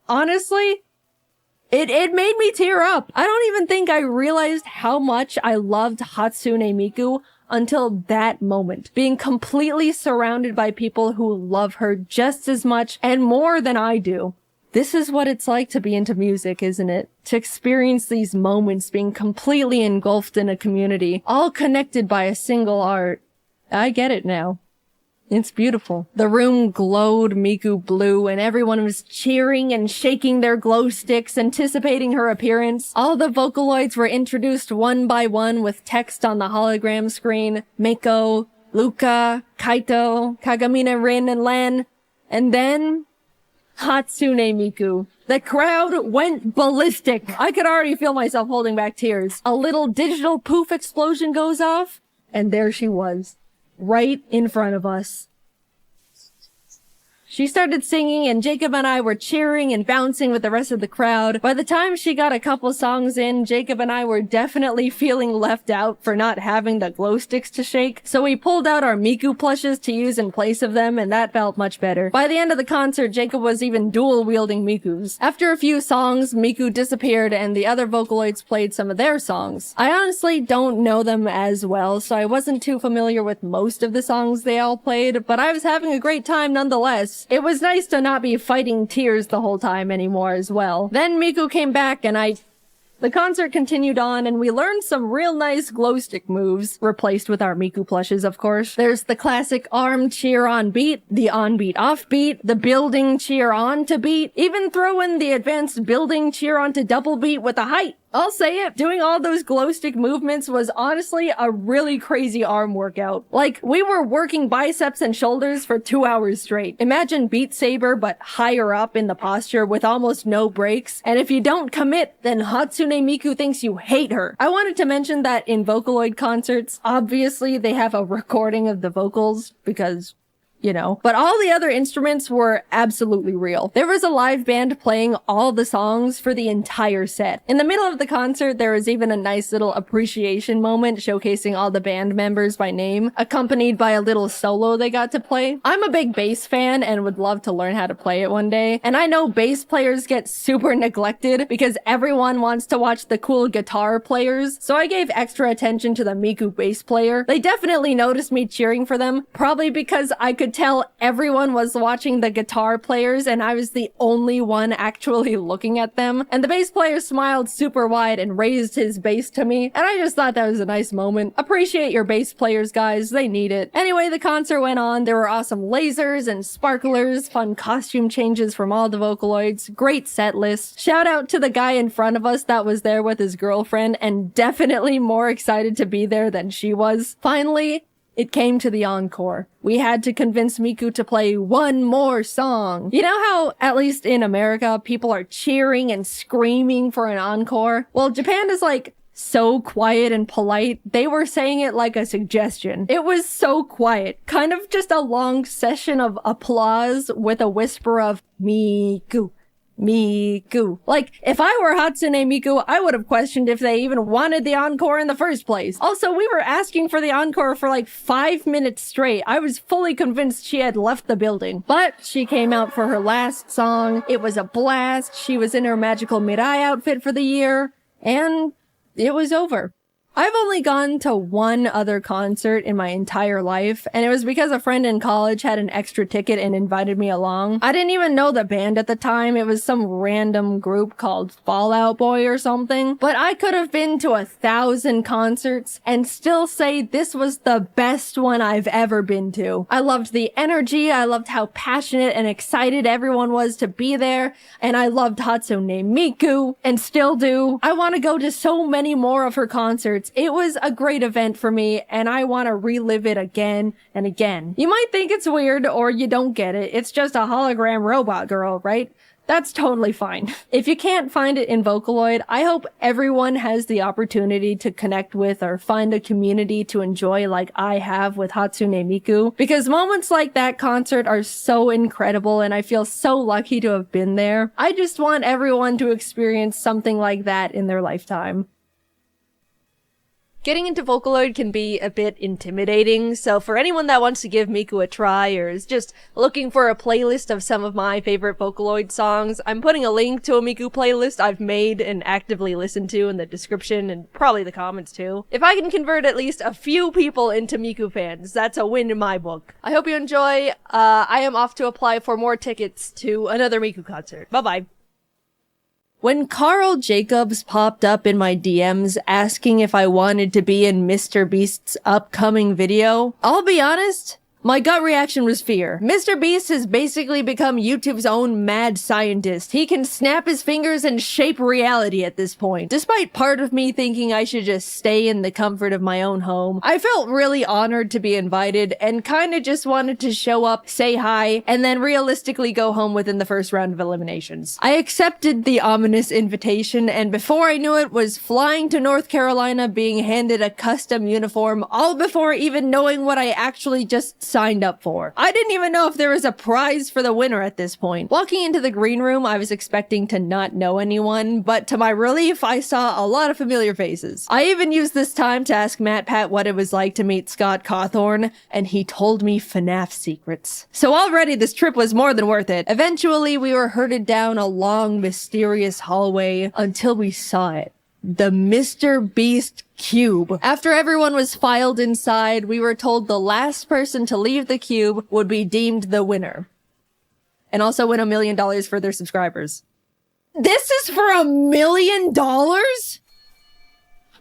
honestly, It made me tear up. I don't even think I realized how much I loved Hatsune Miku until that moment. Being completely surrounded by people who love her just as much and more than I do. This is what it's like to be into music, isn't it? To experience these moments being completely engulfed in a community, all connected by a single art. I get it now. It's beautiful. The room glowed Miku blue and everyone was cheering and shaking their glow sticks, anticipating her appearance. All the Vocaloids were introduced one by one with text on the hologram screen. Mako, Luka, Kaito, Kagamine Rin, and Lan. And then Hatsune Miku. The crowd went ballistic. I could already feel myself holding back tears. A little digital poof explosion goes off, and there she was. Right in front of us. She started singing and Jacob and I were cheering and bouncing with the rest of the crowd. By the time she got a couple songs in, Jacob and I were definitely feeling left out for not having the glow sticks to shake. So we pulled out our Miku plushes to use in place of them, and that felt much better. By the end of the concert, Jacob was even dual wielding Mikus. After a few songs, Miku disappeared and the other Vocaloids played some of their songs. I honestly don't know them as well, so I wasn't too familiar with most of the songs they all played, but I was having a great time nonetheless. It was nice to not be fighting tears the whole time anymore as well. Then Miku came back and the concert continued on and we learned some real nice glow stick moves, replaced with our Miku plushes, of course. There's the classic arm cheer on beat, the on beat off beat, the building cheer on to beat, even throw in the advanced building cheer on to double beat with a height. I'll say it, doing all those glow stick movements was honestly a really crazy arm workout. Like, we were working biceps and shoulders for 2 hours straight. Imagine Beat Saber but higher up in the posture with almost no breaks. And if you don't commit, then Hatsune Miku thinks you hate her. I wanted to mention that in Vocaloid concerts, obviously they have a recording of the vocals because, you know, but all the other instruments were absolutely real. There was a live band playing all the songs for the entire set. In the middle of the concert, there was even a nice little appreciation moment showcasing all the band members by name, accompanied by a little solo they got to play. I'm a big bass fan and would love to learn how to play it one day. And I know bass players get super neglected because everyone wants to watch the cool guitar players, so I gave extra attention to the Miku bass player. They definitely noticed me cheering for them, probably because I could tell everyone was watching the guitar players and I was the only one actually looking at them. And the bass player smiled super wide and raised his bass to me, and I just thought that was a nice moment. Appreciate your bass players, guys. They need it. Anyway, the concert went on. There were awesome lasers and sparklers, fun costume changes from all the Vocaloids, great set list. Shout out to the guy in front of us that was there with his girlfriend and definitely more excited to be there than she was. Finally, it came to the encore. We had to convince Miku to play one more song. You know how, at least in America, people are cheering and screaming for an encore? Well, Japan is like so quiet and polite. They were saying it like a suggestion. It was so quiet. Kind of just a long session of applause with a whisper of Miku. Miku. Like, if I were Hatsune Miku, I would have questioned if they even wanted the encore in the first place. Also, we were asking for the encore for like 5 minutes straight. I was fully convinced she had left the building. But she came out for her last song. It was a blast. She was in her magical Mirai outfit for the year. And it was over. I've only gone to one other concert in my entire life, and it was because a friend in college had an extra ticket and invited me along. I didn't even know the band at the time. It was some random group called Fallout Boy or something. But I could have been to 1,000 concerts and still say this was the best one I've ever been to. I loved the energy, I loved how passionate and excited everyone was to be there, and I loved Hatsune Miku, and still do. I want to go to so many more of her concerts. It was a great event for me, and I want to relive it again and again. You might think it's weird, or you don't get it. It's just a hologram robot girl, right? That's totally fine. If you can't find it in Vocaloid, I hope everyone has the opportunity to connect with or find a community to enjoy like I have with Hatsune Miku, because moments like that concert are so incredible and I feel so lucky to have been there. I just want everyone to experience something like that in their lifetime. Getting into Vocaloid can be a bit intimidating, so for anyone that wants to give Miku a try or is just looking for a playlist of some of my favorite Vocaloid songs, I'm putting a link to a Miku playlist I've made and actively listened to in the description and probably the comments too. If I can convert at least a few people into Miku fans, that's a win in my book. I hope you enjoy. I am off to apply for more tickets to another Miku concert. Bye-bye. When Carl Jacobs popped up in my DMs asking if I wanted to be in Mr. Beast's upcoming video, I'll be honest, my gut reaction was fear. Mr. Beast has basically become YouTube's own mad scientist. He can snap his fingers and shape reality at this point. Despite part of me thinking I should just stay in the comfort of my own home, I felt really honored to be invited and kinda just wanted to show up, say hi, and then realistically go home within the first round of eliminations. I accepted the ominous invitation and before I knew it was flying to North Carolina being handed a custom uniform all before even knowing what I actually just signed up for. I didn't even know if there was a prize for the winner at this point. Walking into the green room, I was expecting to not know anyone, but to my relief, I saw a lot of familiar faces. I even used this time to ask Matt Pat what it was like to meet Scott Cawthorn, and he told me FNAF secrets. So already this trip was more than worth it. Eventually, we were herded down a long, mysterious hallway until we saw it. The Mr. Beast cube. After everyone was filed inside, we were told the last person to leave the cube would be deemed the winner. And also win $1 million for their subscribers. This is for $1 million?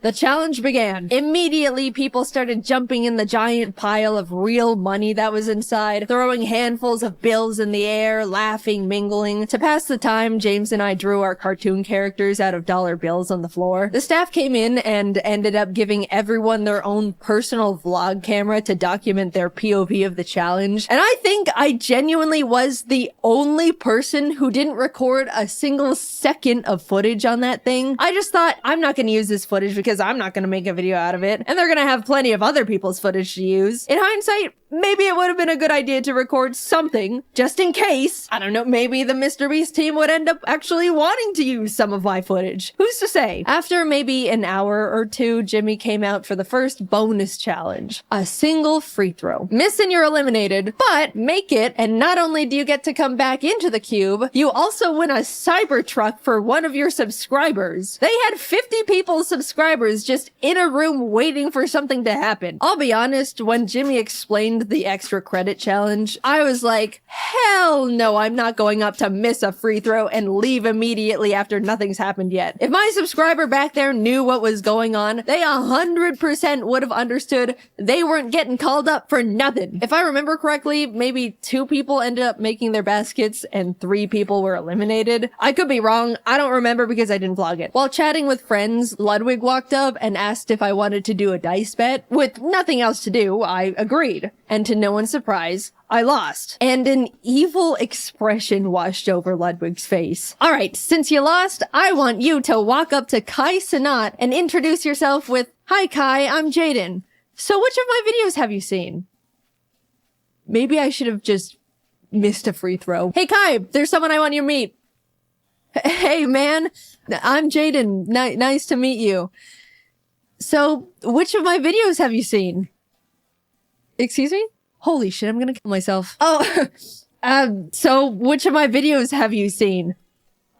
The challenge began. Immediately, people started jumping in the giant pile of real money that was inside, throwing handfuls of bills in the air, laughing, mingling. To pass the time, James and I drew our cartoon characters out of dollar bills on the floor. The staff came in and ended up giving everyone their own personal vlog camera to document their POV of the challenge. And I think I genuinely was the only person who didn't record a single second of footage on that thing. I just thought, I'm not gonna use this footage because I'm not going to make a video out of it, and they're going to have plenty of other people's footage to use. In hindsight, maybe it would have been a good idea to record something, just in case. I don't know, maybe the Mr. Beast team would end up actually wanting to use some of my footage. Who's to say? After maybe an hour or two, Jimmy came out for the first bonus challenge. A single free throw. Miss and you're eliminated, but make it, and not only do you get to come back into the cube, you also win a Cybertruck for one of your subscribers. They had 50 people subscribers just in a room waiting for something to happen. I'll be honest, when Jimmy explained the extra credit challenge, I was like, hell no, I'm not going up to miss a free throw and leave immediately after nothing's happened yet. If my subscriber back there knew what was going on, they 100% would have understood they weren't getting called up for nothing. If I remember correctly, maybe 2 people ended up making their baskets and 3 people were eliminated. I could be wrong. I don't remember because I didn't vlog it. While chatting with friends, Ludwig walked up and asked if I wanted to do a dice bet. With nothing else to do, I agreed. And to no one's surprise, I lost. And an evil expression washed over Ludwig's face. Alright, since you lost, I want you to walk up to Kai Sanat and introduce yourself with, "Hi Kai, I'm Jaiden. So which of my videos have you seen?" Maybe I should have just missed a free throw. "Hey Kai, there's someone I want you to meet." "Hey man, I'm Jaiden. Nice to meet you. So, which of my videos have you seen?" Excuse me? Holy shit, I'm gonna kill myself. "Oh, so which of my videos have you seen?"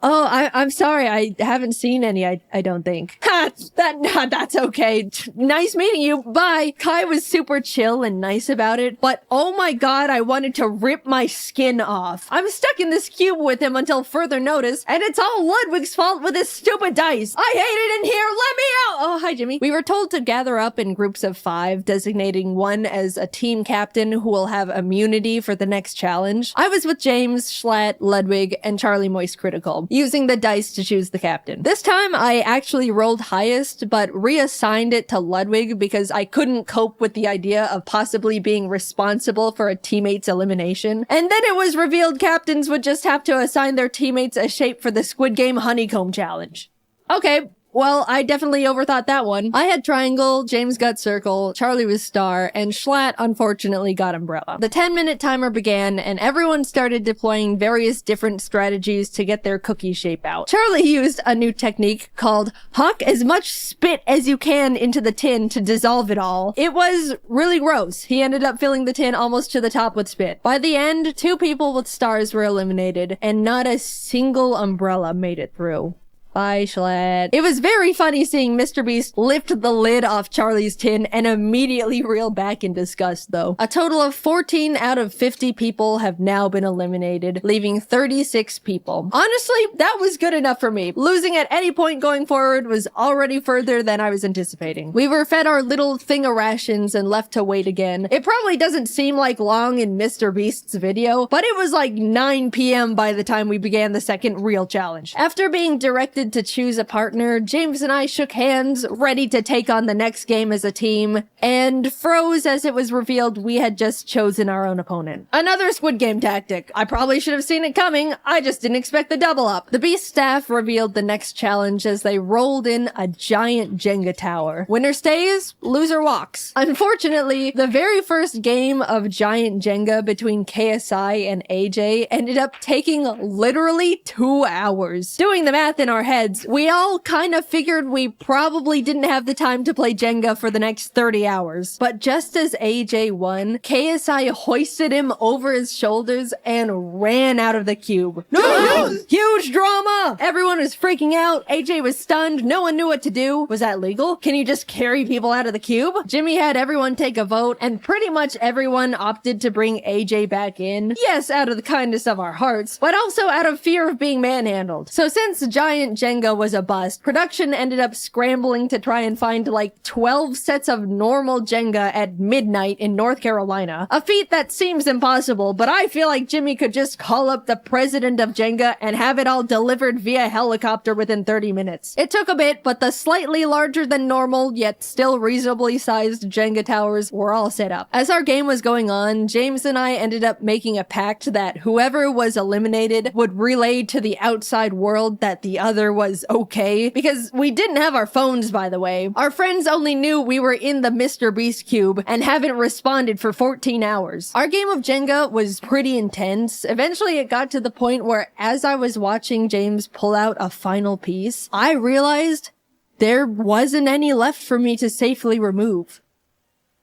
"Oh, I'm sorry, I haven't seen any, I don't think." "Ha! That's okay. Nice meeting you, bye." Kai was super chill and nice about it, but oh my god, I wanted to rip my skin off. I'm stuck in this cube with him until further notice, and it's all Ludwig's fault with his stupid dice. I hate it in here, let me out! Oh, hi Jimmy. We were told to gather up in groups of 5, designating one as a team captain who will have immunity for the next challenge. I was with James, Schlatt, Ludwig, and Charlie Moist Critical, using the dice to choose the captain. This time, I actually rolled highest, but reassigned it to Ludwig because I couldn't cope with the idea of possibly being responsible for a teammate's elimination. And then it was revealed captains would just have to assign their teammates a shape for the Squid Game Honeycomb Challenge. Okay, well, I definitely overthought that one. I had triangle, James got circle, Charlie was star, and Schlatt unfortunately got umbrella. The 10-minute timer began, and everyone started deploying various different strategies to get their cookie shape out. Charlie used a new technique called huck as much spit as you can into the tin to dissolve it all. It was really gross. He ended up filling the tin almost to the top with spit. By the end, 2 people with stars were eliminated, and not a single umbrella made it through. Bye, Schlatt. It was very funny seeing Mr. Beast lift the lid off Charlie's tin and immediately reel back in disgust, though. A total of 14 out of 50 people have now been eliminated, leaving 36 people. Honestly, that was good enough for me. Losing at any point going forward was already further than I was anticipating. We were fed our little thing of rations and left to wait again. It probably doesn't seem like long in Mr. Beast's video, but it was like 9 p.m. by the time we began the second real challenge. After being directed to choose a partner, James and I shook hands, ready to take on the next game as a team, and froze as it was revealed we had just chosen our own opponent. Another Squid Game tactic. I probably should have seen it coming, I just didn't expect the double up. The Beast staff revealed the next challenge as they rolled in a giant Jenga tower. Winner stays, loser walks. Unfortunately, the very first game of giant Jenga between KSI and AJ ended up taking literally 2 hours. Doing the math in our heads, we all kind of figured we probably didn't have the time to play Jenga for the next 30 hours. But just as AJ won, KSI hoisted him over his shoulders and ran out of the cube. No! Huge drama! Everyone was freaking out. AJ was stunned. No one knew what to do. Was that legal? Can you just carry people out of the cube? Jimmy had everyone take a vote, and pretty much everyone opted to bring AJ back in. Yes, out of the kindness of our hearts, but also out of fear of being manhandled. So since giant Jenga was a bust, production ended up scrambling to try and find like 12 sets of normal Jenga at midnight in North Carolina. A feat that seems impossible, but I feel like Jimmy could just call up the president of Jenga and have it all delivered via helicopter within 30 minutes. It took a bit, but the slightly larger than normal, yet still reasonably sized Jenga towers were all set up. As our game was going on, James and I ended up making a pact that whoever was eliminated would relay to the outside world that the other was okay, because we didn't have our phones, by the way. Our friends only knew we were in the Mr. Beast cube and haven't responded for 14 hours. Our game of Jenga was pretty intense. Eventually it got to the point where as I was watching James pull out a final piece, I realized there wasn't any left for me to safely remove.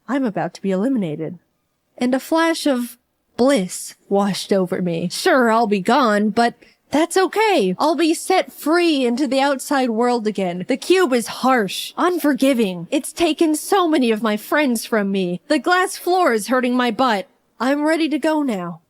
I'm about to be eliminated. And a flash of bliss washed over me. Sure, I'll be gone, but that's okay. I'll be set free into the outside world again. The cube is harsh, unforgiving. It's taken so many of my friends from me. The glass floor is hurting my butt. I'm ready to go now.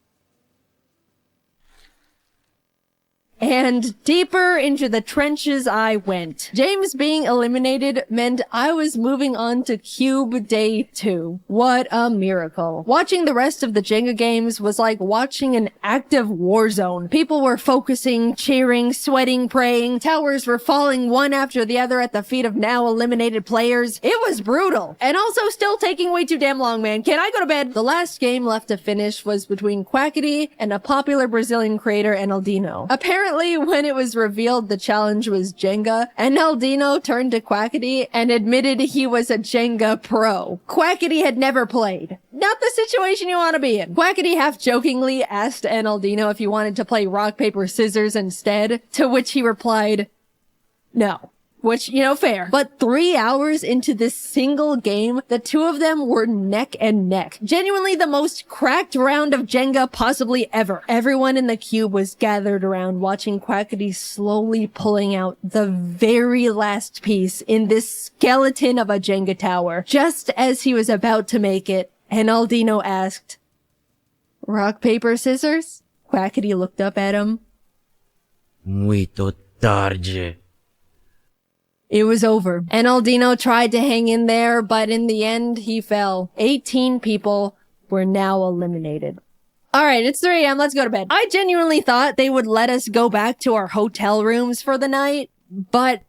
And deeper into the trenches I went. James being eliminated meant I was moving on to Cube Day 2. What a miracle. Watching the rest of the Jenga games was like watching an active war zone. People were focusing, cheering, sweating, praying. Towers were falling one after the other at the feet of now eliminated players. It was brutal. And also still taking way too damn long, man. Can I go to bed? The last game left to finish was between Quackity and a popular Brazilian creator, Enaldino. Apparently, when it was revealed the challenge was Jenga, Enaldino turned to Quackity and admitted he was a Jenga pro. Quackity had never played. Not the situation you want to be in. Quackity half-jokingly asked Enaldino if he wanted to play rock, paper, scissors instead, to which he replied, no. Which, you know, fair. But 3 hours into this single game, the two of them were neck and neck. Genuinely the most cracked round of Jenga possibly ever. Everyone in the cube was gathered around watching Quackity slowly pulling out the very last piece in this skeleton of a Jenga tower. Just as he was about to make it, Enaldino asked, rock, paper, scissors? Quackity looked up at him. Muito tarde. It was over. Enaldino tried to hang in there, but in the end, he fell. 18 people were now eliminated. Alright, it's 3 a.m. Let's go to bed. I genuinely thought they would let us go back to our hotel rooms for the night, but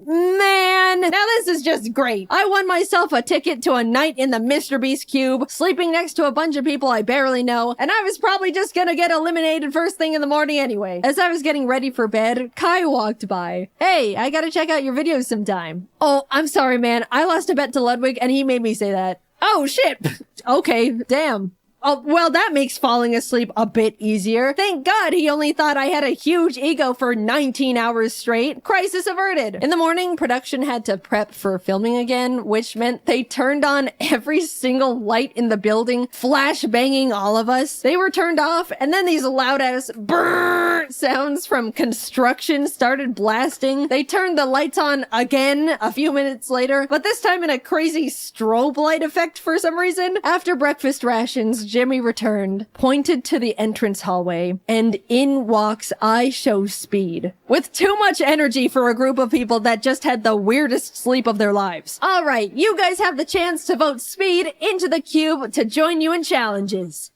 man, Now this is just great. I won myself a ticket to a night in the Mr. Beast cube, sleeping next to a bunch of people I barely know, and I was probably just gonna get eliminated first thing in the morning anyway. As I was getting ready for bed, Kai walked by. Hey, I gotta check out your videos sometime. Oh, I'm sorry, man. I lost a bet to Ludwig and he made me say that. Oh, shit. Okay, damn. Oh, well, that makes falling asleep a bit easier. Thank God he only thought I had a huge ego for 19 hours straight. Crisis averted. In the morning, production had to prep for filming again, which meant they turned on every single light in the building, flash banging all of us. They were turned off, and then these loud-ass brrrr sounds from construction started blasting. They turned the lights on again a few minutes later, but this time in a crazy strobe light effect for some reason. After breakfast rations, Jimmy returned, pointed to the entrance hallway, and in walks I Show Speed. With too much energy for a group of people that just had the weirdest sleep of their lives. Alright, you guys have the chance to vote Speed into the cube to join you in challenges.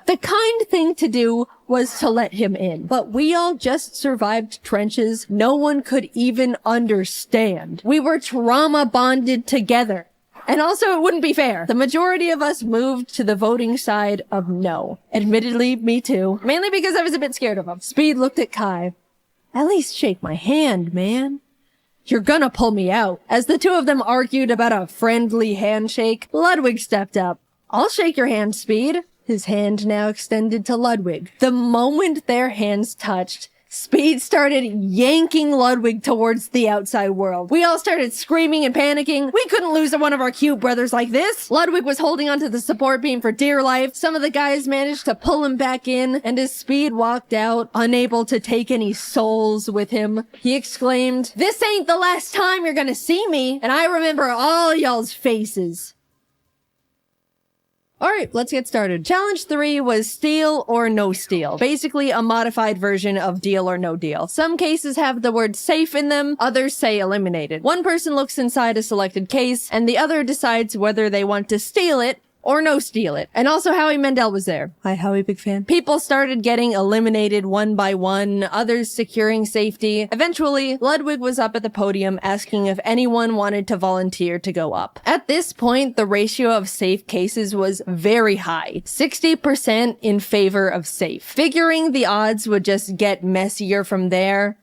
The kind thing to do was to let him in, but we all just survived trenches no one could even understand. We were trauma bonded together. And also, it wouldn't be fair. The majority of us moved to the voting side of no. Admittedly, me too. Mainly because I was a bit scared of him. Speed looked at Kai. At least shake my hand, man. You're gonna pull me out. As the two of them argued about a friendly handshake, Ludwig stepped up. I'll shake your hand, Speed. His hand now extended to Ludwig. The moment their hands touched, Speed started yanking Ludwig towards the outside world. We all started screaming and panicking. We couldn't lose one of our cute brothers like this. Ludwig was holding onto the support beam for dear life. Some of the guys managed to pull him back in, and as Speed walked out, unable to take any souls with him, he exclaimed, "This ain't the last time you're gonna see me, and I remember all y'all's faces." Alright, let's get started. Challenge 3 was steal or no steal. Basically a modified version of deal or no deal. Some cases have the word safe in them, others say eliminated. One person looks inside a selected case, and the other decides whether they want to steal it or no steal it. And also Howie Mandel was there. Hi Howie, big fan. People started getting eliminated one by one, others securing safety. Eventually, Ludwig was up at the podium asking if anyone wanted to volunteer to go up. At this point, the ratio of safe cases was very high, 60% in favor of safe. Figuring the odds would just get messier from there,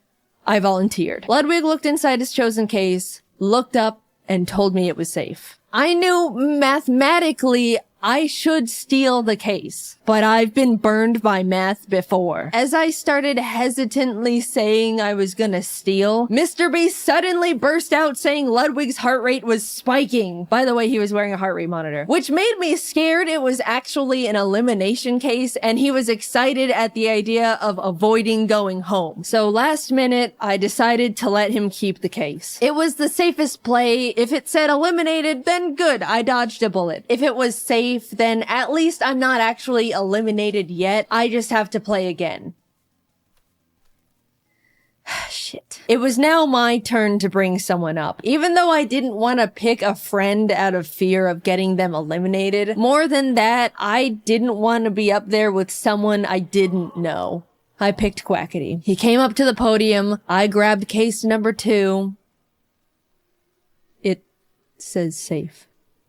I volunteered. Ludwig looked inside his chosen case, looked up, and told me it was safe. I knew mathematically I should steal the case, but I've been burned by math before. As I started hesitantly saying I was gonna steal, Mr. Beast suddenly burst out saying Ludwig's heart rate was spiking. By the way, he was wearing a heart rate monitor, which made me scared it was actually an elimination case, and he was excited at the idea of avoiding going home. So last minute, I decided to let him keep the case. It was the safest play. If it said eliminated, then good, I dodged a bullet. If it was safe, then at least I'm not actually eliminated yet. I just have to play again. Shit. It was now my turn to bring someone up. Even though I didn't want to pick a friend out of fear of getting them eliminated, more than that, I didn't want to be up there with someone I didn't know. I picked Quackity. He came up to the podium. I grabbed case number 2. It says safe.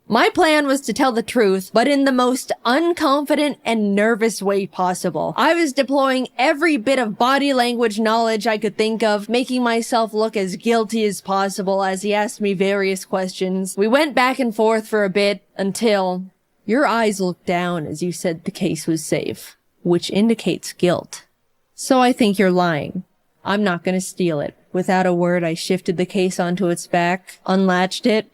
My plan was to tell the truth, but in the most unconfident and nervous way possible. I was deploying every bit of body language knowledge I could think of, making myself look as guilty as possible as he asked me various questions. We went back and forth for a bit until your eyes looked down as you said the case was safe, which indicates guilt. So I think you're lying. I'm not gonna steal it. Without a word, I shifted the case onto its back, unlatched it.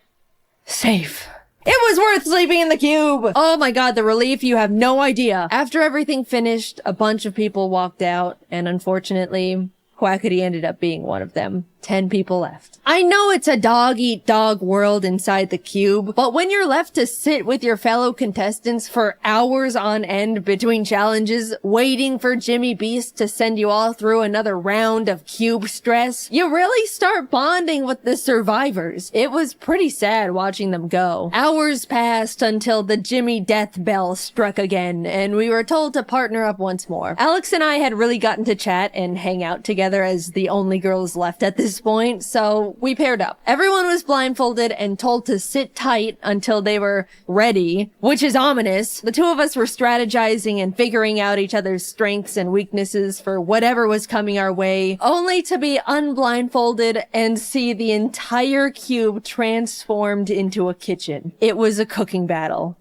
Safe. It was worth sleeping in the cube! Oh my god, the relief, you have no idea. After everything finished, a bunch of people walked out, and unfortunately, Quackity ended up being one of them. 10 people left. I know it's a dog-eat-dog world inside the cube, but when you're left to sit with your fellow contestants for hours on end between challenges, waiting for Jimmy Beast to send you all through another round of cube stress, you really start bonding with the survivors. It was pretty sad watching them go. Hours passed until the Jimmy death bell struck again, and we were told to partner up once more. Alex and I had really gotten to chat and hang out together as the only girls left at this this point, so we paired up. Everyone was blindfolded and told to sit tight until they were ready, which is ominous. The two of us were strategizing and figuring out each other's strengths and weaknesses for whatever was coming our way, only to be unblindfolded and see the entire cube transformed into a kitchen. It was a cooking battle.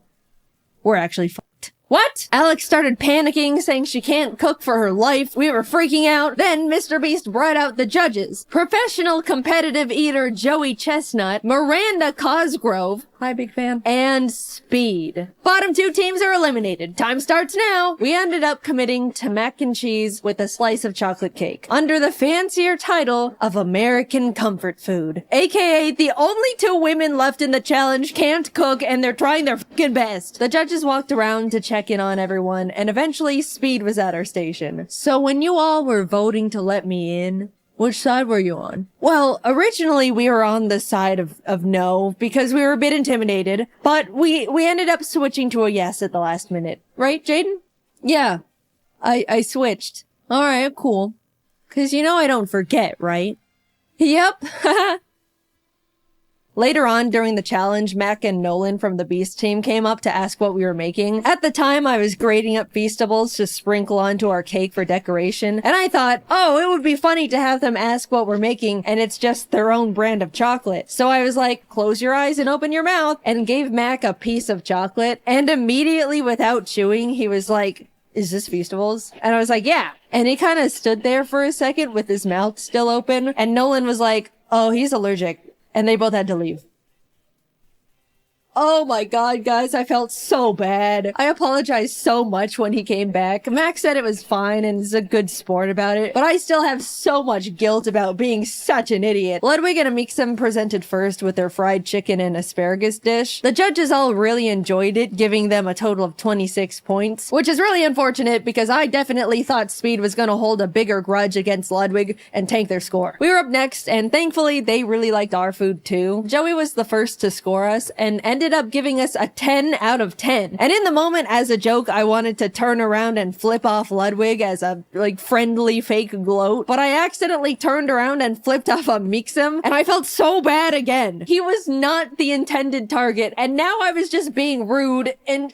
We're actually fucked. What? Alex started panicking, saying she can't cook for her life. We were freaking out. Then Mr. Beast brought out the judges. Professional competitive eater Joey Chestnut, Miranda Cosgrove, hi big fan, and Speed. Bottom two teams are eliminated. Time starts now. We ended up committing to mac and cheese with a slice of chocolate cake, under the fancier title of American Comfort Food. AKA the only two women left in the challenge can't cook and they're trying their fucking best. The judges walked around to check in on everyone, and eventually Speed was at our station. So when you all were voting to let me in, which side were you on? Well, originally we were on the side of no, because we were a bit intimidated, but we ended up switching to a yes at the last minute. Right, Jaiden? Yeah. I switched. Alright, cool. 'Cause you know I don't forget, right? Yep. Later on, during the challenge, Mac and Nolan from the Beast team came up to ask what we were making. At the time, I was grating up Feastables to sprinkle onto our cake for decoration, and I thought, oh, it would be funny to have them ask what we're making, and it's just their own brand of chocolate. So I was like, close your eyes and open your mouth, and gave Mac a piece of chocolate, and immediately, without chewing, he was like, is this Feastables? And I was like, yeah. And he kind of stood there for a second with his mouth still open, and Nolan was like, oh, he's allergic. And they both had to leave. Oh my god, guys, I felt so bad. I apologized so much when he came back. Max said it was fine and is a good sport about it, but I still have so much guilt about being such an idiot. Ludwig and Amixem presented first with their fried chicken and asparagus dish. The judges all really enjoyed it, giving them a total of 26 points, which is really unfortunate because I definitely thought Speed was gonna hold a bigger grudge against Ludwig and tank their score. We were up next, and thankfully they really liked our food too. Joey was the first to score us and ended up giving us a 10 out of 10. And in the moment, as a joke, I wanted to turn around and flip off Ludwig as a, friendly fake gloat, but I accidentally turned around and flipped off Amixem, and I felt so bad again. He was not the intended target, and now I was just being rude, and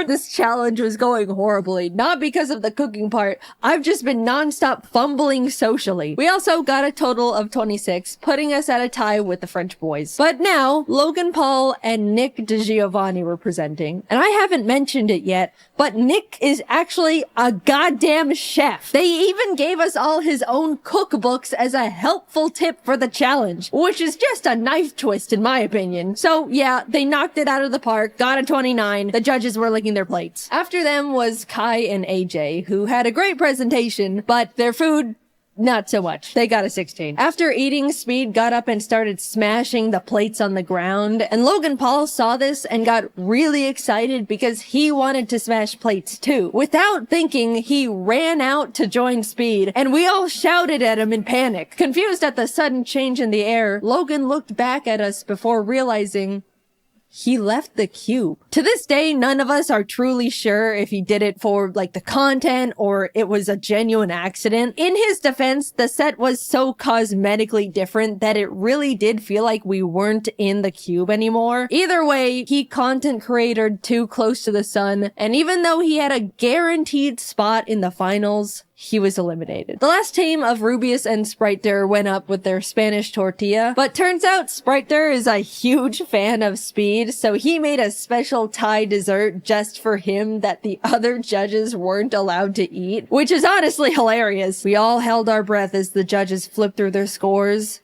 this challenge was going horribly. Not because of the cooking part. I've just been non-stop fumbling socially. We also got a total of 26, putting us at a tie with the French boys. But now, Logan Paul and Nick DiGiovanni were presenting. And I haven't mentioned it yet, but Nick is actually a goddamn chef. They even gave us all his own cookbooks as a helpful tip for the challenge, which is just a knife twist in my opinion. So yeah, they knocked it out of the park, got a 29. The judges were licking their plates. After them was Kai and AJ, who had a great presentation, but their food, not so much. They got a 16. After eating, Speed got up and started smashing the plates on the ground, and Logan Paul saw this and got really excited because he wanted to smash plates too. Without thinking, he ran out to join Speed, and we all shouted at him in panic. Confused at the sudden change in the air, Logan looked back at us before realizing he left the cube. To this day, none of us are truly sure if he did it for, the content or it was a genuine accident. In his defense, the set was so cosmetically different that it really did feel like we weren't in the cube anymore. Either way, he content created too close to the sun, and even though he had a guaranteed spot in the finals, he was eliminated. The last team of Rubius and Spriter went up with their Spanish tortilla, but turns out Spriter is a huge fan of Speed, so he made a special Thai dessert just for him that the other judges weren't allowed to eat, which is honestly hilarious. We all held our breath as the judges flipped through their scores.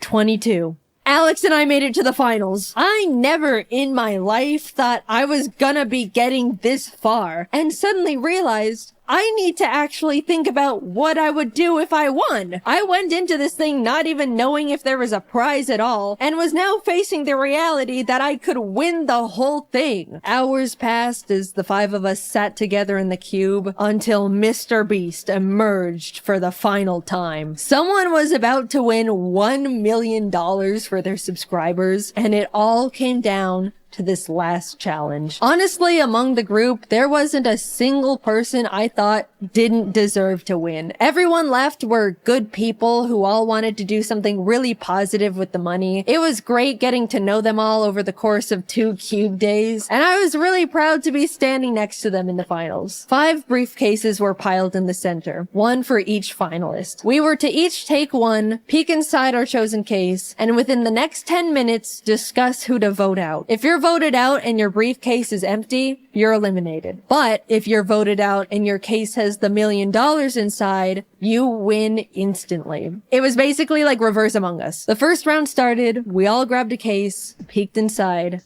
22. Alex and I made it to the finals. I never in my life thought I was gonna be getting this far, and suddenly realized I need to actually think about what I would do if I won. I went into this thing not even knowing if there was a prize at all, and was now facing the reality that I could win the whole thing. Hours passed as the five of us sat together in the cube until Mr. Beast emerged for the final time. Someone was about to win $1 million for their subscribers, and it all came down to this last challenge. Honestly, among the group, there wasn't a single person I thought didn't deserve to win. Everyone left were good people who all wanted to do something really positive with the money. It was great getting to know them all over the course of 2 cube days, and I was really proud to be standing next to them in the finals. 5 briefcases were piled in the center, 1 for each finalist. We were to each take one, peek inside our chosen case, and within the next 10 minutes, discuss who to vote out. If you're voted out and your briefcase is empty, you're eliminated. But if you're voted out and your case has the $1 million inside, you win instantly. It was basically like reverse Among Us. The first round started, we all grabbed a case, peeked inside.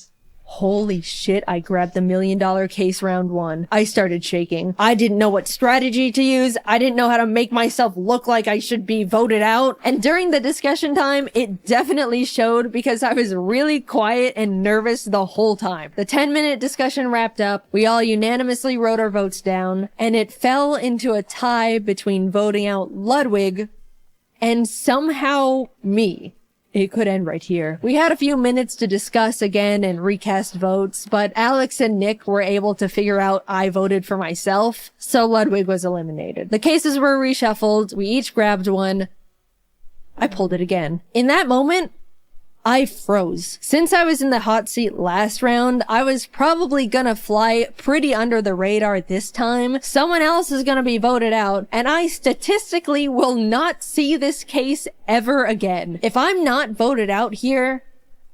Holy shit, I grabbed the $1 million case round 1. I started shaking. I didn't know what strategy to use. I didn't know how to make myself look like I should be voted out. And during the discussion time, it definitely showed because I was really quiet and nervous the whole time. The 10-minute discussion wrapped up. We all unanimously wrote our votes down, and it fell into a tie between voting out Ludwig and somehow me. It could end right here. We had a few minutes to discuss again and recast votes, but Alex and Nick were able to figure out I voted for myself, so Ludwig was eliminated. The cases were reshuffled. We each grabbed one. I pulled it again. In that moment, I froze. Since I was in the hot seat last round, I was probably gonna fly pretty under the radar this time. Someone else is gonna be voted out, and I statistically will not see this case ever again. If I'm not voted out here,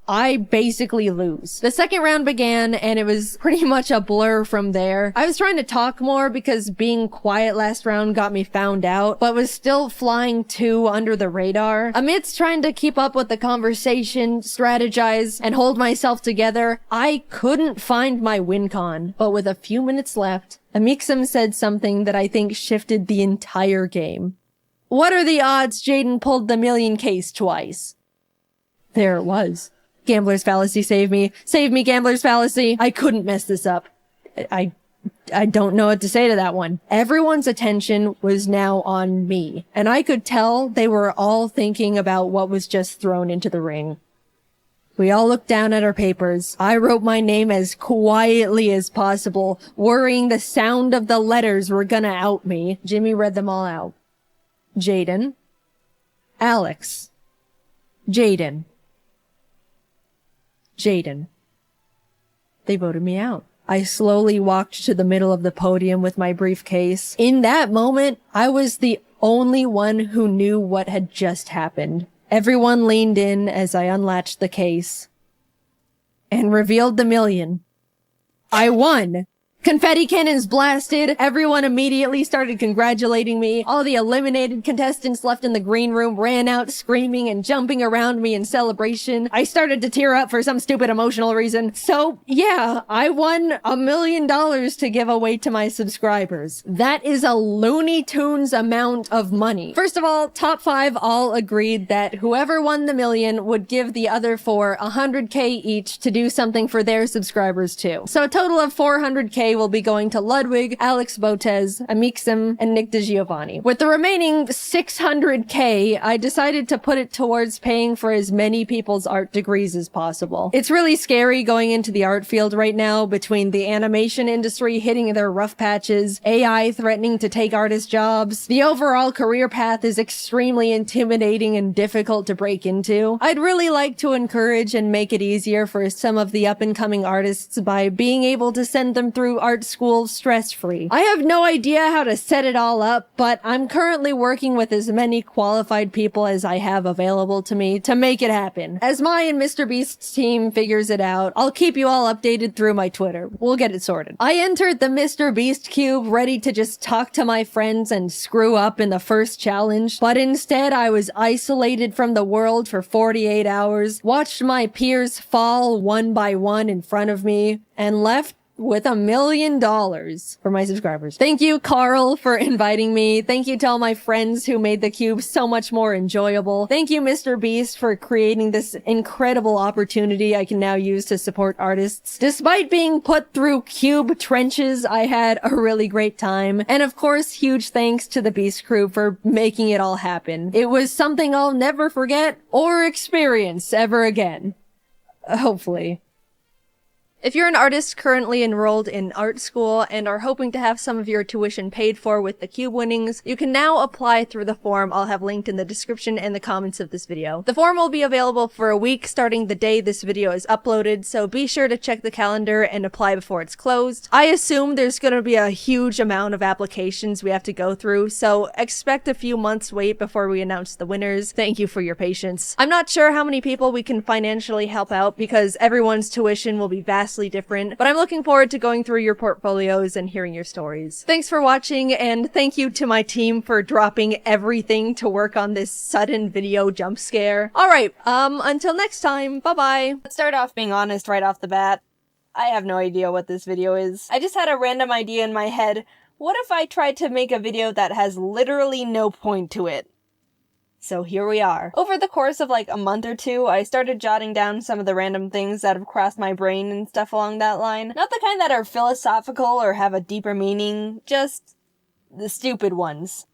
I basically lose. The second round began, and it was pretty much a blur from there. I was trying to talk more because being quiet last round got me found out, but was still flying too under the radar. Amidst trying to keep up with the conversation, strategize, and hold myself together, I couldn't find my win con. But with a few minutes left, Amixem said something that I think shifted the entire game. What are the odds Jaiden pulled the $1 million case twice? There it was. Gambler's fallacy, save me. Save me, gambler's fallacy. I couldn't mess this up. I don't know what to say to that one. Everyone's attention was now on me, and I could tell they were all thinking about what was just thrown into the ring. We all looked down at our papers. I wrote my name as quietly as possible, worrying the sound of the letters were gonna out me. Jimmy read them all out. Jaiden. Alex. Jaiden. Jaiden. They voted me out. I slowly walked to the middle of the podium with my briefcase. In that moment, I was the only one who knew what had just happened. Everyone leaned in as I unlatched the case and revealed the $1 million. I won! Confetti cannons blasted. Everyone immediately started congratulating me. All the eliminated contestants left in the green room ran out screaming and jumping around me in celebration. I started to tear up for some stupid emotional reason. So yeah, I won $1 million to give away to my subscribers. That is a Looney Tunes amount of money. First of all, top 5 all agreed that whoever won the $1 million would give the other 4 $100K each to do something for their subscribers too. So a total of $400K will be going to Ludwig, Alex Botez, Amixem, and Nick DeGiovanni. With the remaining $600K, I decided to put it towards paying for as many people's art degrees as possible. It's really scary going into the art field right now between the animation industry hitting their rough patches, AI threatening to take artist jobs. The overall career path is extremely intimidating and difficult to break into. I'd really like to encourage and make it easier for some of the up-and-coming artists by being able to send them through art school stress-free. I have no idea how to set it all up, but I'm currently working with as many qualified people as I have available to me to make it happen. As my and Mr. Beast's team figures it out, I'll keep you all updated through my Twitter. We'll get it sorted. I entered the Mr. Beast cube ready to just talk to my friends and screw up in the first challenge, but instead I was isolated from the world for 48 hours, watched my peers fall one by one in front of me, and left with $1 million for my subscribers. Thank you, Carl, for inviting me. Thank you to all my friends who made the cube so much more enjoyable. Thank you, Mr. Beast, for creating this incredible opportunity I can now use to support artists. Despite being put through cube trenches, I had a really great time. And of course, huge thanks to the Beast crew for making it all happen. It was something I'll never forget or experience ever again. Hopefully. If you're an artist currently enrolled in art school and are hoping to have some of your tuition paid for with the cube winnings, you can now apply through the form I'll have linked in the description and the comments of this video. The form will be available for a week starting the day this video is uploaded, so be sure to check the calendar and apply before it's closed. I assume there's gonna be a huge amount of applications we have to go through, so expect a few months wait before we announce the winners. Thank you for your patience. I'm not sure how many people we can financially help out because everyone's tuition will be vastly different, but I'm looking forward to going through your portfolios and hearing your stories. Thanks for watching, and thank you to my team for dropping everything to work on this sudden video jump scare. Alright, until next time, bye-bye. Let's start off being honest right off the bat. I have no idea what this video is. I just had a random idea in my head. What if I tried to make a video that has literally no point to it? So here we are. Over the course of like a month or two, I started jotting down some of the random things that have crossed my brain and stuff along that line. Not the kind that are philosophical or have a deeper meaning, just the stupid ones.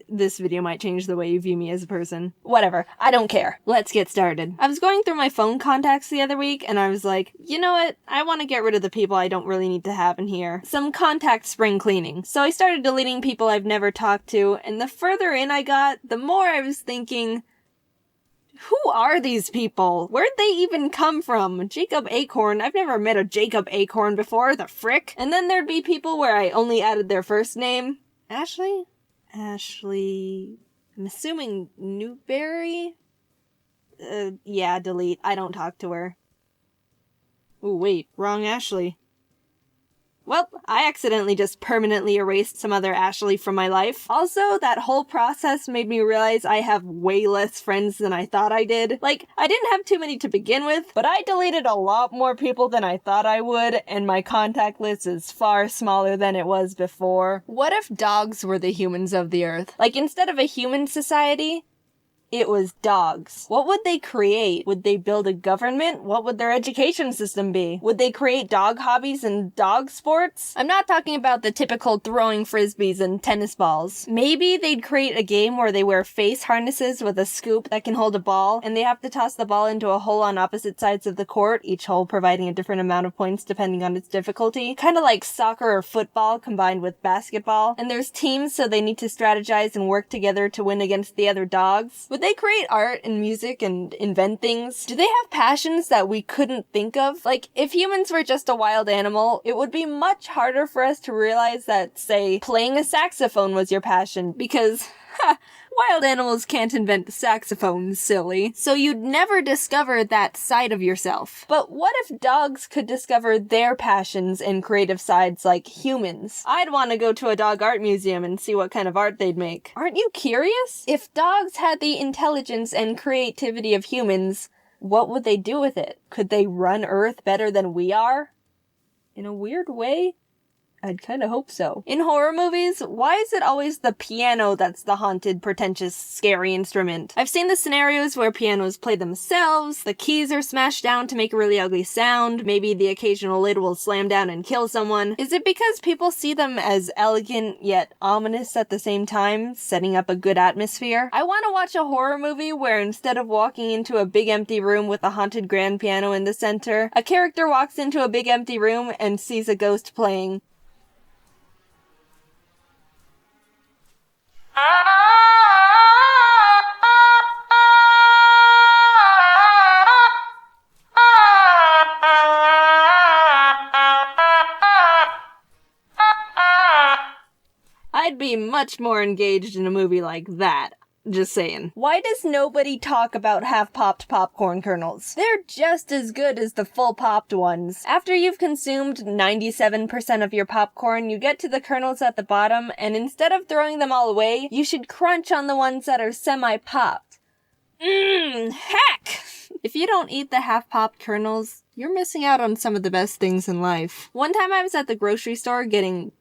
This video might change the way you view me as a person. Whatever, I don't care. Let's get started. I was going through my phone contacts the other week and I was like, you know what? I want to get rid of the people I don't really need to have in here. Some contact spring cleaning. So I started deleting people I've never talked to, and the further in I got, the more I was thinking, who are these people? Where'd they even come from? Jacob Acorn? I've never met a Jacob Acorn before, the frick? And then there'd be people where I only added their first name. Ashley, I'm assuming Newberry? Yeah, delete. I don't talk to her. Ooh, wait, wrong Ashley. Well, I accidentally just permanently erased some other Ashley from my life. Also, that whole process made me realize I have way less friends than I thought I did. Like, I didn't have too many to begin with, but I deleted a lot more people than I thought I would, and my contact list is far smaller than it was before. What if dogs were the humans of the earth? Like, instead of a human society, it was dogs. What would they create? Would they build a government? What would their education system be? Would they create dog hobbies and dog sports? I'm not talking about the typical throwing frisbees and tennis balls. Maybe they'd create a game where they wear face harnesses with a scoop that can hold a ball, and they have to toss the ball into a hole on opposite sides of the court, each hole providing a different amount of points depending on its difficulty. Kinda like soccer or football combined with basketball. And there's teams, so they need to strategize and work together to win against the other dogs. Would they create art and music and invent things? Do they have passions that we couldn't think of? Like, if humans were just a wild animal, it would be much harder for us to realize that, say, playing a saxophone was your passion, because, wild animals can't invent saxophones, silly. So you'd never discover that side of yourself. But what if dogs could discover their passions and creative sides like humans? I'd want to go to a dog art museum and see what kind of art they'd make. Aren't you curious? If dogs had the intelligence and creativity of humans, what would they do with it? Could they run Earth better than we are? In a weird way, I'd kinda hope so. In horror movies, why is it always the piano that's the haunted, pretentious, scary instrument? I've seen the scenarios where pianos play themselves, the keys are smashed down to make a really ugly sound, maybe the occasional lid will slam down and kill someone. Is it because people see them as elegant yet ominous at the same time, setting up a good atmosphere? I want to watch a horror movie where instead of walking into a big empty room with a haunted grand piano in the center, a character walks into a big empty room and sees a ghost playing. I'd be much more engaged in a movie like that. Just saying. Why does nobody talk about half-popped popcorn kernels? They're just as good as the full-popped ones. After you've consumed 97% of your popcorn, you get to the kernels at the bottom, and instead of throwing them all away, you should crunch on the ones that are semi-popped. Heck! If you don't eat the half-popped kernels, you're missing out on some of the best things in life. One time I was at the grocery store getting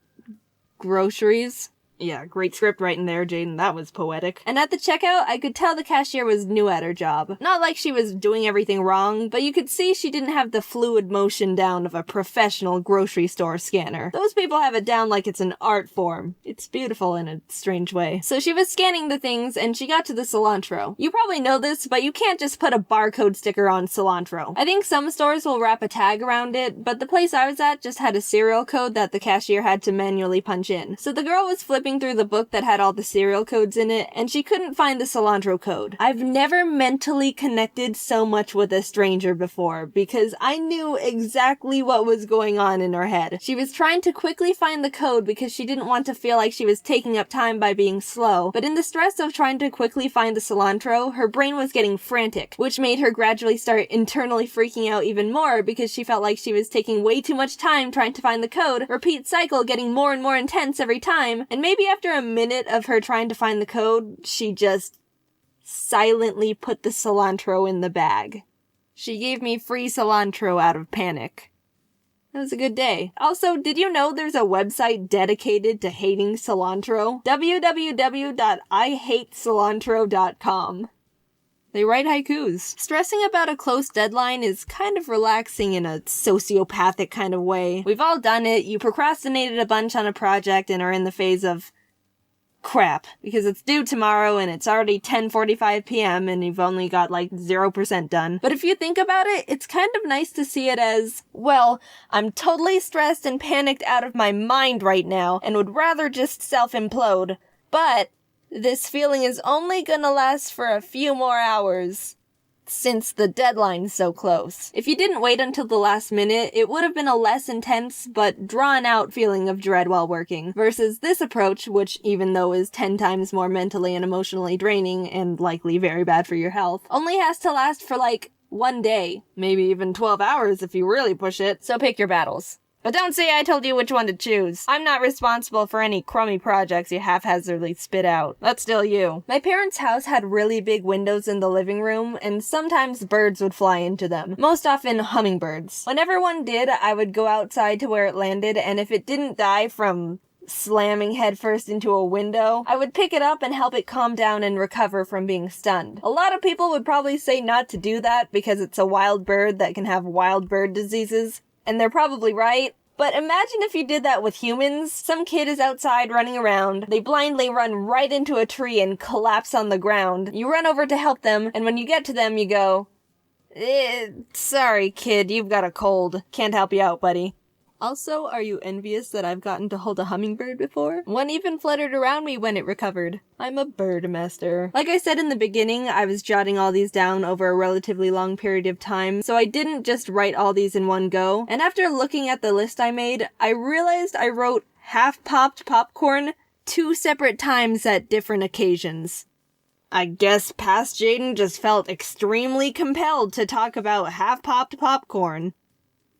groceries. Yeah, great script writing there, Jaiden. That was poetic. And at the checkout, I could tell the cashier was new at her job. Not like she was doing everything wrong, but you could see she didn't have the fluid motion down of a professional grocery store scanner. Those people have it down like it's an art form. It's beautiful in a strange way. So she was scanning the things, and she got to the cilantro. You probably know this, but you can't just put a barcode sticker on cilantro. I think some stores will wrap a tag around it, but the place I was at just had a serial code that the cashier had to manually punch in. So the girl was flipping through the book that had all the serial codes in it, and she couldn't find the cilantro code. I've never mentally connected so much with a stranger before, because I knew exactly what was going on in her head. She was trying to quickly find the code because she didn't want to feel like she was taking up time by being slow, but in the stress of trying to quickly find the cilantro, her brain was getting frantic, which made her gradually start internally freaking out even more because she felt like she was taking way too much time trying to find the code, repeat cycle getting more and more intense every time, and maybe after a minute of her trying to find the code, she just silently put the cilantro in the bag. She gave me free cilantro out of panic. It was a good day. Also, did you know there's a website dedicated to hating cilantro? www.ihatecilantro.com. They write haikus. Stressing about a close deadline is kind of relaxing in a sociopathic kind of way. We've all done it. You procrastinated a bunch on a project and are in the phase of crap, because it's due tomorrow and it's already 10:45 p.m. and you've only got like 0% done. But if you think about it, it's kind of nice to see it as, well, I'm totally stressed and panicked out of my mind right now and would rather just self-implode, but this feeling is only gonna last for a few more hours, since the deadline's so close. If you didn't wait until the last minute, it would have been a less intense but drawn out feeling of dread while working, versus this approach, which even though is 10 times more mentally and emotionally draining and likely very bad for your health, only has to last for like 1 day, maybe even 12 hours if you really push it, so pick your battles. But don't say I told you which one to choose. I'm not responsible for any crummy projects you haphazardly spit out. That's still you. My parents' house had really big windows in the living room, and sometimes birds would fly into them. Most often hummingbirds. Whenever one did, I would go outside to where it landed, and if it didn't die from slamming headfirst into a window, I would pick it up and help it calm down and recover from being stunned. A lot of people would probably say not to do that because it's a wild bird that can have wild bird diseases. And they're probably right, but imagine if you did that with humans. Some kid is outside running around, they blindly run right into a tree and collapse on the ground. You run over to help them, and when you get to them, you go, sorry kid, you've got a cold. Can't help you out, buddy. Also, are you envious that I've gotten to hold a hummingbird before? One even fluttered around me when it recovered. I'm a bird master. Like I said in the beginning, I was jotting all these down over a relatively long period of time, so I didn't just write all these in one go. And after looking at the list I made, I realized I wrote half-popped popcorn 2 separate times at different occasions. I guess past Jaiden just felt extremely compelled to talk about half-popped popcorn.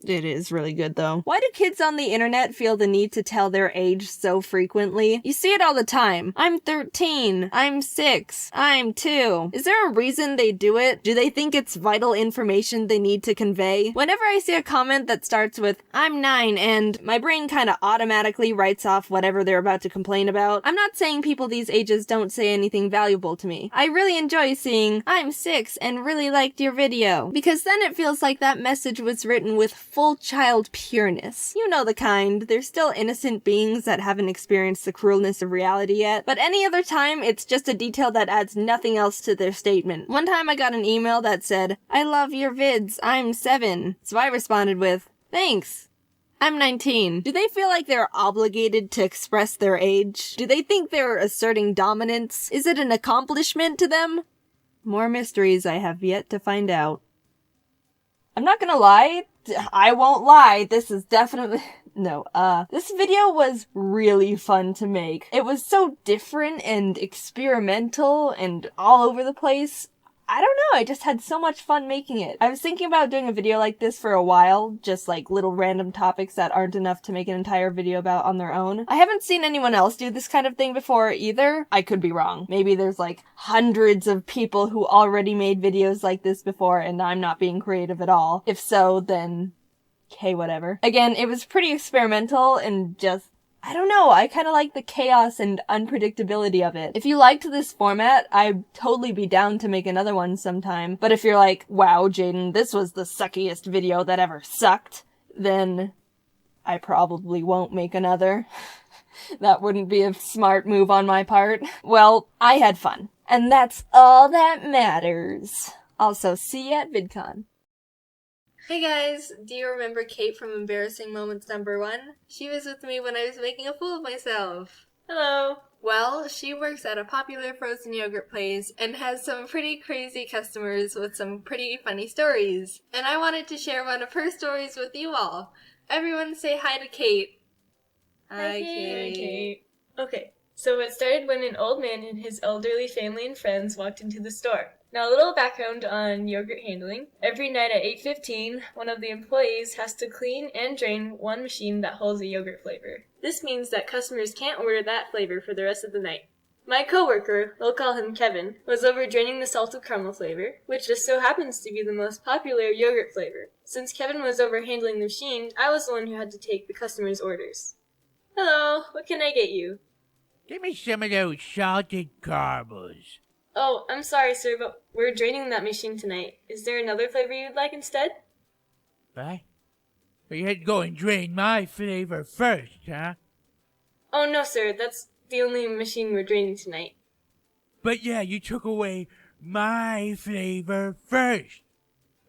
It is really good, though. Why do kids on the internet feel the need to tell their age so frequently? You see it all the time. I'm 13. I'm 6. I'm 2. Is there a reason they do it? Do they think it's vital information they need to convey? Whenever I see a comment that starts with, I'm 9, and my brain kind of automatically writes off whatever they're about to complain about, I'm not saying people these ages don't say anything valuable to me. I really enjoy seeing, I'm 6 and really liked your video, because then it feels like that message was written with full child pureness. You know the kind. They're still innocent beings that haven't experienced the cruelness of reality yet, but any other time, it's just a detail that adds nothing else to their statement. One time I got an email that said, I love your vids, I'm 7. So I responded with, thanks. I'm 19. Do they feel like they're obligated to express their age? Do they think they're asserting dominance? Is it an accomplishment to them? More mysteries I have yet to find out. I'm not gonna lie. I won't lie. This is definitely... No, this video was really fun to make. It was so different and experimental and all over the place. I don't know, I just had so much fun making it. I was thinking about doing a video like this for a while, just like little random topics that aren't enough to make an entire video about on their own. I haven't seen anyone else do this kind of thing before either. I could be wrong. Maybe there's like hundreds of people who already made videos like this before and I'm not being creative at all. If so, then okay, whatever. Again, it was pretty experimental and just I don't know, I kind of like the chaos and unpredictability of it. If you liked this format, I'd totally be down to make another one sometime. But if you're like, wow, Jaiden, this was the suckiest video that ever sucked, then I probably won't make another. That wouldn't be a smart move on my part. Well, I had fun. And that's all that matters. Also, see you at VidCon. Hey guys, do you remember Kate from Embarrassing Moments #1? She was with me when I was making a fool of myself. Hello. Well, she works at a popular frozen yogurt place and has some pretty crazy customers with some pretty funny stories. And I wanted to share one of her stories with you all. Everyone say hi to Kate. Hi, Kate. Okay, so it started when an old man and his elderly family and friends walked into the store. Now, a little background on yogurt handling. Every night at 8:15, one of the employees has to clean and drain one machine that holds a yogurt flavor. This means that customers can't order that flavor for the rest of the night. My coworker, we'll call him Kevin, was over draining the salted caramel flavor, which just so happens to be the most popular yogurt flavor. Since Kevin was over handling the machine, I was the one who had to take the customers' orders. Hello, what can I get you? Give me some of those salted caramels. Oh, I'm sorry, sir, but we're draining that machine tonight. Is there another flavor you'd like instead? What? You had to go and drain my flavor first, huh? Oh, no, sir. That's the only machine we're draining tonight. But yeah, you took away my flavor first.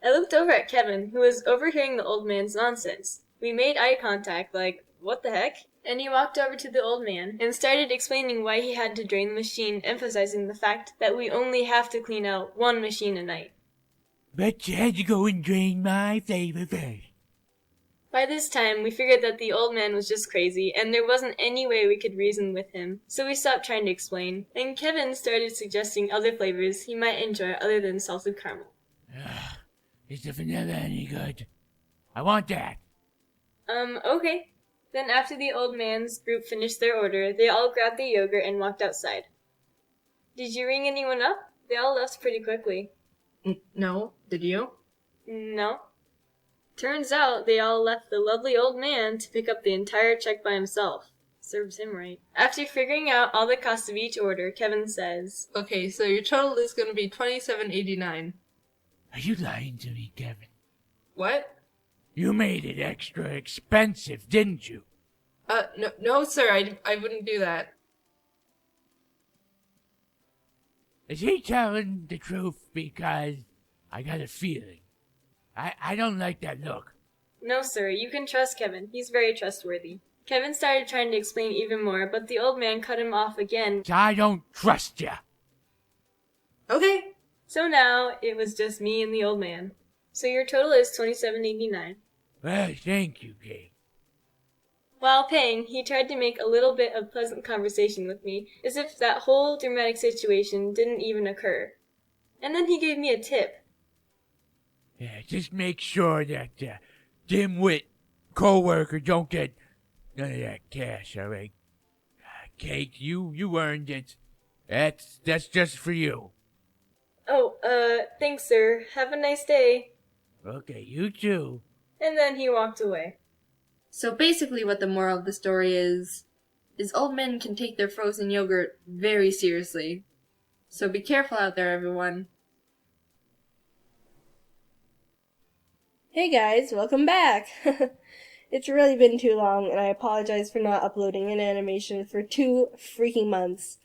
I looked over at Kevin, who was overhearing the old man's nonsense. We made eye contact, like, what the heck? And he walked over to the old man and started explaining why he had to drain the machine, emphasizing the fact that we only have to clean out one machine a night. But you had to go and drain my flavor first. By this time, we figured that the old man was just crazy, and there wasn't any way we could reason with him, so we stopped trying to explain, and Kevin started suggesting other flavors he might enjoy other than salted caramel. Is the vanilla any good? I want that. Okay. Then after the old man's group finished their order, they all grabbed the yogurt and walked outside. Did you ring anyone up? They all left pretty quickly. No. Did you? No. Turns out they all left the lovely old man to pick up the entire check by himself. Serves him right. After figuring out all the costs of each order, Kevin says, Okay, so your total is going to be $27.89. Are you lying to me, Kevin? What? You made it extra expensive, didn't you? No, sir, I wouldn't do that. Is he telling the truth? Because I got a feeling. I don't like that look. No, sir, you can trust Kevin. He's very trustworthy. Kevin started trying to explain even more, but the old man cut him off again. I don't trust ya. Okay. So now, it was just me and the old man. So your total is $27.89. Well, thank you, Kate. While paying, he tried to make a little bit of pleasant conversation with me, as if that whole dramatic situation didn't even occur. And then he gave me a tip. Yeah, just make sure that dimwit co-worker don't get none of that cash, all right? Kate, you earned it. That's just for you. Oh, thanks, sir. Have a nice day. Okay, you too. And then he walked away. So basically what the moral of the story is old men can take their frozen yogurt very seriously. So be careful out there, everyone. Hey guys, welcome back! It's really been too long, and I apologize for not uploading an animation for 2 freaking months.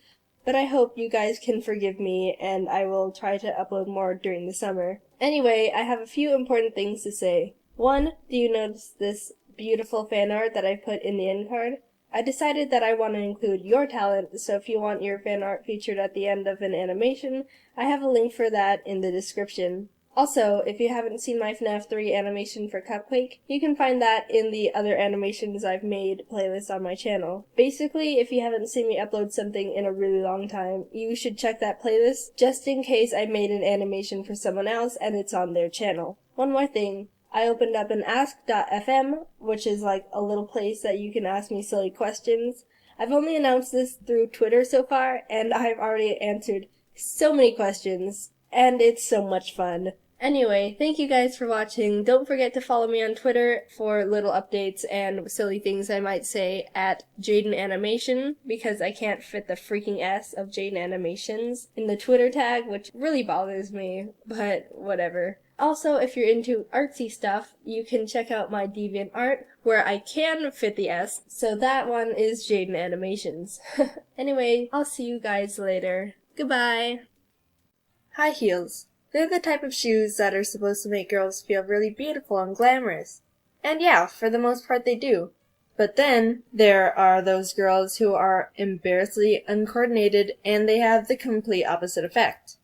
But I hope you guys can forgive me, and I will try to upload more during the summer. Anyway, I have a few important things to say. 1, do you notice this beautiful fan art that I put in the end card? I decided that I want to include your talent, so if you want your fan art featured at the end of an animation, I have a link for that in the description. Also, if you haven't seen my FNAF 3 animation for Cupquake, you can find that in the other animations I've made playlist on my channel. Basically, if you haven't seen me upload something in a really long time, you should check that playlist just in case I made an animation for someone else and it's on their channel. One more thing. I opened up an ask.fm, which is like a little place that you can ask me silly questions. I've only announced this through Twitter so far, and I've already answered so many questions, and it's so much fun. Anyway, thank you guys for watching. Don't forget to follow me on Twitter for little updates and silly things I might say at Jaiden Animation, because I can't fit the freaking S of Jaiden Animations in the Twitter tag, which really bothers me, but whatever. Also, if you're into artsy stuff, you can check out my DeviantArt, where I can fit the S, so that one is Jaiden Animations. Anyway, I'll see you guys later. Goodbye! High heels. They're the type of shoes that are supposed to make girls feel really beautiful and glamorous. And yeah, for the most part they do. But then, there are those girls who are embarrassingly uncoordinated and they have the complete opposite effect.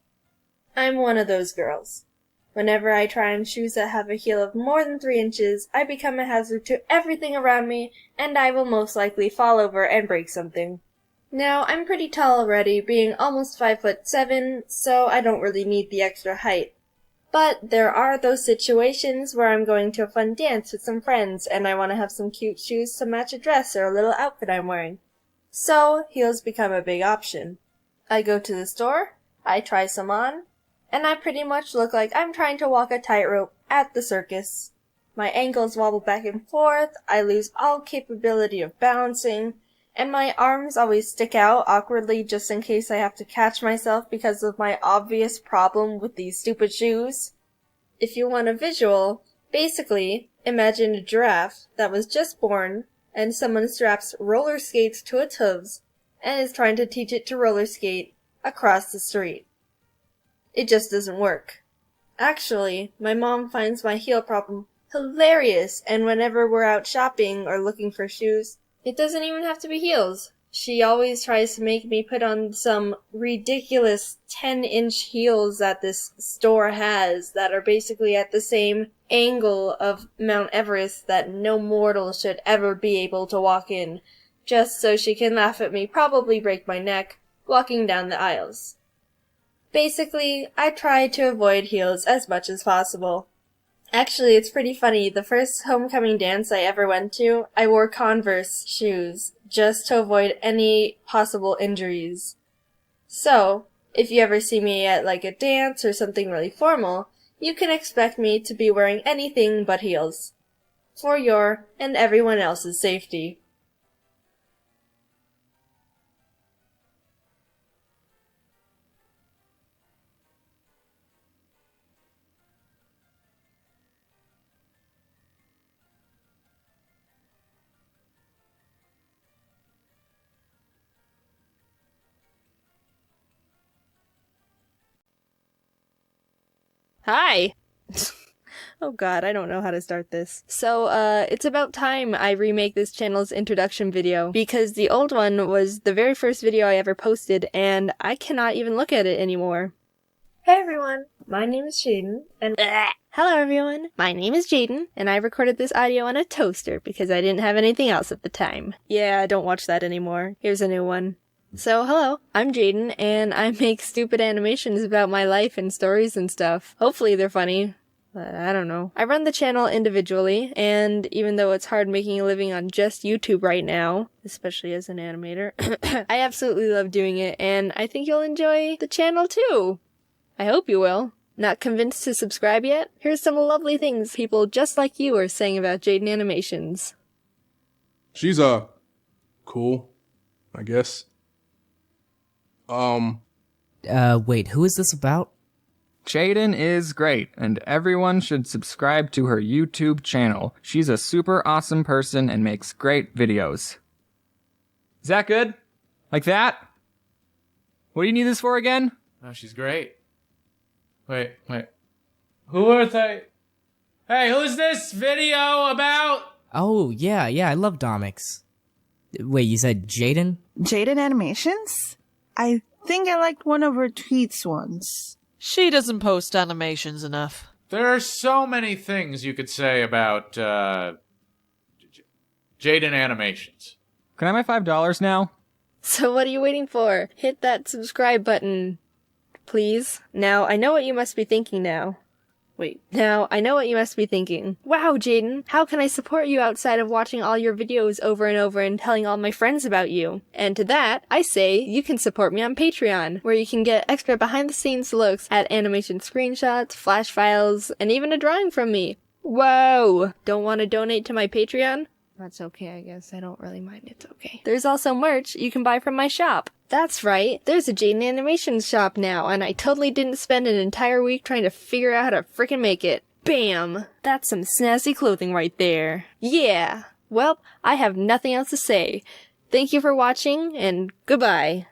I'm one of those girls. Whenever I try on shoes that have a heel of more than 3 inches, I become a hazard to everything around me, and I will most likely fall over and break something. Now, I'm pretty tall already, being almost 5'7", so I don't really need the extra height. But there are those situations where I'm going to a fun dance with some friends, and I want to have some cute shoes to match a dress or a little outfit I'm wearing. So, heels become a big option. I go to the store, I try some on, and I pretty much look like I'm trying to walk a tightrope at the circus. My ankles wobble back and forth, I lose all capability of balancing, and my arms always stick out awkwardly just in case I have to catch myself because of my obvious problem with these stupid shoes. If you want a visual, basically, imagine a giraffe that was just born, and someone straps roller skates to its hooves, and is trying to teach it to roller skate across the street. It just doesn't work. Actually, my mom finds my heel problem hilarious, and whenever we're out shopping or looking for shoes, it doesn't even have to be heels. She always tries to make me put on some ridiculous 10-inch heels that this store has that are basically at the same angle of Mount Everest that no mortal should ever be able to walk in, just so she can laugh at me, probably break my neck, walking down the aisles. Basically, I try to avoid heels as much as possible. Actually, it's pretty funny. The first homecoming dance I ever went to, I wore Converse shoes, just to avoid any possible injuries. So, if you ever see me at like a dance or something really formal, you can expect me to be wearing anything but heels. For your and everyone else's safety. Hi! Oh god, I don't know how to start this. So, it's about time I remake this channel's introduction video, because the old one was the very first video I ever posted, and I cannot even look at it anymore. Hey everyone, my name is Jaiden, and hello everyone, my name is Jaiden, and I recorded this audio on a toaster because I didn't have anything else at the time. Yeah, don't watch that anymore. Here's a new one. So, hello, I'm Jaiden, and I make stupid animations about my life and stories and stuff. Hopefully they're funny. I don't know. I run the channel individually, and even though it's hard making a living on just YouTube right now, especially as an animator, I absolutely love doing it, and I think you'll enjoy the channel too. I hope you will. Not convinced to subscribe yet? Here's some lovely things people just like you are saying about Jaiden Animations. She's, cool, I guess. Wait, who is this about? Jaiden is great, and everyone should subscribe to her YouTube channel. She's a super awesome person and makes great videos. Is that good? Like that? What do you need this for again? Oh, she's great. Wait. Who are they? Hey, who's this video about? Oh, yeah, I love Domics. Wait, you said Jaiden? Jaiden Animations? I think I liked one of her tweets once. She doesn't post animations enough. There are so many things you could say about, Jaiden Animations. Can I have my $5 now? So what are you waiting for? Hit that subscribe button, please. Now, I know what you must be thinking now. Wait, now I know what you must be thinking. Wow, Jaiden, how can I support you outside of watching all your videos over and over and telling all my friends about you? And to that, I say you can support me on Patreon, where you can get extra behind the scenes looks at animation screenshots, flash files, and even a drawing from me. Whoa! Don't want to donate to my Patreon? That's okay, I guess. I don't really mind. It's okay. There's also merch you can buy from my shop. That's right. There's a Jaiden Animations shop now, and I totally didn't spend an entire week trying to figure out how to frickin' make it. Bam! That's some snazzy clothing right there. Yeah. Well, I have nothing else to say. Thank you for watching, and goodbye.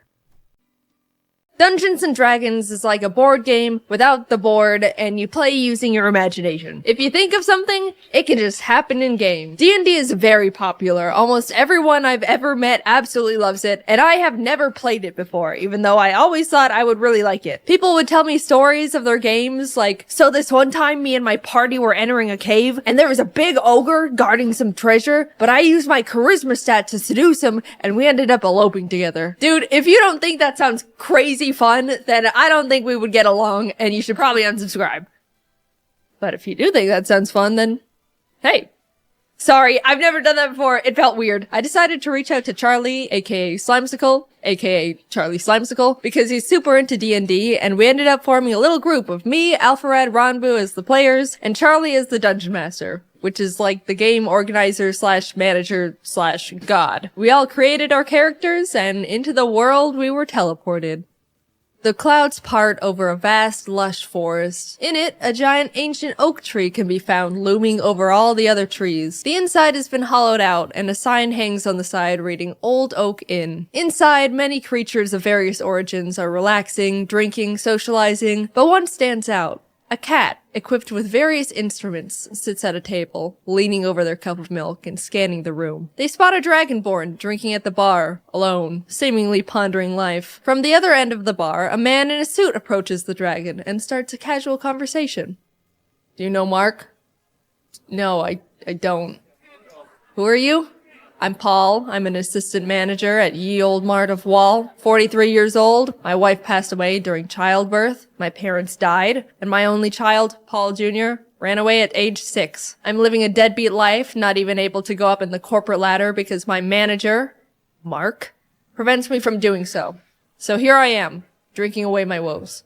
Dungeons & Dragons is like a board game without the board, and you play using your imagination. If you think of something, it can just happen in game. D&D is very popular. Almost everyone I've ever met absolutely loves it, and I have never played it before, even though I always thought I would really like it. People would tell me stories of their games, like, so this one time me and my party were entering a cave, and there was a big ogre guarding some treasure, but I used my charisma stat to seduce him, and we ended up eloping together. Dude, if you don't think that sounds crazy fun, then I don't think we would get along, and you should probably unsubscribe. But if you do think that sounds fun, then hey. Sorry, I've never done that before. It felt weird. I decided to reach out to Charlie, aka Slimesicle, aka Charlie Slimesicle, because he's super into D&D, and we ended up forming a little group of me, Alpharad, Ronbu as the players, and Charlie as the Dungeon Master, which is like the game organizer / manager / god. We all created our characters, and into the world we were teleported. The clouds part over a vast, lush forest. In it, a giant ancient oak tree can be found looming over all the other trees. The inside has been hollowed out, and a sign hangs on the side reading Old Oak Inn. Inside, many creatures of various origins are relaxing, drinking, socializing, but one stands out. A cat, equipped with various instruments, sits at a table, leaning over their cup of milk and scanning the room. They spot a dragonborn drinking at the bar, alone, seemingly pondering life. From the other end of the bar, a man in a suit approaches the dragon and starts a casual conversation. Do you know Mark? No, I don't. Who are you? I'm Paul. I'm an assistant manager at Ye Old Mart of Wall. 43 years old. My wife passed away during childbirth. My parents died. And my only child, Paul Jr., ran away at age 6. I'm living a deadbeat life, not even able to go up in the corporate ladder because my manager, Mark, prevents me from doing so. So here I am, drinking away my woes.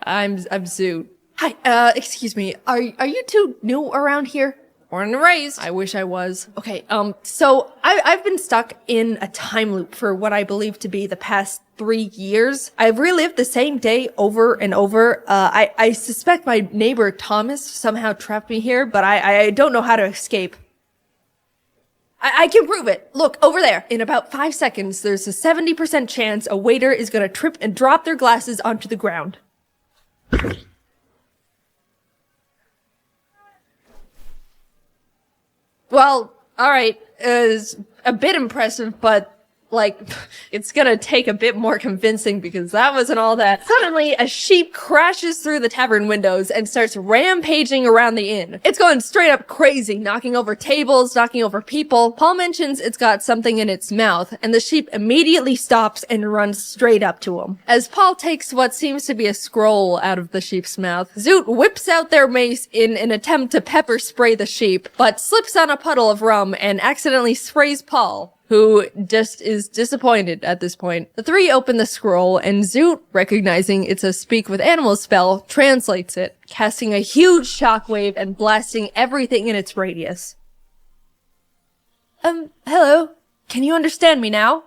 I'm Zoot. Hi, excuse me. Are you two new around here? Born and raised. I wish I was. Okay, so I've been stuck in a time loop for what I believe to be the past 3 years. I've relived the same day over and over. I suspect my neighbor Thomas somehow trapped me here, but I don't know how to escape. I can prove it. Look, over there. In about 5 seconds, there's a 70% chance a waiter is gonna trip and drop their glasses onto the ground. Well, alright, it's a bit impressive, but, like, it's gonna take a bit more convincing because that wasn't all that. Suddenly, a sheep crashes through the tavern windows and starts rampaging around the inn. It's going straight up crazy, knocking over tables, knocking over people. Paul mentions it's got something in its mouth, and the sheep immediately stops and runs straight up to him. As Paul takes what seems to be a scroll out of the sheep's mouth, Zoot whips out their mace in an attempt to pepper spray the sheep, but slips on a puddle of rum and accidentally sprays Paul, who just is disappointed at this point. The three open the scroll, and Zoot, recognizing it's a speak with animals spell, translates it, casting a huge shockwave and blasting everything in its radius. Hello? Can you understand me now?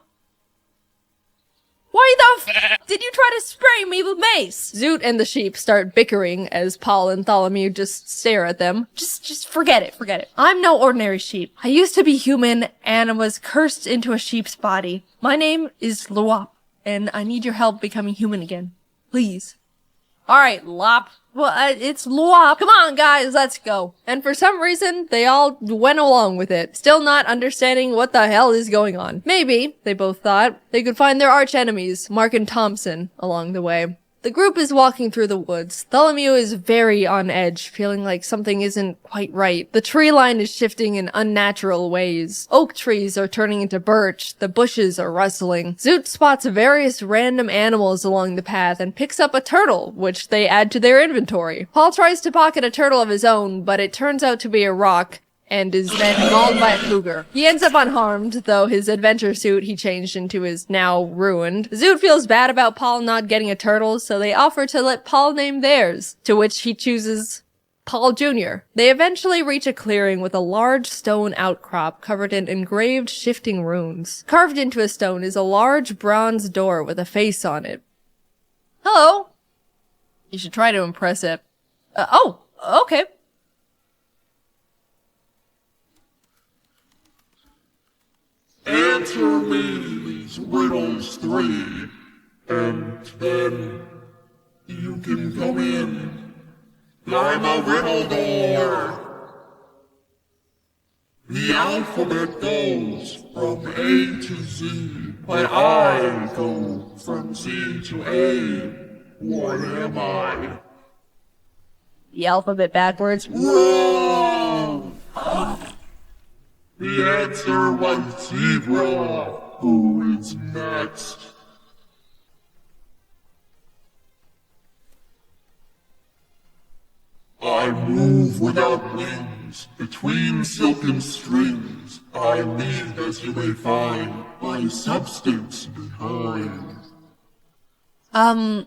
Why the f did you try to spray me with mace? Zoot and the sheep start bickering as Paul and Tholomew just stare at them. Just forget it. I'm no ordinary sheep. I used to be human and was cursed into a sheep's body. My name is Luop, and I need your help becoming human again. Please. Alright, Lop. Well, it's Luop. Come on, guys, let's go. And for some reason, they all went along with it, still not understanding what the hell is going on. Maybe, they both thought, they could find their arch enemies, Mark and Thompson, along the way. The group is walking through the woods. Bartholomew is very on edge, feeling like something isn't quite right. The tree line is shifting in unnatural ways. Oak trees are turning into birch. The bushes are rustling. Zoot spots various random animals along the path and picks up a turtle, which they add to their inventory. Paul tries to pocket a turtle of his own, but it turns out to be a rock, and is then mauled by a cougar. He ends up unharmed, though his adventure suit he changed into is now ruined. Zoot feels bad about Paul not getting a turtle, so they offer to let Paul name theirs, to which he chooses Paul Jr. They eventually reach a clearing with a large stone outcrop covered in engraved shifting runes. Carved into a stone is a large bronze door with a face on it. Hello! You should try to impress it. Oh, okay. Answer me these riddles 3, and then you can come in. I'm a riddle door. The alphabet goes from A to Z, but I go from Z to A. What am I? The alphabet backwards. Wrong! The answer was zebra. Who is next? I move without wings, between silken strings. I lead, as you may find, my substance behind. I'm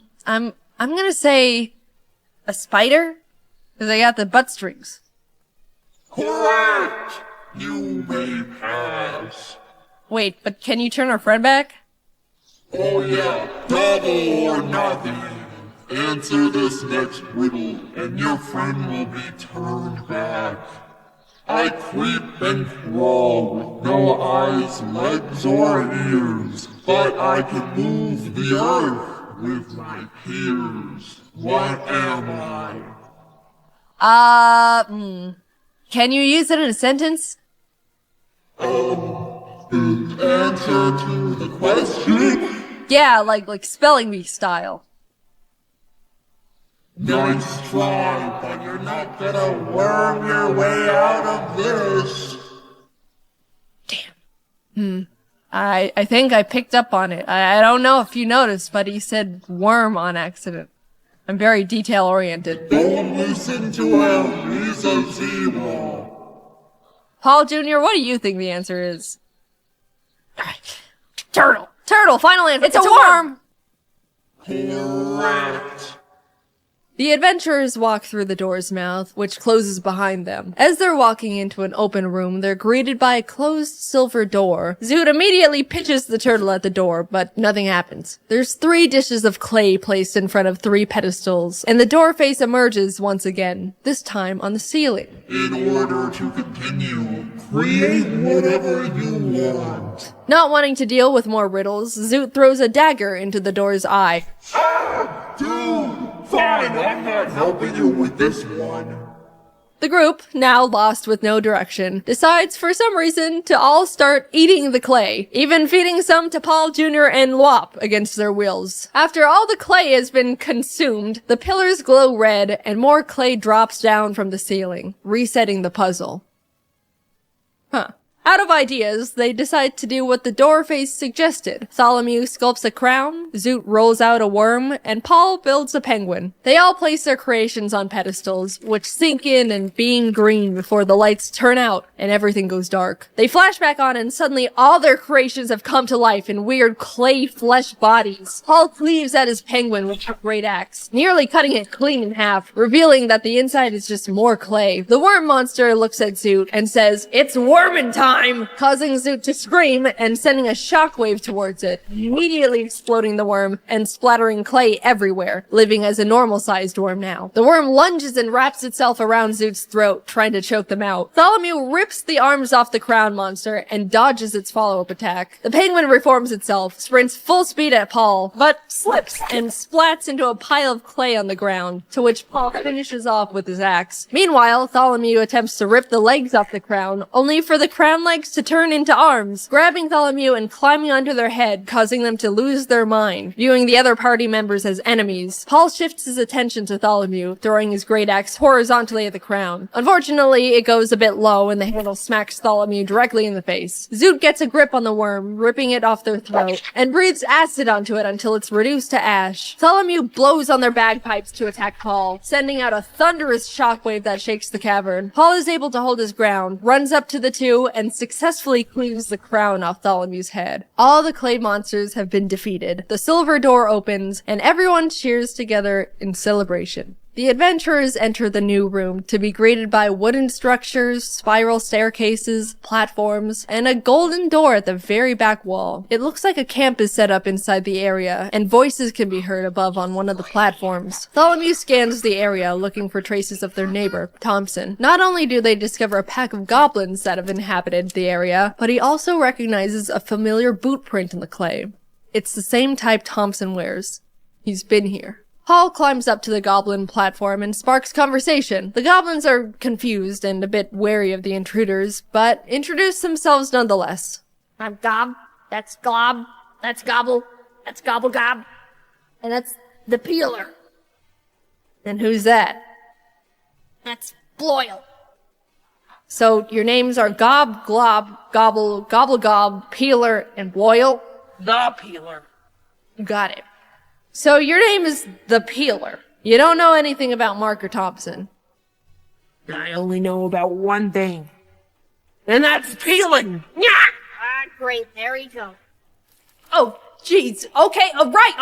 gonna say a spider, because I got the butt strings. Correct! You may pass. Wait, but can you turn our friend back? Oh yeah, double or nothing. Answer this next riddle, and your friend will be turned back. I creep and crawl with no eyes, legs, or ears, but I can move the earth with my peers. What am I? Can you use it in a sentence? The answer to the question? Yeah, like spelling bee style. Nice try, but you're not gonna worm your way out of this. I think I picked up on it. I don't know if you noticed, but he said worm on accident. I'm very detail-oriented. Don't listen to him, he's a zebra. Paul Jr., what do you think the answer is? Turtle! Turtle, final answer! It's a worm! Correct. The adventurers walk through the door's mouth, which closes behind them. As they're walking into an open room, they're greeted by a closed silver door. Zoot immediately pitches the turtle at the door, but nothing happens. There's 3 dishes of clay placed in front of 3 pedestals, and the door face emerges once again, this time on the ceiling. In order to continue, create whatever you want. Not wanting to deal with more riddles, Zoot throws a dagger into the door's eye. Dude! Fine, I'm not helping you with this one. The group, now lost with no direction, decides for some reason to all start eating the clay, even feeding some to Paul Jr. and Lwop against their wills. After all the clay has been consumed, the pillars glow red and more clay drops down from the ceiling, resetting the puzzle. Out of ideas, they decide to do what the door face suggested. Bartholomew sculpts a crown, Zoot rolls out a worm, and Paul builds a penguin. They all place their creations on pedestals, which sink in and beam green before the lights turn out and everything goes dark. They flash back on and suddenly all their creations have come to life in weird clay flesh bodies. Paul cleaves at his penguin with a great axe, nearly cutting it clean in half, revealing that the inside is just more clay. The worm monster looks at Zoot and says, "It's wormin' time!" Causing Zoot to scream and sending a shockwave towards it, immediately exploding the worm and splattering clay everywhere, living as a normal-sized worm now. The worm lunges and wraps itself around Zoot's throat, trying to choke them out. Bartholomew rips the arms off the crown monster and dodges its follow-up attack. The penguin reforms itself, sprints full speed at Paul, but slips and splats into a pile of clay on the ground, to which Paul finishes off with his axe. Meanwhile, Bartholomew attempts to rip the legs off the crown, only for the crown legs to turn into arms, grabbing Tholomew and climbing onto their head, causing them to lose their mind. Viewing the other party members as enemies, Paul shifts his attention to Tholomew, throwing his great axe horizontally at the crown. Unfortunately, it goes a bit low and the handle smacks Tholomew directly in the face. Zoot gets a grip on the worm, ripping it off their throat, and breathes acid onto it until it's reduced to ash. Tholomew blows on their bagpipes to attack Paul, sending out a thunderous shockwave that shakes the cavern. Paul is able to hold his ground, runs up to the two, and successfully cleaves the crown off Tholomew's head. All the clay monsters have been defeated. The silver door opens, and everyone cheers together in celebration. The adventurers enter the new room to be greeted by wooden structures, spiral staircases, platforms, and a golden door at the very back wall. It looks like a camp is set up inside the area, and voices can be heard above on one of the platforms. Tholomew scans the area looking for traces of their neighbor, Thompson. Not only do they discover a pack of goblins that have inhabited the area, but he also recognizes a familiar boot print in the clay. It's the same type Thompson wears. He's been here. Paul climbs up to the goblin platform and sparks conversation. The goblins are confused and a bit wary of the intruders, but introduce themselves nonetheless. I'm Gob, that's Glob, that's Gobble, that's Gobble Gob, and that's the Peeler. And who's that? That's Bloyle. So your names are Gob, Glob, Gobble, Gobble Gob, Peeler, and Bloyle? The Peeler. Got it. So your name is the Peeler. You don't know anything about Mark or Thompson. I only know about one thing. And that's peeling. Yeah! Ah, great. There you go. Oh, jeez. Okay, all right.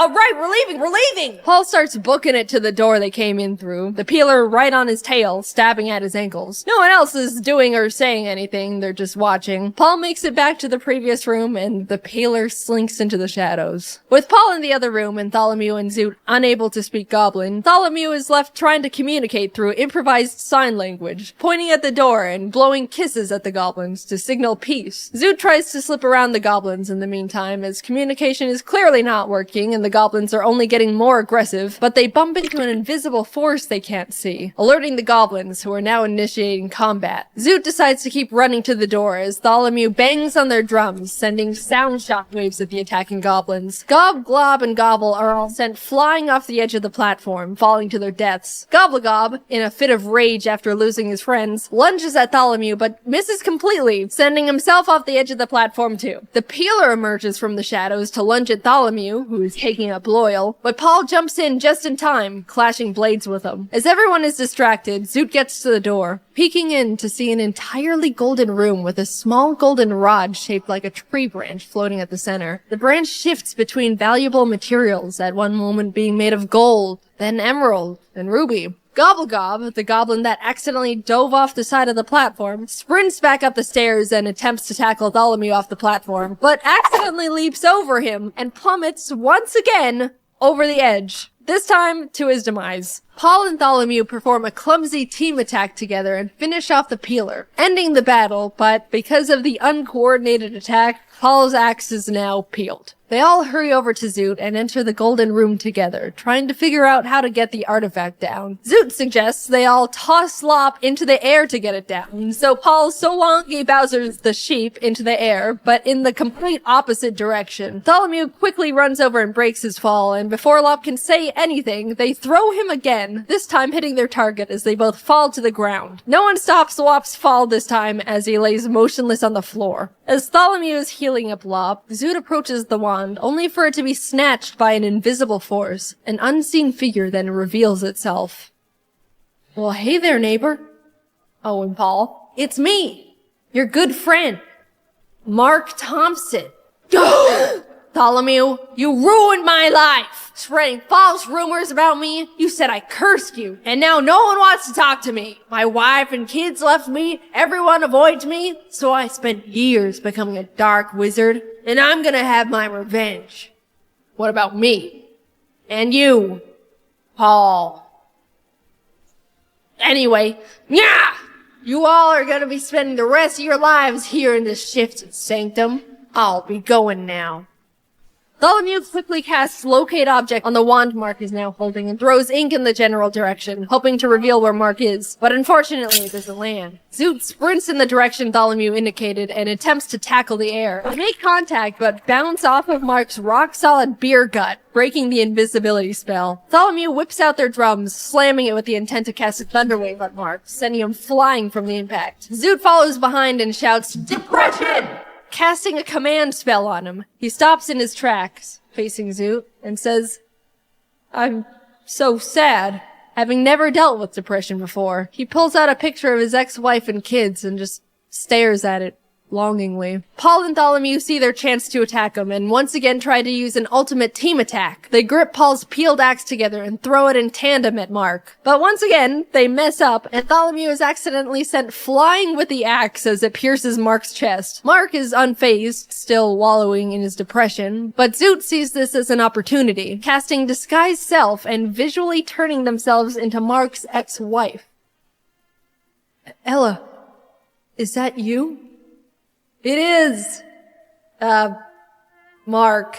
We're leaving. Paul starts booking it to the door they came in through, the Peeler right on his tail, stabbing at his ankles. No one else is doing or saying anything, they're just watching. Paul makes it back to the previous room, and the Peeler slinks into the shadows. With Paul in the other room and Tholomew and Zoot unable to speak Goblin, Tholomew is left trying to communicate through improvised sign language, pointing at the door and blowing kisses at the goblins to signal peace. Zoot tries to slip around the goblins in the meantime, as communication is clearly not working and the goblins are only getting more aggressive, but they bump into an invisible force they can't see, alerting the goblins, who are now initiating combat. Zoot decides to keep running to the door as Tholomew bangs on their drums, sending sound shockwaves at the attacking goblins. Gob, Glob, and Gobble are all sent flying off the edge of the platform, falling to their deaths. Gobblegob, in a fit of rage after losing his friends, lunges at Tholomew but misses completely, sending himself off the edge of the platform too. The Peeler emerges from the shadows to lunge at Tholomew, who is taking up Bloyle, but Paul jumps in just in time, clashing blades with him. As everyone is distracted, Zoot gets to the door, peeking in to see an entirely golden room with a small golden rod shaped like a tree branch floating at the center. The branch shifts between valuable materials, at one moment being made of gold, then emerald, and ruby. Gobblegob, the goblin that accidentally dove off the side of the platform, sprints back up the stairs and attempts to tackle Tholomew off the platform, but accidentally leaps over him and plummets once again over the edge, this time to his demise. Paul and Tholomew perform a clumsy team attack together and finish off the Peeler, ending the battle, but because of the uncoordinated attack, Paul's axe is now peeled. They all hurry over to Zoot and enter the golden room together, trying to figure out how to get the artifact down. Zoot suggests they all toss Slop into the air to get it down, so Paul Solongi Bowser's the sheep into the air, but in the complete opposite direction. Tholomew quickly runs over and breaks his fall, and before Lop can say anything, they throw him again, this time hitting their target as they both fall to the ground. No one stops Lop's fall this time as he lays motionless on the floor. As Tholomew is healing up Lop, Zoot approaches the wand, only for it to be snatched by an invisible force. An unseen figure then reveals itself. Well, hey there, neighbor. Oh, and Paul. It's me, your good friend, Mark Thompson. Tholomew, you ruined my life, spreading false rumors about me. You said I cursed you, and now no one wants to talk to me. My wife and kids left me, everyone avoids me, so I spent years becoming a dark wizard, and I'm gonna have my revenge. What about me? And you, Paul? Anyway, yeah! You all are gonna be spending the rest of your lives here in this shifted sanctum. I'll be going now. Bartholomew quickly casts locate object on the wand Mark is now holding and throws ink in the general direction, hoping to reveal where Mark is. But unfortunately, it doesn't land. Zoot sprints in the direction Bartholomew indicated and attempts to tackle the air. They make contact, but bounce off of Mark's rock-solid beer gut, breaking the invisibility spell. Bartholomew whips out their drums, slamming it with the intent to cast a thunderwave on Mark, sending him flying from the impact. Zoot follows behind and shouts, "Depression!" casting a command spell on him. He stops in his tracks, facing Zoot, and says, "I'm so sad." Having never dealt with depression before, he pulls out a picture of his ex-wife and kids and just stares at it longingly. Paul and Bartholomew see their chance to attack him and once again try to use an ultimate team attack. They grip Paul's peeled axe together and throw it in tandem at Mark. But once again, they mess up and Bartholomew is accidentally sent flying with the axe as it pierces Mark's chest. Mark is unfazed, still wallowing in his depression, but Zoot sees this as an opportunity, casting Disguise Self and visually turning themselves into Mark's ex-wife. "Ella, is that you?" "It is! Mark."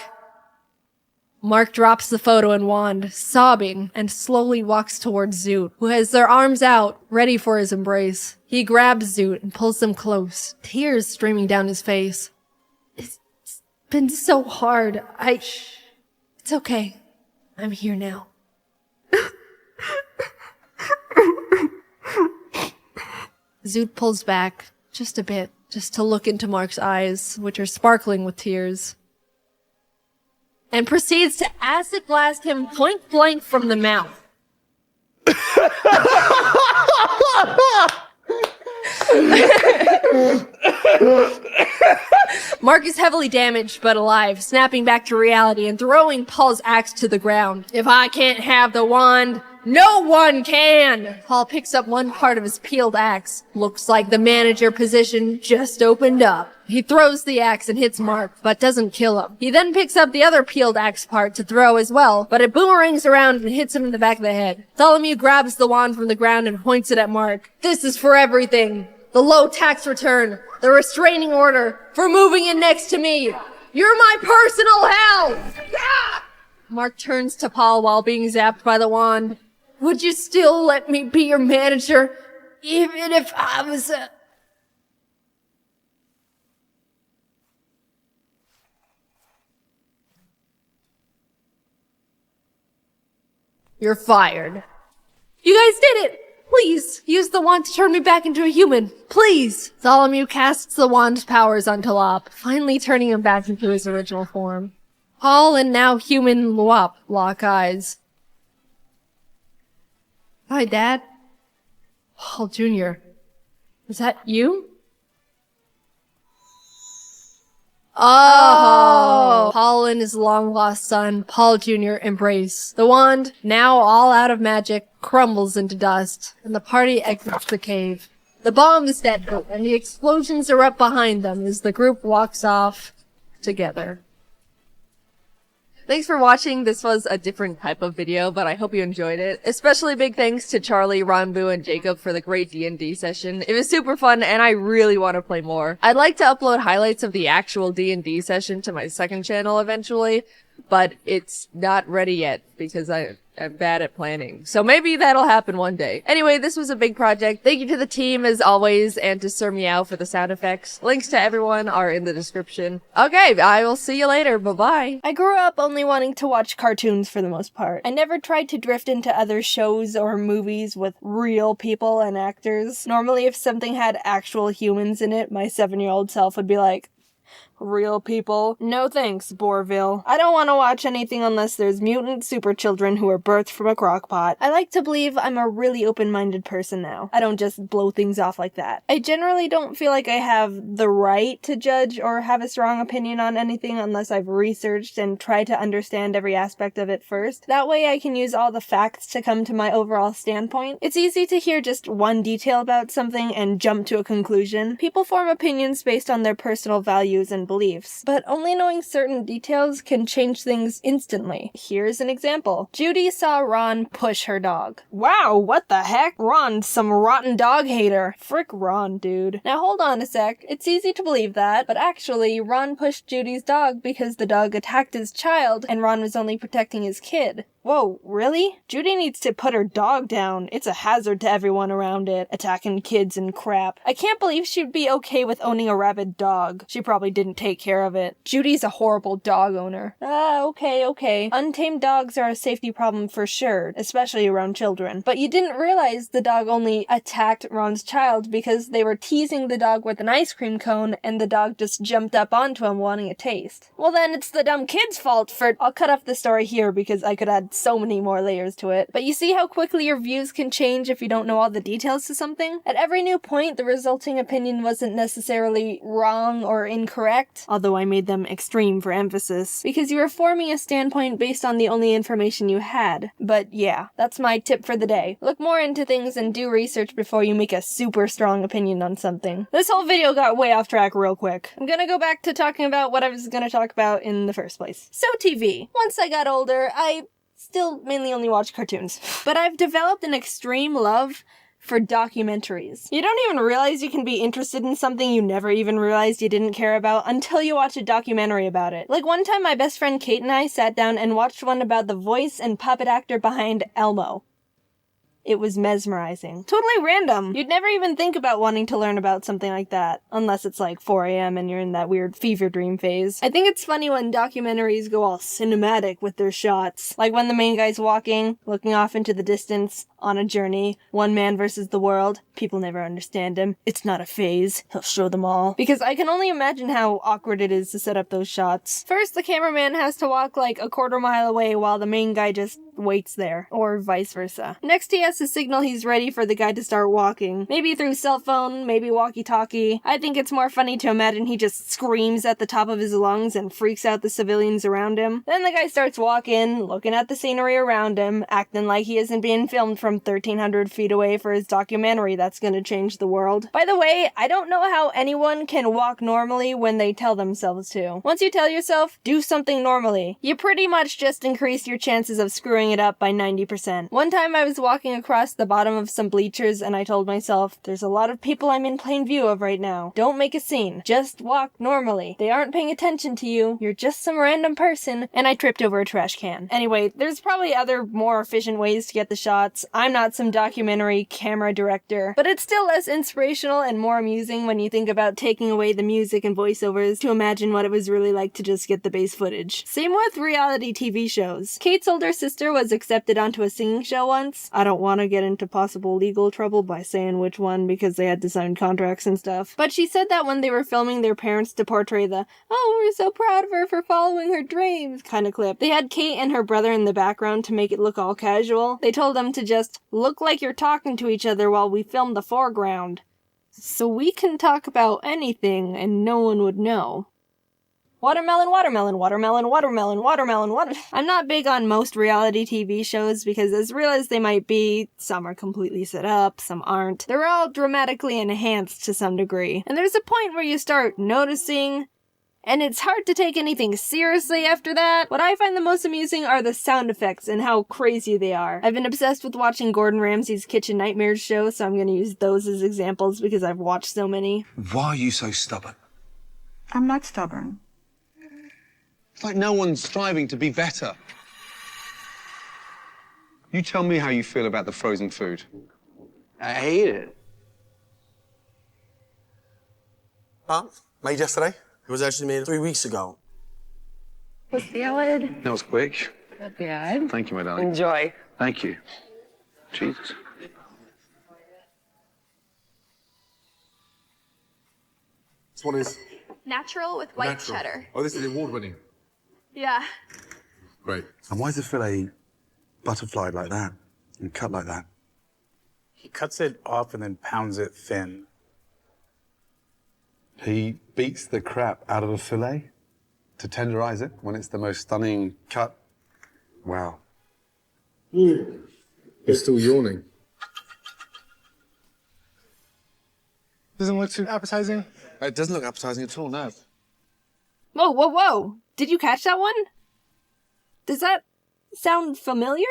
Mark drops the photo and wand, sobbing, and slowly walks towards Zoot, who has their arms out, ready for his embrace. He grabs Zoot and pulls them close, tears streaming down his face. "It's been so hard. It's okay. I'm here now." Zoot pulls back, just a bit, just to look into Mark's eyes, which are sparkling with tears, and proceeds to acid blast him point blank from the mouth. Mark is heavily damaged but alive, snapping back to reality and throwing Paul's axe to the ground. "If I can't have the wand, no one can!" Paul picks up one part of his peeled axe. Looks like the manager position just opened up. He throws the axe and hits Mark, but doesn't kill him. He then picks up the other peeled axe part to throw as well, but it boomerangs around and hits him in the back of the head. Bartholomew grabs the wand from the ground and points it at Mark. "This is for everything. The low tax return, the restraining order, for moving in next to me. You're my personal hell!" Mark turns to Paul while being zapped by the wand. "Would you still let me be your manager, even if I was a..." "You're fired." "You guys did it! Please, use the wand to turn me back into a human. Please!" Bartholomew casts the wand's powers onto Lop, finally turning him back into his original form. Paul and now human Lop lock eyes. "Hi, Dad." "Paul Jr. Is that you?" Oh! Paul and his long-lost son, Paul Jr., embrace. The wand, now all out of magic, crumbles into dust, and the party exits the cave. The bomb is detonated, and the explosions erupt behind them as the group walks off together. Thanks for watching. This was a different type of video, but I hope you enjoyed it. Especially big thanks to Charlie, Ronbu, and Jacob for the great D&D session. It was super fun, and I really want to play more. I'd like to upload highlights of the actual D&D session to my second channel eventually, but it's not ready yet because I'm bad at planning. So maybe that'll happen one day. Anyway, this was a big project. Thank you to the team as always, and to Sir Meow for the sound effects. Links to everyone are in the description. Okay, I will see you later. Bye-bye. I grew up only wanting to watch cartoons for the most part. I never tried to drift into other shows or movies with real people and actors. Normally, if something had actual humans in it, my 7-year-old self would be like, "Real people? No thanks, Bourville. I don't want to watch anything unless there's mutant super children who are birthed from a crock pot." I like to believe I'm a really open-minded person now. I don't just blow things off like that. I generally don't feel like I have the right to judge or have a strong opinion on anything unless I've researched and tried to understand every aspect of it first. That way I can use all the facts to come to my overall standpoint. It's easy to hear just one detail about something and jump to a conclusion. People form opinions based on their personal values and beliefs, but only knowing certain details can change things instantly. Here's an example. Judy saw Ron push her dog. Wow, what the heck? Ron's some rotten dog hater. Frick Ron, dude. Now hold on a sec. It's easy to believe that, but actually, Ron pushed Judy's dog because the dog attacked his child and Ron was only protecting his kid. Whoa, really? Judy needs to put her dog down. It's a hazard to everyone around it, attacking kids and crap. I can't believe she'd be okay with owning a rabid dog. She probably didn't take care of it. Judy's a horrible dog owner. Okay. Untamed dogs are a safety problem for sure, especially around children. But you didn't realize the dog only attacked Ron's child because they were teasing the dog with an ice cream cone and the dog just jumped up onto him wanting a taste. Well then, it's the dumb kid's fault for— I'll cut off the story here because I could add so many more layers to it. But you see how quickly your views can change if you don't know all the details to something? At every new point, the resulting opinion wasn't necessarily wrong or incorrect, although I made them extreme for emphasis, because you were forming a standpoint based on the only information you had. But yeah, that's my tip for the day. Look more into things and do research before you make a super strong opinion on something. This whole video got way off track real quick. I'm gonna go back to talking about what I was gonna talk about in the first place. So TV. Once I got older, I still mainly only watch cartoons. But I've developed an extreme love for documentaries. You don't even realize you can be interested in something you never even realized you didn't care about until you watch a documentary about it. Like one time my best friend Kate and I sat down and watched one about the voice and puppet actor behind Elmo. It was mesmerizing. Totally random. You'd never even think about wanting to learn about something like that, unless it's like 4 a.m. and you're in that weird fever dream phase. I think it's funny when documentaries go all cinematic with their shots. Like when the main guy's walking, looking off into the distance, on a journey, one man versus the world. People never understand him. It's not a phase. He'll show them all. Because I can only imagine how awkward it is to set up those shots. First, the cameraman has to walk like a quarter mile away while the main guy just waits there, or vice versa. Next, he has to signal he's ready for the guy to start walking. Maybe through cell phone, maybe walkie-talkie. I think it's more funny to imagine he just screams at the top of his lungs and freaks out the civilians around him. Then the guy starts walking, looking at the scenery around him, acting like he isn't being filmed from 1,300 feet away for his documentary that's gonna change the world. By the way, I don't know how anyone can walk normally when they tell themselves to. Once you tell yourself, do something normally, you pretty much just increase your chances of screwing it up by 90%. One time I was walking across the bottom of some bleachers and I told myself, there's a lot of people I'm in plain view of right now. Don't make a scene. Just walk normally. They aren't paying attention to you. You're just some random person. And I tripped over a trash can. Anyway, there's probably other more efficient ways to get the shots. I'm not some documentary camera director, but it's still less inspirational and more amusing when you think about taking away the music and voiceovers to imagine what it was really like to just get the base footage. Same with reality TV shows. Kate's older sister was accepted onto a singing show once. I don't want to get into possible legal trouble by saying which one because they had to sign contracts and stuff. But she said that when they were filming their parents to portray the, "Oh, we're so proud of her for following her dreams" kind of clip, they had Kate and her brother in the background to make it look all casual. They told them to just look like you're talking to each other while we film the foreground. So we can talk about anything and no one would know. Watermelon, watermelon, watermelon, watermelon, watermelon, water. I'm not big on most reality TV shows because as real as they might be, some are completely set up, some aren't. They're all dramatically enhanced to some degree. And there's a point where you start noticing, and it's hard to take anything seriously after that. What I find the most amusing are the sound effects and how crazy they are. I've been obsessed with watching Gordon Ramsay's Kitchen Nightmares show, so I'm gonna use those as examples because I've watched so many. Why are you so stubborn? I'm not stubborn. It's like no one's striving to be better. You tell me how you feel about the frozen food. I hate it. Made yesterday? It was actually made 3 weeks ago. The salad. That was quick. Not bad. Thank you, my darling. Enjoy. Thank you. Jesus. This one is Natural with white natural. cheddar. Oh, this is award-winning. Yeah. Great. And why is the fillet butterflied like that and cut like that? He cuts it off and then pounds it thin. He beats the crap out of a fillet to tenderize it when it's the most stunning cut. Wow. You're still yawning. Doesn't look too appetizing. It doesn't look appetizing at all, no. Whoa, whoa, whoa! Did you catch that one? Does that sound familiar?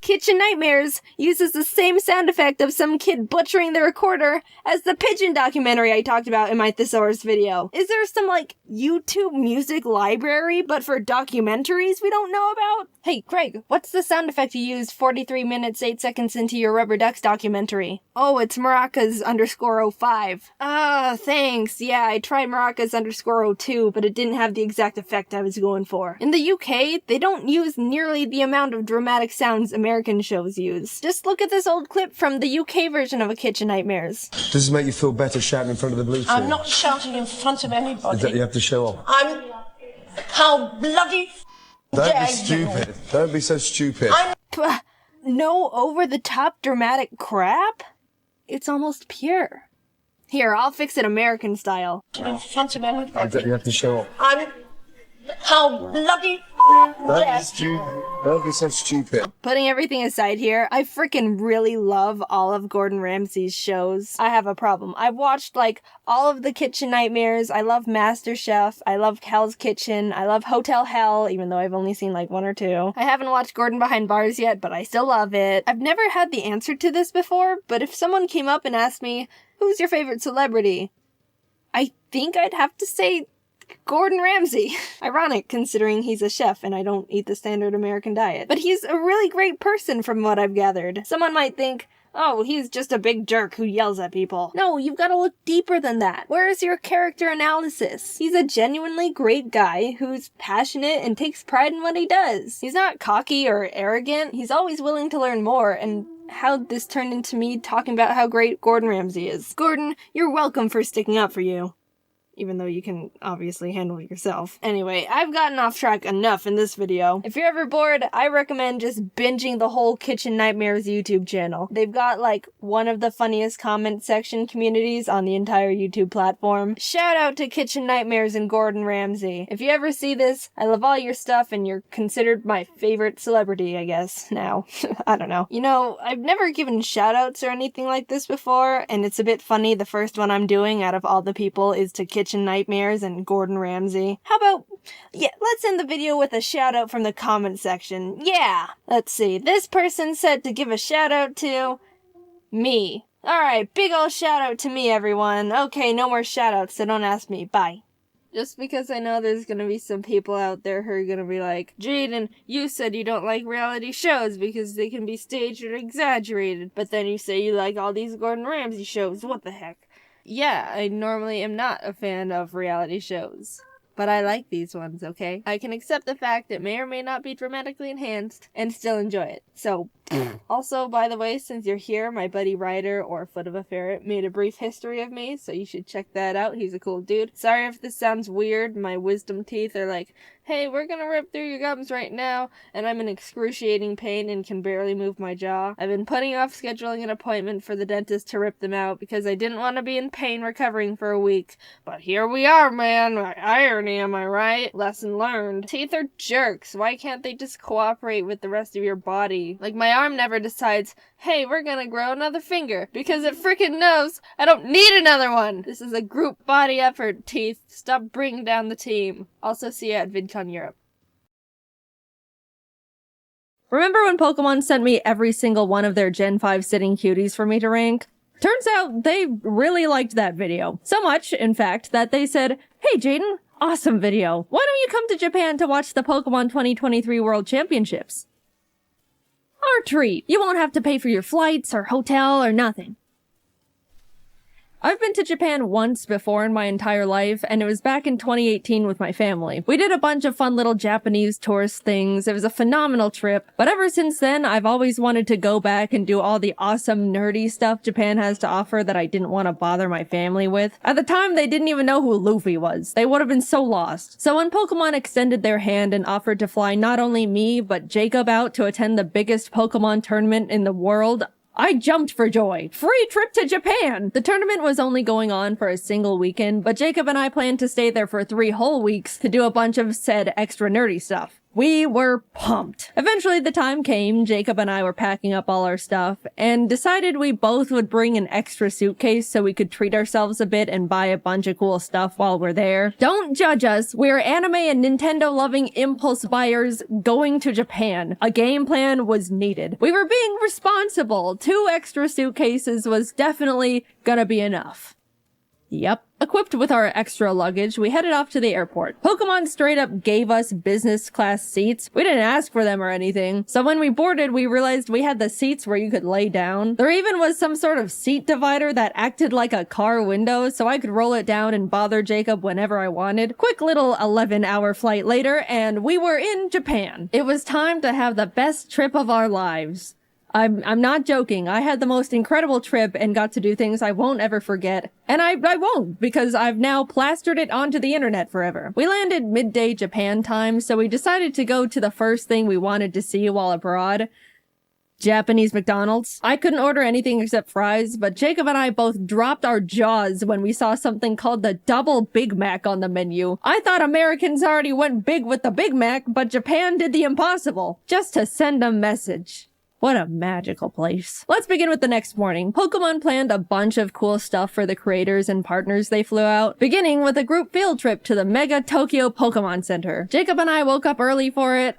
Kitchen Nightmares uses the same sound effect of some kid butchering the recorder as the pigeon documentary I talked about in my thesaurus video. Is there some, like, YouTube music library, but for documentaries we don't know about? Hey, Craig, what's the sound effect you used 43 minutes 8 seconds into your Rubber Ducks documentary? Oh, it's Maracas _ 05. Ah, thanks. Yeah, I tried Maracas _ 02, but it didn't have the exact effect I was going for. In the UK, they don't use nearly the amount of dramatic sounds American shows use. Just look at this old clip from the UK version of A Kitchen Nightmares. Does this make you feel better shouting in front of the blue I'm not shouting in front of anybody. Is that you have to show off? I'm... How bloody Don't dare be stupid. you? Don't be so stupid. No over-the-top dramatic crap? It's almost pure. Here, I'll fix it American style. In front of anybody. Is that you have to show off? I'm... How bloody dare you? Don't be so stupid. Putting everything aside here, I freaking really love all of Gordon Ramsay's shows. I have a problem. I've watched, like, all of the Kitchen Nightmares. I love MasterChef. I love Hell's Kitchen. I love Hotel Hell, even though I've only seen, like, 1 or 2. I haven't watched Gordon Behind Bars yet, but I still love it. I've never had the answer to this before, but if someone came up and asked me, who's your favorite celebrity? I think I'd have to say Gordon Ramsay. Ironic, considering he's a chef and I don't eat the standard American diet. But he's a really great person from what I've gathered. Someone might think, oh, he's just a big jerk who yells at people. No, you've got to look deeper than that. Where is your character analysis? He's a genuinely great guy who's passionate and takes pride in what he does. He's not cocky or arrogant. He's always willing to learn more, and how this turned into me talking about how great Gordon Ramsay is. Gordon, you're welcome for sticking up for you. Even though you can obviously handle it yourself. Anyway, I've gotten off track enough in this video. If you're ever bored, I recommend just binging the whole Kitchen Nightmares YouTube channel. They've got, like, one of the funniest comment section communities on the entire YouTube platform. Shout out to Kitchen Nightmares and Gordon Ramsay. If you ever see this, I love all your stuff and you're considered my favorite celebrity, I guess, now. I don't know. You know, I've never given shoutouts or anything like this before, and it's a bit funny the first one I'm doing out of all the people is to Kitchen Nightmares and Gordon Ramsay. How about, yeah, let's end the video with a shout out from the comment section. Yeah! Let's see, this person said to give a shout out to me. Alright, big ol' shout out to me, everyone. Okay, no more shout outs, so don't ask me. Bye. Just because I know there's gonna be some people out there who are gonna be like, Jaiden, you said you don't like reality shows because they can be staged or exaggerated, but then you say you like all these Gordon Ramsay shows. What the heck? Yeah, I normally am not a fan of reality shows, but I like these ones, okay? I can accept the fact it may or may not be dramatically enhanced and still enjoy it. So, also, by the way, since you're here, my buddy Ryder, or Foot of a Ferret, made a brief history of me, so you should check that out. He's a cool dude. Sorry if this sounds weird. My wisdom teeth are like, hey, we're gonna rip through your gums right now, and I'm in excruciating pain and can barely move my jaw. I've been putting off scheduling an appointment for the dentist to rip them out because I didn't want to be in pain recovering for a week. But here we are, man. Irony, am I right? Lesson learned. Teeth are jerks. Why can't they just cooperate with the rest of your body? Like, my arm never decides, hey, we're gonna grow another finger, because it freaking knows I don't need another one. This is a group body effort, teeth. Stop bringing down the team. Also, see you at VidCon Europe. Remember when Pokemon sent me every single one of their Gen 5 sitting cuties for me to rank? Turns out they really liked that video. So much, in fact, that they said, hey Jaiden, awesome video. Why don't you come to Japan to watch the Pokemon 2023 World Championships? Our treat. You won't have to pay for your flights or hotel or nothing. I've been to Japan once before in my entire life, and it was back in 2018 with my family. We did a bunch of fun little Japanese tourist things. It was a phenomenal trip, but ever since then, I've always wanted to go back and do all the awesome nerdy stuff Japan has to offer that I didn't want to bother my family with. At the time, they didn't even know who Luffy was. They would have been so lost. So when Pokemon extended their hand and offered to fly not only me, but Jacob out to attend the biggest Pokemon tournament in the world, I jumped for joy. Free trip to Japan! The tournament was only going on for a single weekend, but Jacob and I planned to stay there for 3 whole weeks to do a bunch of said extra nerdy stuff. We were pumped. Eventually the time came, Jacob and I were packing up all our stuff and decided we both would bring an extra suitcase so we could treat ourselves a bit and buy a bunch of cool stuff while we're there. Don't judge us. We're anime and Nintendo loving impulse buyers going to Japan. A game plan was needed. We were being responsible. 2 extra suitcases was definitely gonna be enough. Yep. Equipped with our extra luggage, we headed off to the airport. Pokemon straight up gave us business class seats. We didn't ask for them or anything. So when we boarded, we realized we had the seats where you could lay down. There even was some sort of seat divider that acted like a car window, so I could roll it down and bother Jacob whenever I wanted. Quick little 11-hour flight later, and we were in Japan. It was time to have the best trip of our lives. I'm not joking. I had the most incredible trip and got to do things I won't ever forget. And I won't, because I've now plastered it onto the internet forever. We landed midday Japan time, so we decided to go to the first thing we wanted to see while abroad. Japanese McDonald's. I couldn't order anything except fries, but Jacob and I both dropped our jaws when we saw something called the Double Big Mac on the menu. I thought Americans already went big with the Big Mac, but Japan did the impossible, just to send a message. What a magical place. Let's begin with the next morning. Pokemon planned a bunch of cool stuff for the creators and partners they flew out, beginning with a group field trip to the Mega Tokyo Pokemon Center. Jacob and I woke up early for it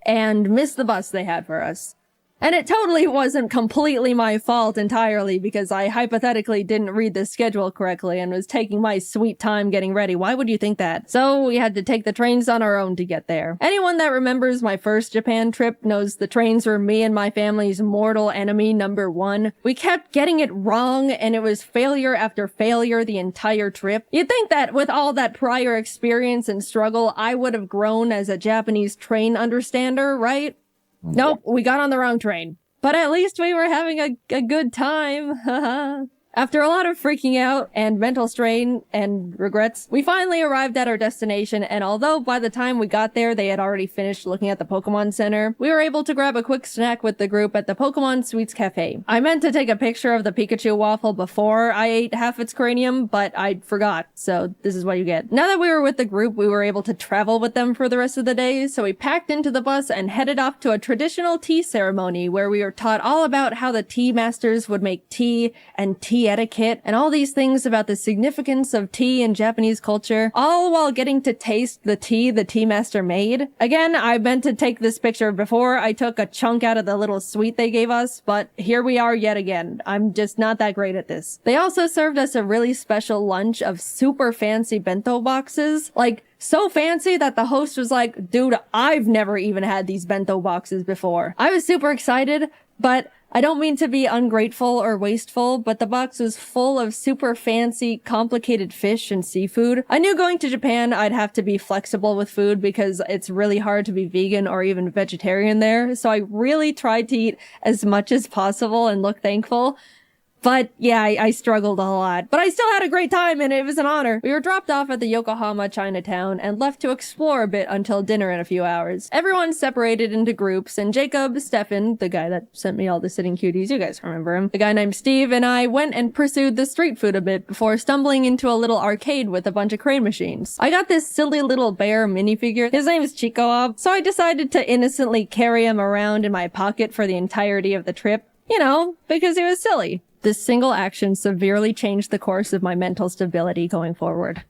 and missed the bus they had for us. And it totally wasn't completely my fault entirely because I hypothetically didn't read the schedule correctly and was taking my sweet time getting ready. Why would you think that? So we had to take the trains on our own to get there. Anyone that remembers my first Japan trip knows the trains were me and my family's mortal enemy #1. We kept getting it wrong and it was failure after failure the entire trip. You'd think that with all that prior experience and struggle, I would have grown as a Japanese train understander, right? Nope, we got on the wrong train. But at least we were having a good time, haha. After a lot of freaking out and mental strain and regrets, we finally arrived at our destination, and although by the time we got there they had already finished looking at the Pokemon Center, we were able to grab a quick snack with the group at the Pokemon Sweets Cafe. I meant to take a picture of the Pikachu waffle before I ate half its cranium, but I forgot, so this is what you get. Now that we were with the group, we were able to travel with them for the rest of the day, so we packed into the bus and headed off to a traditional tea ceremony where we were taught all about how the tea masters would make tea and tea etiquette and all these things about the significance of tea in Japanese culture, all while getting to taste the tea master made. Again, I meant to take this picture before I took a chunk out of the little sweet they gave us, but here we are yet again. I'm just not that great at this. They also served us a really special lunch of super fancy bento boxes, like so fancy that the host was like, dude, I've never even had these bento boxes before. I was super excited, but I don't mean to be ungrateful or wasteful, but the box was full of super fancy, complicated fish and seafood. I knew going to Japan I'd have to be flexible with food because it's really hard to be vegan or even vegetarian there, so I really tried to eat as much as possible and look thankful. But yeah, I struggled a lot. But I still had a great time and it was an honor. We were dropped off at the Yokohama Chinatown and left to explore a bit until dinner in a few hours. Everyone separated into groups and Jacob, Stefan, the guy that sent me all the sitting cuties, you guys remember him, the guy named Steve, and I went and pursued the street food a bit before stumbling into a little arcade with a bunch of crane machines. I got this silly little bear minifigure. His name is Chico, so I decided to innocently carry him around in my pocket for the entirety of the trip. You know, because he was silly. This single action severely changed the course of my mental stability going forward.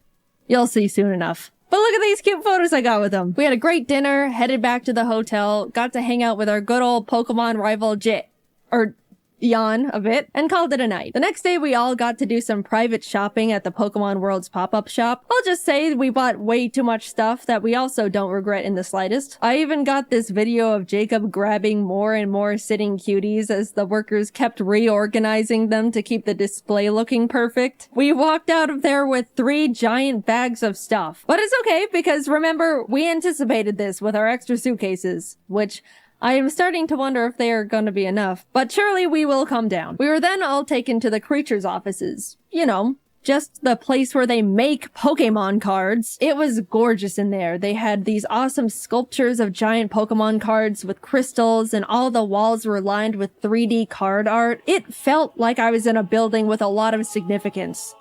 You'll see soon enough. But look at these cute photos I got with them. We had a great dinner, headed back to the hotel, got to hang out with our good old Pokemon rival Jan a bit, and called it a night. The next day we all got to do some private shopping at the Pokemon World's pop-up shop. I'll just say we bought way too much stuff that we also don't regret in the slightest. I even got this video of Jacob grabbing more and more sitting cuties as the workers kept reorganizing them to keep the display looking perfect. We walked out of there with 3 giant bags of stuff. But it's okay because remember, we anticipated this with our extra suitcases, which I am starting to wonder if they are going to be enough, but surely we will come down. We were then all taken to the creatures' offices. You know, just the place where they make Pokemon cards. It was gorgeous in there. They had these awesome sculptures of giant Pokemon cards with crystals, and all the walls were lined with 3D card art. It felt like I was in a building with a lot of significance.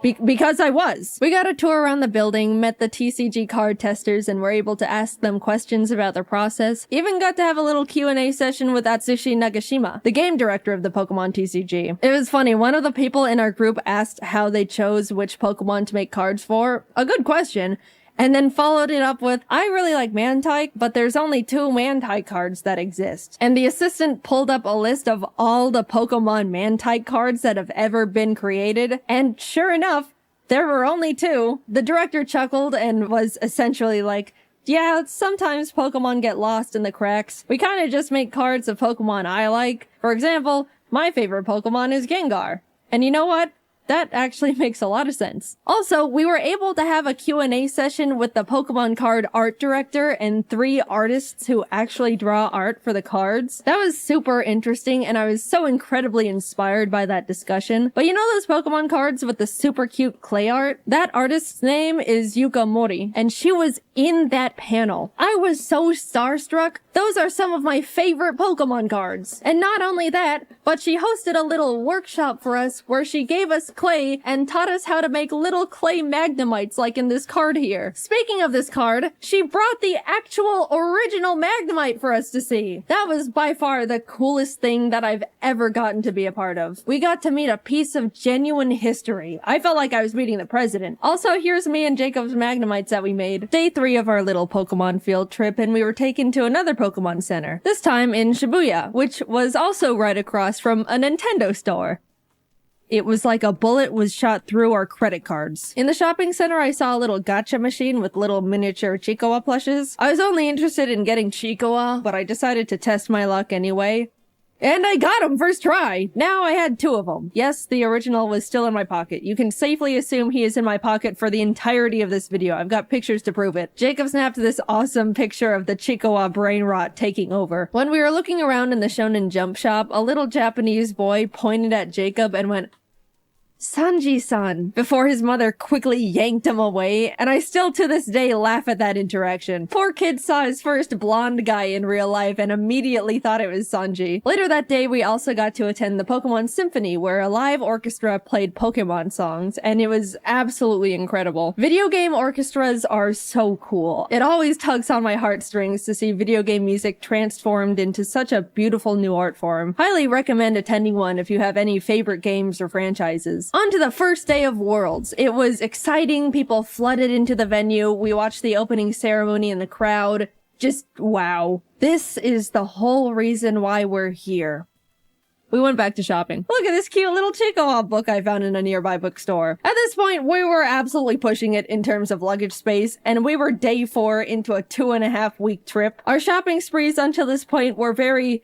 Because I was. We got a tour around the building, met the TCG card testers, and were able to ask them questions about their process. Even got to have a little Q&A session with Atsushi Nagashima, the game director of the Pokemon TCG. It was funny, one of the people in our group asked how they chose which Pokemon to make cards for. A good question. And then followed it up with, I really like Mantike, but there's only 2 Mantike cards that exist. And the assistant pulled up a list of all the Pokemon Mantike cards that have ever been created. And sure enough, there were only 2. The director chuckled and was essentially like, yeah, sometimes Pokemon get lost in the cracks. We kind of just make cards of Pokemon I like. For example, my favorite Pokemon is Gengar. And you know what? That actually makes a lot of sense. Also, we were able to have a Q&A session with the Pokemon card art director and 3 artists who actually draw art for the cards. That was super interesting, and I was so incredibly inspired by that discussion. But you know those Pokemon cards with the super cute clay art? That artist's name is Yuka Mori, and she was in that panel. I was so starstruck. Those are some of my favorite Pokemon cards. And not only that, but she hosted a little workshop for us where she gave us clay and taught us how to make little clay Magnemites like in this card here. Speaking of this card, she brought the actual original Magnemite for us to see. That was by far the coolest thing that I've ever gotten to be a part of. We got to meet a piece of genuine history. I felt like I was meeting the president. Also, here's me and Jacob's Magnemites that we made. Day 3 of our little Pokemon field trip, and we were taken to another Pokemon Center. This time in Shibuya, which was also right across from a Nintendo store. It was like a bullet was shot through our credit cards. In the shopping center, I saw a little gacha machine with little miniature Chiikawa plushes. I was only interested in getting Chiikawa, but I decided to test my luck anyway. And I got him first try! Now I had 2 of them. Yes, the original was still in my pocket. You can safely assume he is in my pocket for the entirety of this video. I've got pictures to prove it. Jacob snapped this awesome picture of the Chiikawa brain rot taking over. When we were looking around in the Shonen Jump shop, a little Japanese boy pointed at Jacob and went, Sanji-san, before his mother quickly yanked him away, and I still to this day laugh at that interaction. Poor kid saw his first blonde guy in real life and immediately thought it was Sanji. Later that day, we also got to attend the Pokemon Symphony, where a live orchestra played Pokemon songs, and it was absolutely incredible. Video game orchestras are so cool. It always tugs on my heartstrings to see video game music transformed into such a beautiful new art form. Highly recommend attending one if you have any favorite games or franchises. On to the first day of Worlds. It was exciting. People flooded into the venue. We watched the opening ceremony in the crowd. Just wow. This is the whole reason why we're here. We went back to shopping. Look at this cute little Chiikawa book I found in a nearby bookstore. At this point, we were absolutely pushing it in terms of luggage space, and we were day 4 into a 2.5-week trip. Our shopping sprees until this point were very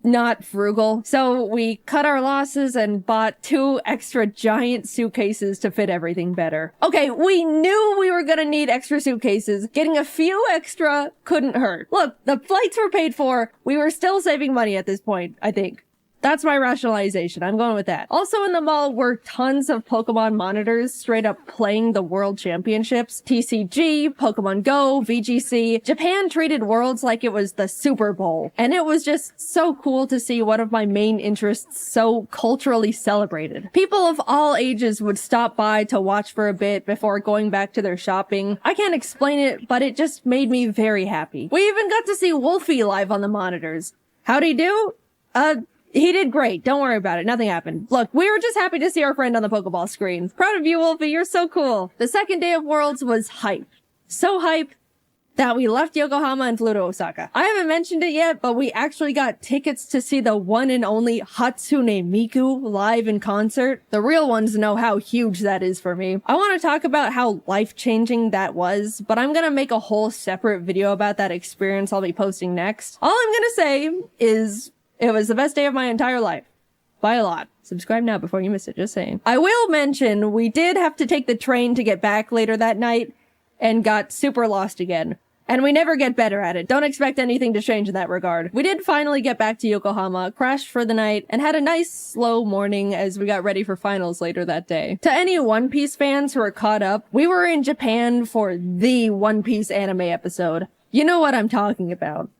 not frugal. So we cut our losses and bought 2 extra giant suitcases to fit everything better. Okay, we knew we were gonna need extra suitcases. Getting a few extra couldn't hurt. Look, the flights were paid for. We were still saving money at this point, I think. That's my rationalization. I'm going with that. Also in the mall were tons of Pokemon monitors straight up playing the World Championships. TCG, Pokemon Go, VGC. Japan treated Worlds like it was the Super Bowl. And it was just so cool to see one of my main interests so culturally celebrated. People of all ages would stop by to watch for a bit before going back to their shopping. I can't explain it, but it just made me very happy. We even got to see Wolfie live on the monitors. How'd he do? He did great. Don't worry about it. Nothing happened. Look, we were just happy to see our friend on the Pokeball screen. Proud of you, Wolfie. You're so cool. The second day of Worlds was hype. So hype that we left Yokohama and flew to Osaka. I haven't mentioned it yet, but we actually got tickets to see the one and only Hatsune Miku live in concert. The real ones know how huge that is for me. I want to talk about how life-changing that was, but I'm gonna make a whole separate video about that experience I'll be posting next. All I'm gonna say is it was the best day of my entire life. By a lot. Subscribe now before you miss it, just saying. I will mention, we did have to take the train to get back later that night and got super lost again. And we never get better at it. Don't expect anything to change in that regard. We did finally get back to Yokohama, crashed for the night, and had a nice slow morning as we got ready for finals later that day. To any One Piece fans who are caught up, we were in Japan for the One Piece anime episode. You know what I'm talking about.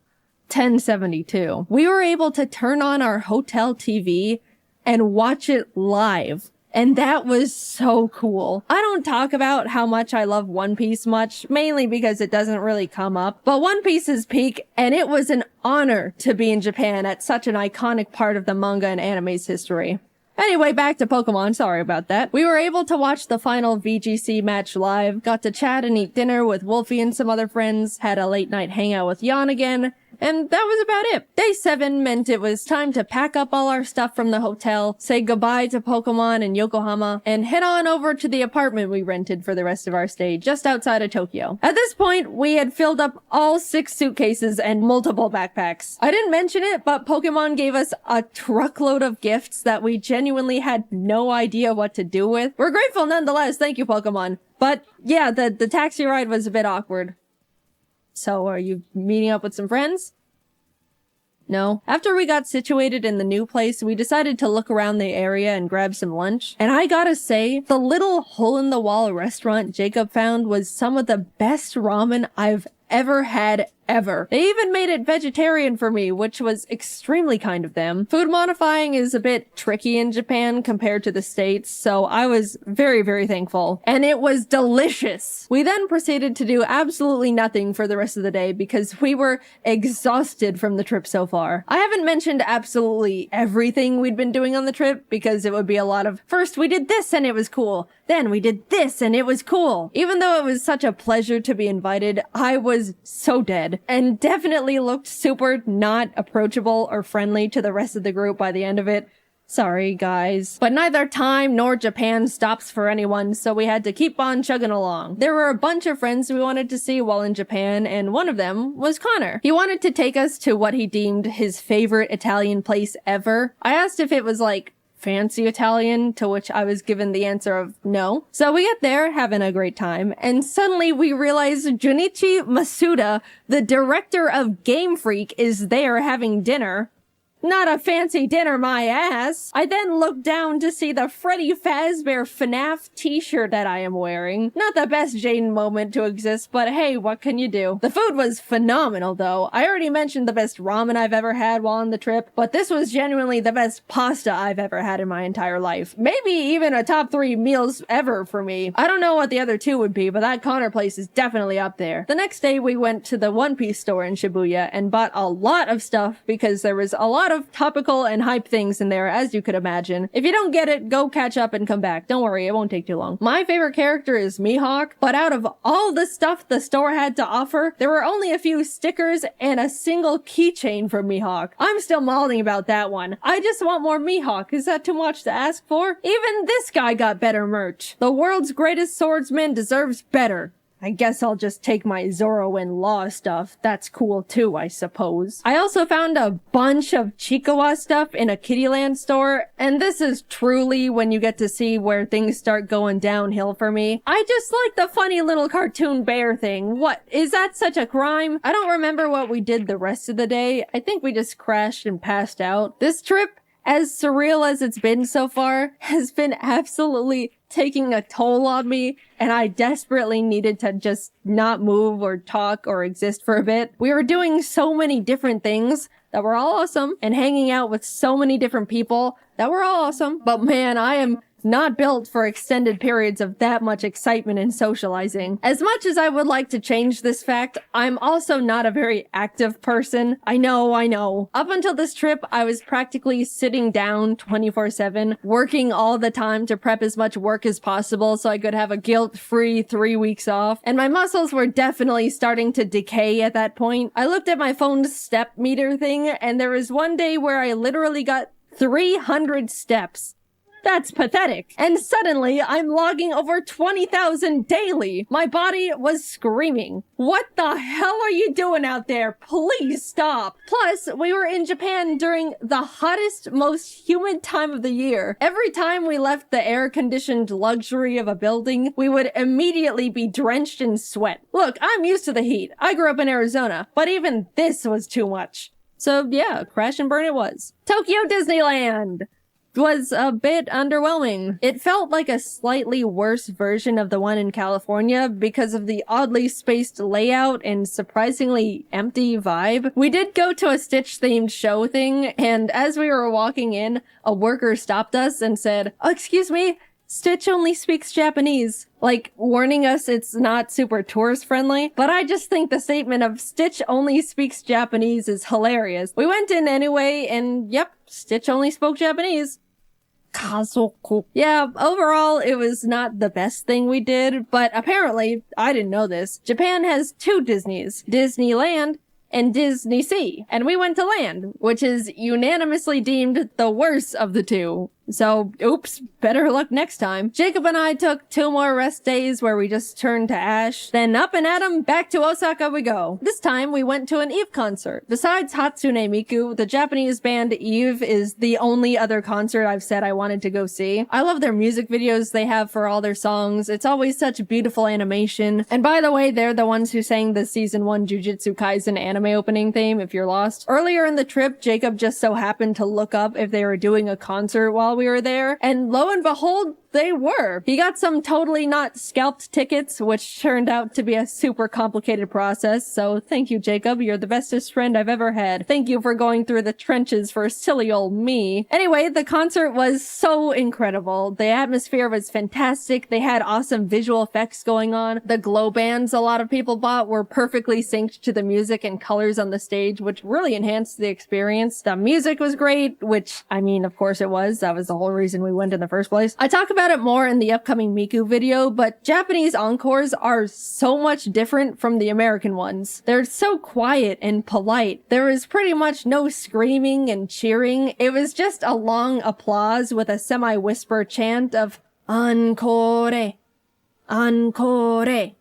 1072. We were able to turn on our hotel TV and watch it live. And that was so cool. I don't talk about how much I love One Piece much, mainly because it doesn't really come up, but One Piece is peak, and it was an honor to be in Japan at such an iconic part of the manga and anime's history. Anyway, back to Pokemon, sorry about that. We were able to watch the final VGC match live, got to chat and eat dinner with Wolfie and some other friends, had a late night hangout with Jan again, and that was about it. Day 7 meant it was time to pack up all our stuff from the hotel, say goodbye to Pokemon and Yokohama, and head on over to the apartment we rented for the rest of our stay just outside of Tokyo. At this point, we had filled up all 6 suitcases and multiple backpacks. I didn't mention it, but Pokemon gave us a truckload of gifts that we genuinely had no idea what to do with. We're grateful nonetheless, thank you Pokemon. But yeah, the taxi ride was a bit awkward. So, are you meeting up with some friends? No. After we got situated in the new place, we decided to look around the area and grab some lunch. And I gotta say, the little hole-in-the-wall restaurant Jacob found was some of the best ramen I've ever had ever. They even made it vegetarian for me, which was extremely kind of them. Food modifying is a bit tricky in Japan compared to the States, so I was very, very thankful. And it was delicious! We then proceeded to do absolutely nothing for the rest of the day because we were exhausted from the trip so far. I haven't mentioned absolutely everything we'd been doing on the trip because it would be a lot of, first we did this and it was cool, then we did this and it was cool. Even though it was such a pleasure to be invited, I was so dead. And definitely looked super not approachable or friendly to the rest of the group by the end of it. Sorry, guys. But neither time nor Japan stops for anyone, so we had to keep on chugging along. There were a bunch of friends we wanted to see while in Japan, and one of them was Connor. He wanted to take us to what he deemed his favorite Italian place ever. I asked if it was like fancy Italian, to which I was given the answer of no. So we get there, having a great time, and suddenly we realize Junichi Masuda, the director of Game Freak, is there having dinner. Not a fancy dinner, my ass. I then look down to see the Freddy Fazbear FNAF t-shirt that I am wearing. Not the best Jaiden moment to exist, but hey, what can you do? The food was phenomenal though. I already mentioned the best ramen I've ever had while on the trip, but this was genuinely the best pasta I've ever had in my entire life. Maybe even a top 3 meals ever for me. I don't know what the other 2 would be, but that Connor place is definitely up there. The next day we went to the One Piece store in Shibuya and bought a lot of stuff because there was a lot of topical and hype things in there, as you could imagine. If you don't get it, go catch up and come back. Don't worry, it won't take too long. My favorite character is Mihawk, but out of all the stuff the store had to offer, there were only a few stickers and a single keychain for Mihawk. I'm still mauling about that one. I just want more Mihawk. Is that too much to ask for? Even this guy got better merch. The world's greatest swordsman deserves better. I guess I'll just take my Zoro and Law stuff. That's cool too, I suppose. I also found a bunch of Chikawa stuff in a Kittyland store, and this is truly when you get to see where things start going downhill for me. I just like the funny little cartoon bear thing. What? Is that such a crime? I don't remember what we did the rest of the day. I think we just crashed and passed out. This trip, as surreal as it's been so far, has been absolutely taking a toll on me, and I desperately needed to just not move or talk or exist for a bit. We were doing so many different things that were all awesome, and hanging out with so many different people that were all awesome, but man, I am not built for extended periods of that much excitement and socializing. As much as I would like to change this fact, I'm also not a very active person. I know. Up until this trip, I was practically sitting down 24/7, working all the time to prep as much work as possible so I could have a guilt-free 3 weeks off, and my muscles were definitely starting to decay at that point. I looked at my phone's step meter thing, and there was one day where I literally got 300 steps. That's pathetic. And suddenly, I'm logging over 20,000 daily. My body was screaming. What the hell are you doing out there? Please stop. Plus, we were in Japan during the hottest, most humid time of the year. Every time we left the air-conditioned luxury of a building, we would immediately be drenched in sweat. Look, I'm used to the heat. I grew up in Arizona, but even this was too much. So yeah, crash and burn it was. Tokyo Disneyland! was a bit underwhelming. It felt like a slightly worse version of the one in California because of the oddly spaced layout and surprisingly empty vibe. We did go to a Stitch-themed show thing, and as we were walking in, a worker stopped us and said, "Oh, excuse me, Stitch only speaks Japanese," like warning us it's not super tourist friendly. But I just think the statement of Stitch only speaks Japanese is hilarious. We went in anyway, and yep, Stitch only spoke Japanese. Kazoku. Yeah, overall, it was not the best thing we did, but apparently, I didn't know this, Japan has 2 Disneys, Disneyland and Disney Sea. And we went to Land, which is unanimously deemed the worst of the 2. So, oops, better luck next time. Jacob and I took 2 more rest days where we just turned to ash. Then up and at 'em, back to Osaka we go. This time we went to an Eve concert. Besides Hatsune Miku, the Japanese band Eve is the only other concert I've said I wanted to go see. I love their music videos they have for all their songs. It's always such beautiful animation. And by the way, they're the ones who sang the season 1 Jujutsu Kaisen anime opening theme, if you're lost. Earlier in the trip, Jacob just so happened to look up if they were doing a concert while we were there, and lo and behold, they were. He got some totally not scalped tickets, which turned out to be a super complicated process, so thank you, Jacob. You're the bestest friend I've ever had. Thank you for going through the trenches for silly old me. Anyway, the concert was so incredible. The atmosphere was fantastic. They had awesome visual effects going on. The glow bands a lot of people bought were perfectly synced to the music and colors on the stage, which really enhanced the experience. The music was great, which, I mean, of course it was. That was the whole reason we went in the first place. I talk about it more in the upcoming Miku video, but Japanese encores are so much different from the American ones. They're so quiet and polite. There was pretty much no screaming and cheering. It was just a long applause with a semi-whisper chant of "Encore, encore."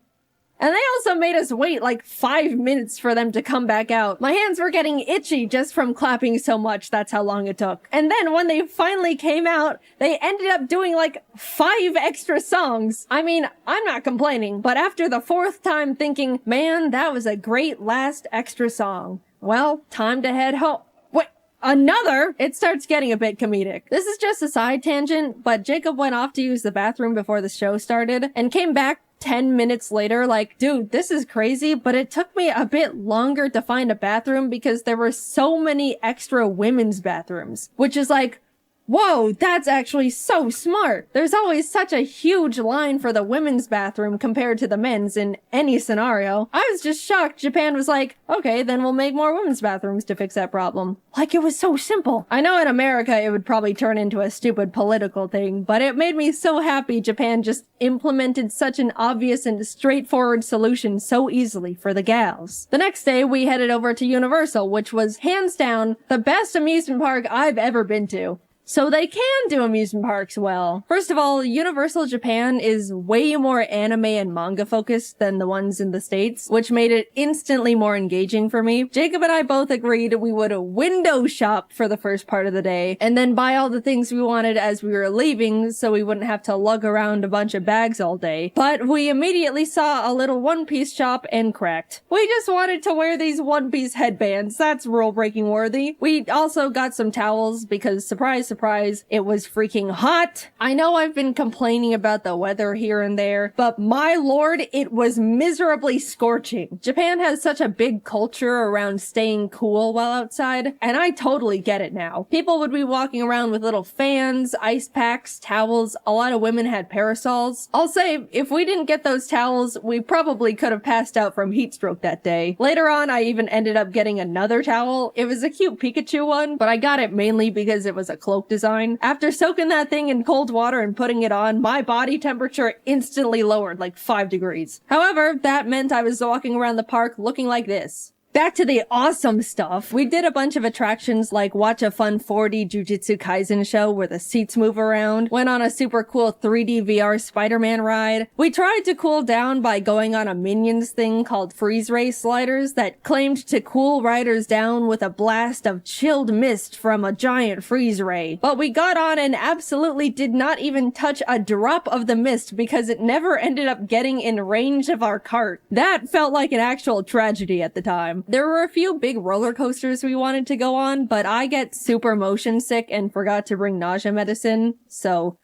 And they also made us wait like 5 minutes for them to come back out. My hands were getting itchy just from clapping so much. That's how long it took. And then when they finally came out, they ended up doing like 5 extra songs. I mean, I'm not complaining, but after the 4th time thinking, man, that was a great last extra song. Well, time to head home. Wait, another? It starts getting a bit comedic. This is just a side tangent, but Jacob went off to use the bathroom before the show started and came back 10 minutes later, like, dude, this is crazy, but it took me a bit longer to find a bathroom because there were so many extra women's bathrooms, which is like, whoa, that's actually so smart. There's always such a huge line for the women's bathroom compared to the men's in any scenario. I was just shocked Japan was like, okay, then we'll make more women's bathrooms to fix that problem. Like, it was so simple. I know in America it would probably turn into a stupid political thing, but it made me so happy Japan just implemented such an obvious and straightforward solution so easily for the gals. The next day, we headed over to Universal, which was hands down the best amusement park I've ever been to. So they can do amusement parks well. First of all, Universal Japan is way more anime and manga focused than the ones in the States, which made it instantly more engaging for me. Jacob and I both agreed we would window shop for the first part of the day, and then buy all the things we wanted as we were leaving so we wouldn't have to lug around a bunch of bags all day. But we immediately saw a little one-piece shop and cracked. We just wanted to wear these one-piece headbands. That's rule-breaking worthy. We also got some towels because, surprise, surprise, it was freaking hot. I know I've been complaining about the weather here and there, but my lord, it was miserably scorching. Japan has such a big culture around staying cool while outside, and I totally get it now. People would be walking around with little fans, ice packs, towels. A lot of women had parasols. I'll say, if we didn't get those towels, we probably could have passed out from heat stroke that day. Later on, I even ended up getting another towel. It was a cute Pikachu one, but I got it mainly because it was a cloak design. After soaking that thing in cold water and putting it on, my body temperature instantly lowered like 5 degrees. However, that meant I was walking around the park looking like this. Back to the awesome stuff. We did a bunch of attractions like watch a fun 4D Jujutsu Kaisen show where the seats move around, went on a super cool 3D VR Spider-Man ride. We tried to cool down by going on a Minions thing called Freeze Ray Sliders that claimed to cool riders down with a blast of chilled mist from a giant freeze ray. But we got on and absolutely did not even touch a drop of the mist because it never ended up getting in range of our cart. That felt like an actual tragedy at the time. time. There were a few big roller coasters we wanted to go on, but I get super motion sick and forgot to bring nausea medicine, so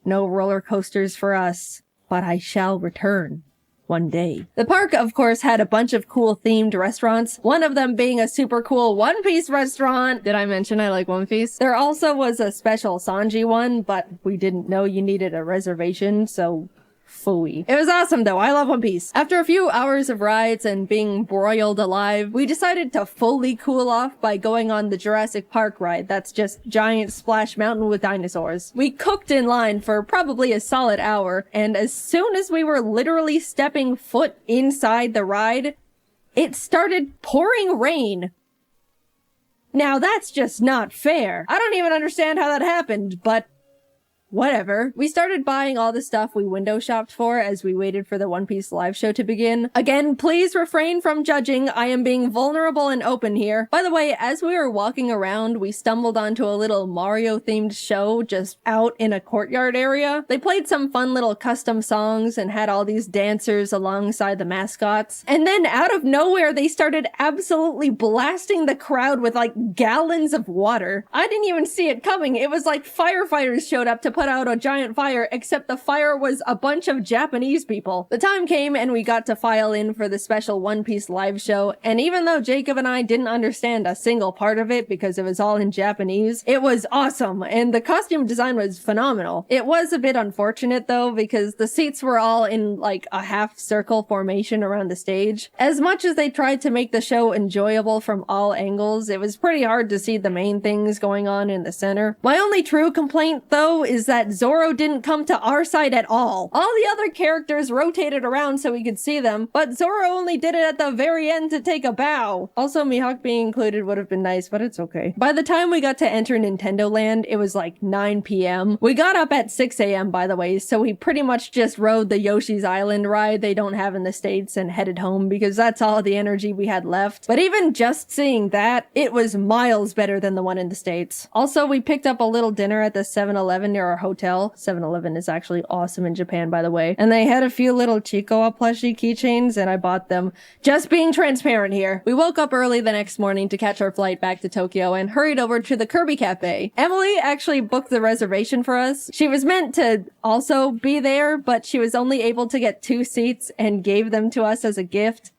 no roller coasters for us. But I shall return one day. The park, of course, had a bunch of cool themed restaurants, one of them being a super cool One Piece restaurant. Did I mention I like One Piece? There also was a special Sanji one, but we didn't know you needed a reservation, so phooey. It was awesome though, I love One Piece. After a few hours of rides and being broiled alive, we decided to fully cool off by going on the Jurassic Park ride. That's just giant splash mountain with dinosaurs. We cooked in line for probably a solid hour, and as soon as we were literally stepping foot inside the ride, it started pouring rain. Now that's just not fair. I don't even understand how that happened, but whatever. We started buying all the stuff we window shopped for as we waited for the One Piece live show to begin. Again, please refrain from judging. I am being vulnerable and open here. By the way, as we were walking around, we stumbled onto a little Mario-themed show just out in a courtyard area. They played some fun little custom songs and had all these dancers alongside the mascots. And then out of nowhere, they started absolutely blasting the crowd with like gallons of water. I didn't even see it coming. It was like firefighters showed up to put out a giant fire, except the fire was a bunch of Japanese people. The time came and we got to file in for the special One Piece live show, and even though Jacob and I didn't understand a single part of it because it was all in Japanese, it was awesome, and the costume design was phenomenal. It was a bit unfortunate though, because the seats were all in like a half circle formation around the stage. As much as they tried to make the show enjoyable from all angles, it was pretty hard to see the main things going on in the center. My only true complaint though is that Zoro didn't come to our side at all. All the other characters rotated around so we could see them, but Zoro only did it at the very end to take a bow. Also, Mihawk being included would have been nice, but it's okay. By the time we got to enter Nintendo Land, it was like 9 p.m. We got up at 6 a.m. by the way, so we pretty much just rode the Yoshi's Island ride they don't have in the States and headed home because that's all the energy we had left. But even just seeing that, it was miles better than the one in the States. Also, we picked up a little dinner at the 7-Eleven near our hotel. 7-Eleven is actually awesome in Japan, by the way. And they had a few little Chicoa plushie keychains, and I bought them. Just being transparent here. We woke up early the next morning to catch our flight back to Tokyo and hurried over to the Kirby Cafe. Emily actually booked the reservation for us. She was meant to also be there, but she was only able to get 2 seats and gave them to us as a gift.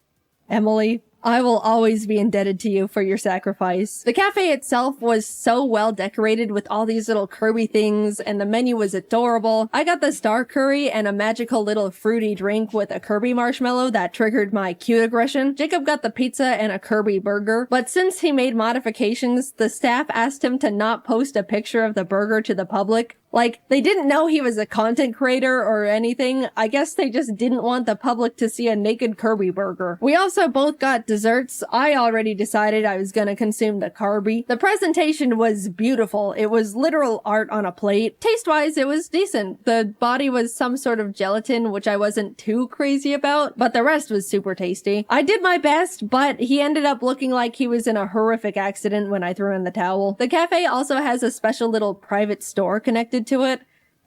Emily, I will always be indebted to you for your sacrifice. The cafe itself was so well decorated with all these little Kirby things, and the menu was adorable. I got the star curry and a magical little fruity drink with a Kirby marshmallow that triggered my cute aggression. Jacob got the pizza and a Kirby burger, but since he made modifications, the staff asked him to not post a picture of the burger to the public. Like, they didn't know he was a content creator or anything. I guess they just didn't want the public to see a naked Kirby burger. We also both got desserts. I already decided I was gonna consume the Kirby. The presentation was beautiful. It was literal art on a plate. Taste-wise, it was decent. The body was some sort of gelatin, which I wasn't too crazy about, but the rest was super tasty. I did my best, but he ended up looking like he was in a horrific accident when I threw in the towel. The cafe also has a special little private store connected to it.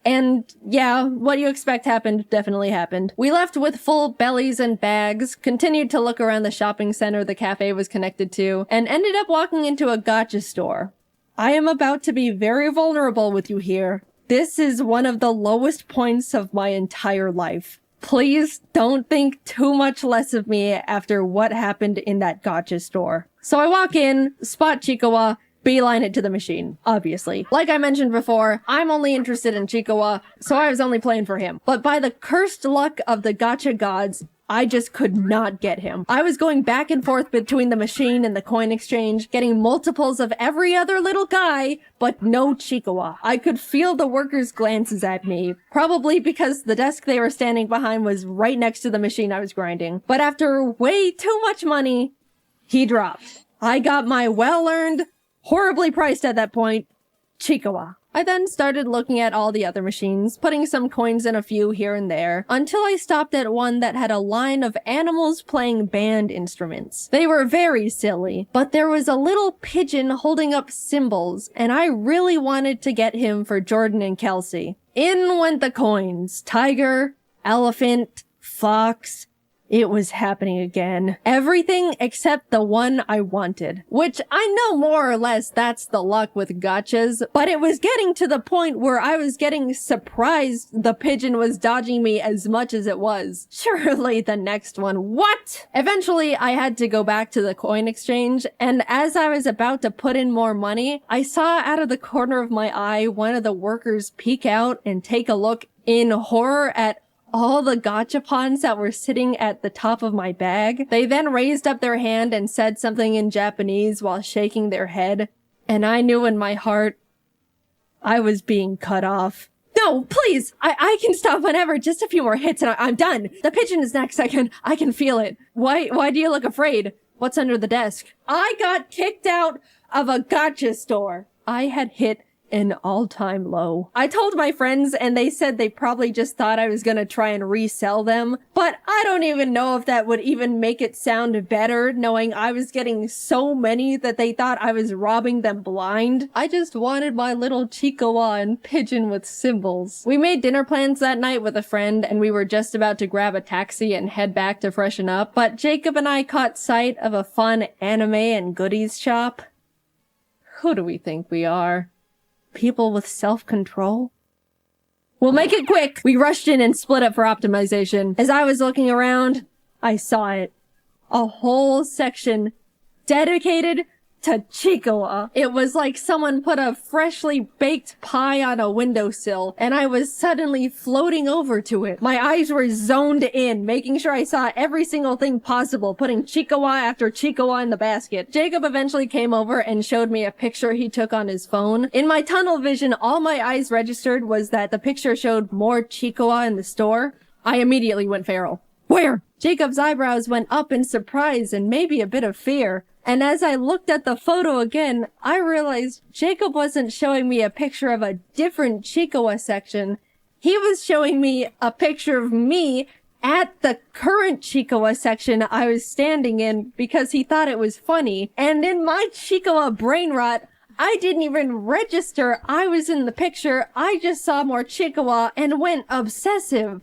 And yeah, what you expect happened definitely happened. We left with full bellies and bags, continued to look around the shopping center the cafe was connected to, and ended up walking into a gacha store. I am about to be very vulnerable with you here. This is one of the lowest points of my entire life. Please don't think too much less of me after what happened in that gacha store. So I walk in, spot Chiikawa, beeline it to the machine, obviously. Like I mentioned before, I'm only interested in Chiikawa, so I was only playing for him. But by the cursed luck of the gacha gods, I just could not get him. I was going back and forth between the machine and the coin exchange, getting multiples of every other little guy, but no Chiikawa. I could feel the workers' glances at me, probably because the desk they were standing behind was right next to the machine I was grinding. But after way too much money, he dropped. I got my well-earned, horribly priced at that point, Chiikawa. I then started looking at all the other machines, putting some coins in a few here and there, until I stopped at one that had a line of animals playing band instruments. They were very silly, but there was a little pigeon holding up cymbals, and I really wanted to get him for Jordan and Kelsey. In went the coins. Tiger, elephant, fox, It was happening again. Everything except the one I wanted. Which I know more or less that's the luck with gachas, but it was getting to the point where I was getting surprised the pigeon was dodging me as much as it was. Surely the next one. What? Eventually, I had to go back to the coin exchange, and as I was about to put in more money, I saw out of the corner of my eye one of the workers peek out and take a look in horror at all the gachapons that were sitting at the top of my bag. They then raised up their hand and said something in Japanese while shaking their head, and I knew in my heart I was being cut off. No, please! I can stop whenever. Just a few more hits and I'm done. The pigeon is next. I can feel it. Why do you look afraid? What's under the desk? I got kicked out of a gacha store. I had hit an all-time low. I told my friends and they said they probably just thought I was gonna try and resell them, but I don't even know if that would even make it sound better knowing I was getting so many that they thought I was robbing them blind. I just wanted my little Chiikawa and pigeon with symbols. We made dinner plans that night with a friend and we were just about to grab a taxi and head back to freshen up, but Jacob and I caught sight of a fun anime and goodies shop. Who do we think we are? People with self-control? We'll make it quick! We rushed in and split up for optimization. As I was looking around, I saw it. A whole section dedicated to Chiikawa. It was like someone put a freshly baked pie on a windowsill, and I was suddenly floating over to it. My eyes were zoned in, making sure I saw every single thing possible, putting Chiikawa after Chiikawa in the basket. Jacob eventually came over and showed me a picture he took on his phone. In my tunnel vision, all my eyes registered was that the picture showed more Chiikawa in the store. I immediately went feral. Where? Jacob's eyebrows went up in surprise and maybe a bit of fear. And as I looked at the photo again, I realized Jacob wasn't showing me a picture of a different Chiikawa section. He was showing me a picture of me at the current Chiikawa section I was standing in because he thought it was funny. And in my Chiikawa brain rot, I didn't even register I was in the picture. I just saw more Chiikawa and went obsessive.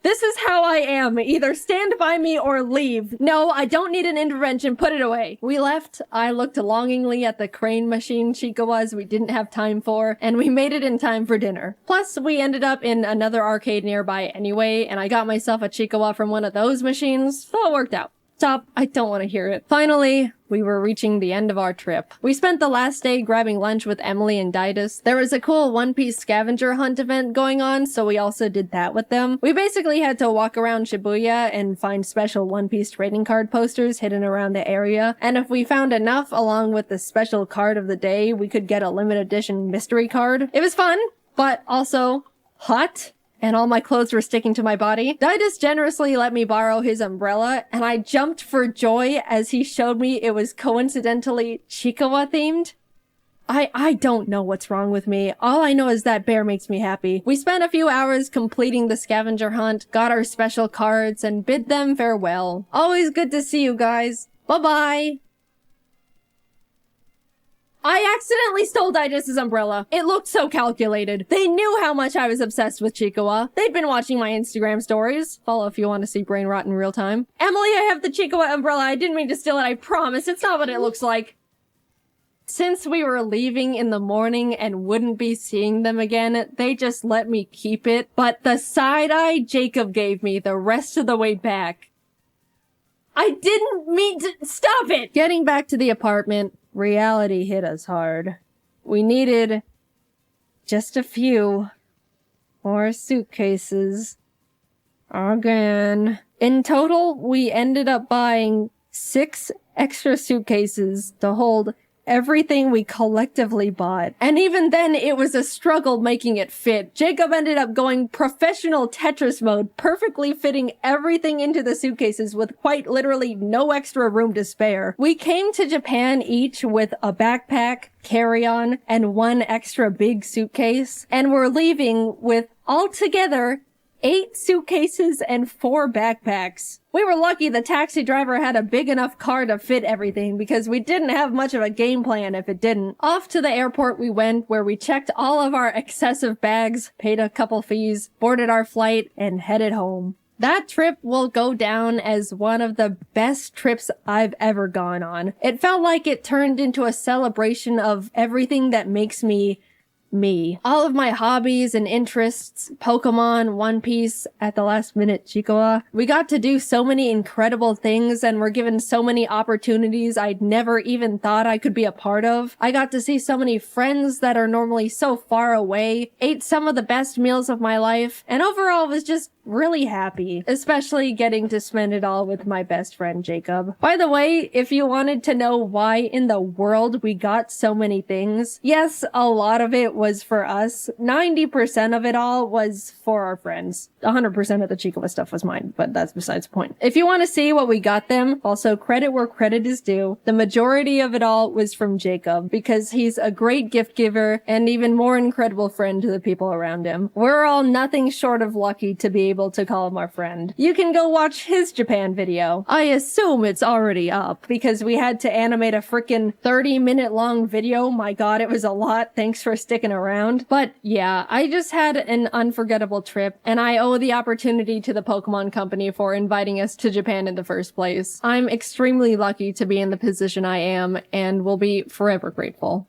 This is how I am. Either stand by me or leave. No, I don't need an intervention. Put it away. We left. I looked longingly at the crane machine Chiikawas we didn't have time for, and we made it in time for dinner. Plus, we ended up in another arcade nearby anyway, and I got myself a Chiikawa from one of those machines, so it worked out. Stop. I don't want to hear it. Finally, we were reaching the end of our trip. We spent the last day grabbing lunch with Emily and Didus. There was a cool One Piece scavenger hunt event going on, so we also did that with them. We basically had to walk around Shibuya and find special One Piece trading card posters hidden around the area, and if we found enough along with the special card of the day, we could get a limited edition mystery card. It was fun, but also hot. And all my clothes were sticking to my body. Didus generously let me borrow his umbrella, and I jumped for joy as he showed me it was coincidentally Chiikawa themed. I don't know what's wrong with me. All I know is that bear makes me happy. We spent a few hours completing the scavenger hunt, got our special cards, and bid them farewell. Always good to see you guys. Bye-bye. I accidentally stole Didus' umbrella. It looked so calculated. They knew how much I was obsessed with Chiikawa. They'd been watching my Instagram stories. Follow if you want to see brain rot in real time. Emily, I have the Chiikawa umbrella. I didn't mean to steal it. I promise. It's not what it looks like. Since we were leaving in the morning and wouldn't be seeing them again, they just let me keep it. But the side-eye Jacob gave me the rest of the way back. I didn't mean to— stop it! Getting back to the apartment, reality hit us hard. We needed just a few more suitcases. Again. In total, we ended up buying 6 extra suitcases to hold everything we collectively bought. And even then, it was a struggle making it fit. Jacob ended up going professional Tetris mode, perfectly fitting everything into the suitcases with quite literally no extra room to spare. We came to Japan each with a backpack, carry-on, and 1 extra big suitcase, and we're leaving with altogether 8 suitcases and 4 backpacks. We were lucky the taxi driver had a big enough car to fit everything because we didn't have much of a game plan if it didn't. Off to the airport we went, where we checked all of our excessive bags, paid a couple fees, boarded our flight, and headed home. That trip will go down as one of the best trips I've ever gone on. It felt like it turned into a celebration of everything that makes me me. All of my hobbies and interests, Pokemon, One Piece, at the last minute, Chikoa. We got to do so many incredible things and were given so many opportunities I'd never even thought I could be a part of. I got to see so many friends that are normally so far away, ate some of the best meals of my life, and overall was just really happy, especially getting to spend it all with my best friend Jacob. By the way, if you wanted to know why in the world we got so many things, yes, a lot of it was for us. 90% of it all was for our friends. 100% of the Chikoa stuff was mine, but that's besides the point. If you want to see what we got them, also credit where credit is due, the majority of it all was from Jacob, because he's a great gift giver and even more incredible friend to the people around him. We're all nothing short of lucky to be able to call him our friend. You can go watch his Japan video. I assume it's already up, because we had to animate a freaking 30-minute long video. My god, it was a lot. Thanks for sticking around. But yeah, I just had an unforgettable trip, and I owe the opportunity to the Pokemon Company for inviting us to Japan in the first place. I'm extremely lucky to be in the position I am, and will be forever grateful.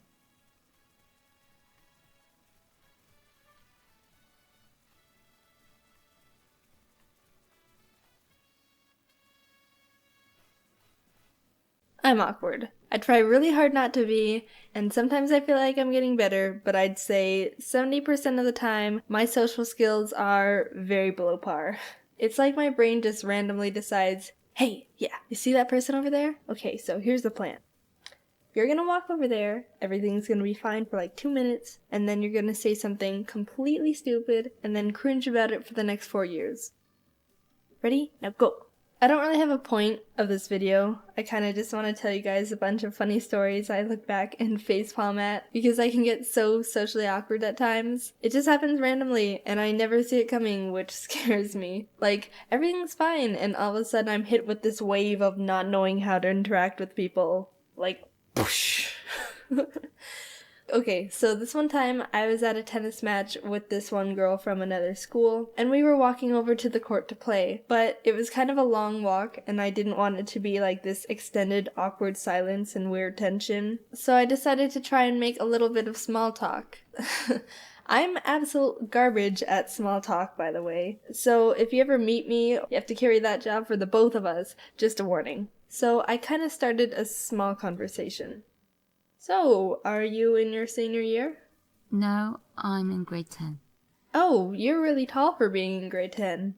I'm awkward. I try really hard not to be, and sometimes I feel like I'm getting better, but I'd say 70% of the time, my social skills are very below par. It's like my brain just randomly decides, hey, yeah, you see that person over there? Okay, so here's the plan. You're gonna walk over there, everything's gonna be fine for like 2 minutes, and then you're gonna say something completely stupid, and then cringe about it for the next 4 years. Ready? Now go! I don't really have a point of this video. I kind of just want to tell you guys a bunch of funny stories I look back and facepalm at, because I can get so socially awkward at times. It just happens randomly, and I never see it coming, which scares me. Like, everything's fine, and all of a sudden I'm hit with this wave of not knowing how to interact with people. Like, whoosh. Okay, so this one time I was at a tennis match with this one girl from another school, and we were walking over to the court to play, but it was kind of a long walk, and I didn't want it to be like this extended awkward silence and weird tension, so I decided to try and make a little bit of small talk. I'm absolute garbage at small talk, by the way, so if you ever meet me, you have to carry that job for the both of us, just a warning. So I kind of started a small conversation. So, are you in your senior year? No, I'm in grade 10. Oh, you're really tall for being in grade 10.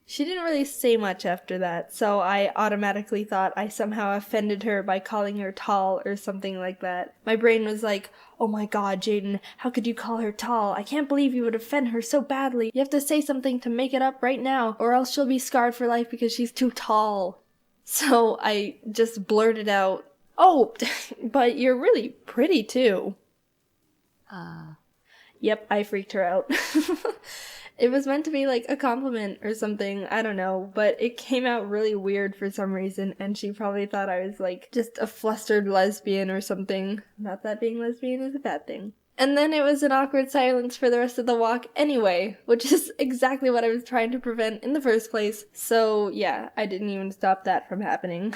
She didn't really say much after that, so I automatically thought I somehow offended her by calling her tall or something like that. My brain was like, oh my god, Jaiden, how could you call her tall? I can't believe you would offend her so badly. You have to say something to make it up right now, or else she'll be scarred for life because she's too tall. So I just blurted out, oh, but you're really pretty too. Yep, I freaked her out. It was meant to be like a compliment or something, I don't know, but it came out really weird for some reason, and she probably thought I was like just a flustered lesbian or something. Not that being lesbian is a bad thing. And then it was an awkward silence for the rest of the walk anyway, which is exactly what I was trying to prevent in the first place. So yeah, I didn't even stop that from happening.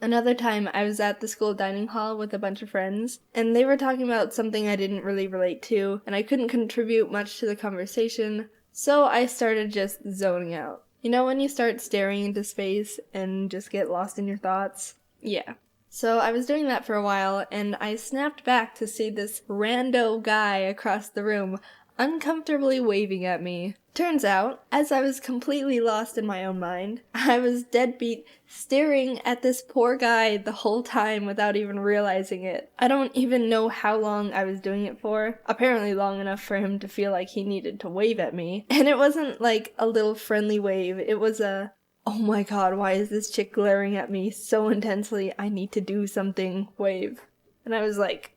Another time, I was at the school dining hall with a bunch of friends, and they were talking about something I didn't really relate to, and I couldn't contribute much to the conversation, so I started just zoning out. You know when you start staring into space and just get lost in your thoughts? Yeah. So I was doing that for a while, and I snapped back to see this rando guy across the room uncomfortably waving at me. Turns out, as I was completely lost in my own mind, I was deadbeat staring at this poor guy the whole time without even realizing it. I don't even know how long I was doing it for. Apparently long enough for him to feel like he needed to wave at me. And it wasn't like a little friendly wave, it was a, oh my god, why is this chick glaring at me so intensely, I need to do something wave. And I was like,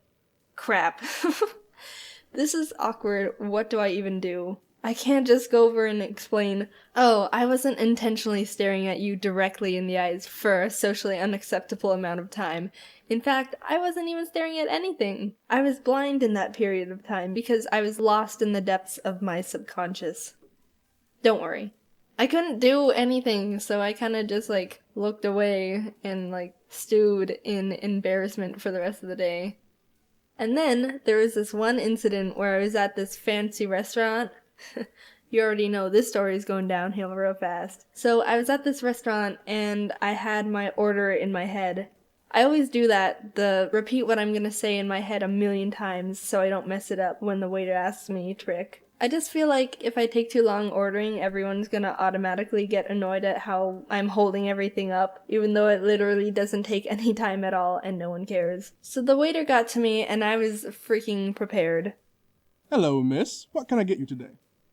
crap. This is awkward, what do I even do? I can't just go over and explain, oh, I wasn't intentionally staring at you directly in the eyes for a socially unacceptable amount of time. In fact, I wasn't even staring at anything. I was blind in that period of time because I was lost in the depths of my subconscious. Don't worry. I couldn't do anything, so I kind of just like looked away and like stewed in embarrassment for the rest of the day. And then there was this one incident where I was at this fancy restaurant. You already know this story is going downhill real fast. So I was at this restaurant and I had my order in my head. I always do that, repeat what I'm gonna say in my head a million times so I don't mess it up when the waiter asks me trick. I just feel like if I take too long ordering, everyone's gonna automatically get annoyed at how I'm holding everything up, even though it literally doesn't take any time at all and no one cares. So the waiter got to me and I was freaking prepared. Hello, miss. What can I get you today?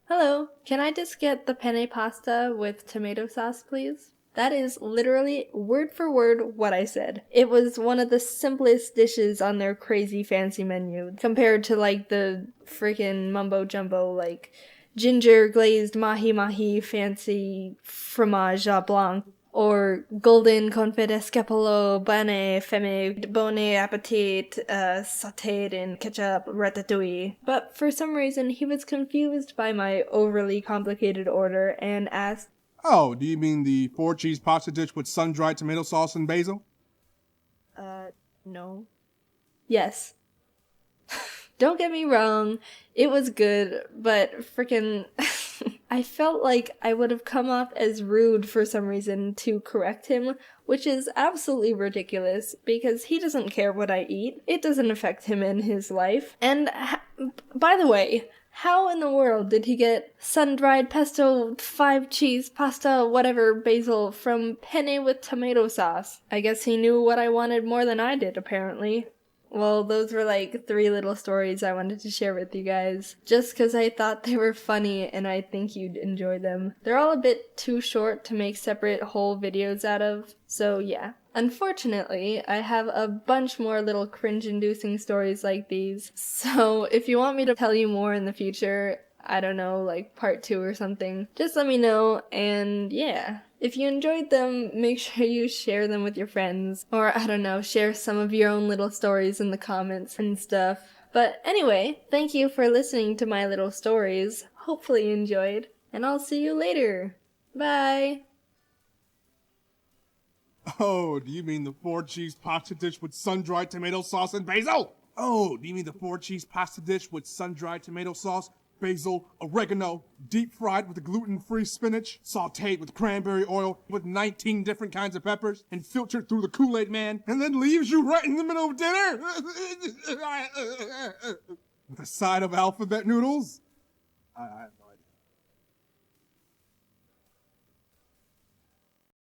Hello, can I just get the penne pasta with tomato sauce, please? That is literally word for word what I said. It was one of the simplest dishes on their crazy fancy menu compared to like the freaking mumbo jumbo like ginger glazed mahi mahi fancy fromage à blanc or golden confit escapolo bane femme bon appetit sautéed in ketchup ratatouille. But for some reason he was confused by my overly complicated order and asked, Oh, do you mean the 4-cheese pasta dish with sun-dried tomato sauce and basil? No. Yes. Don't get me wrong, it was good, but frickin' I felt like I would have come off as rude for some reason to correct him, which is absolutely ridiculous because he doesn't care what I eat. It doesn't affect him in his life. And by the way, how in the world did he get sun-dried pesto, 5-cheese pasta, whatever, basil from penne with tomato sauce? I guess he knew what I wanted more than I did, apparently. Well, those were like 3 little stories I wanted to share with you guys, just because I thought they were funny and I think you'd enjoy them. They're all a bit too short to make separate whole videos out of, so yeah. Unfortunately, I have a bunch more little cringe-inducing stories like these, so if you want me to tell you more in the future, I don't know, like part 2 or something, just let me know, and yeah. If you enjoyed them, make sure you share them with your friends, or I don't know, share some of your own little stories in the comments and stuff. But anyway, thank you for listening to my little stories, hopefully you enjoyed, and I'll see you later. Bye! Oh, do you mean the 4-cheese pasta dish with sun-dried tomato sauce and basil? Oh, do you mean the 4-cheese pasta dish with sun-dried tomato sauce, basil, oregano, deep-fried with gluten-free spinach, sautéed with cranberry oil with 19 different kinds of peppers, and filtered through the Kool-Aid Man, and then leaves you right in the middle of dinner? With a side of alphabet noodles? I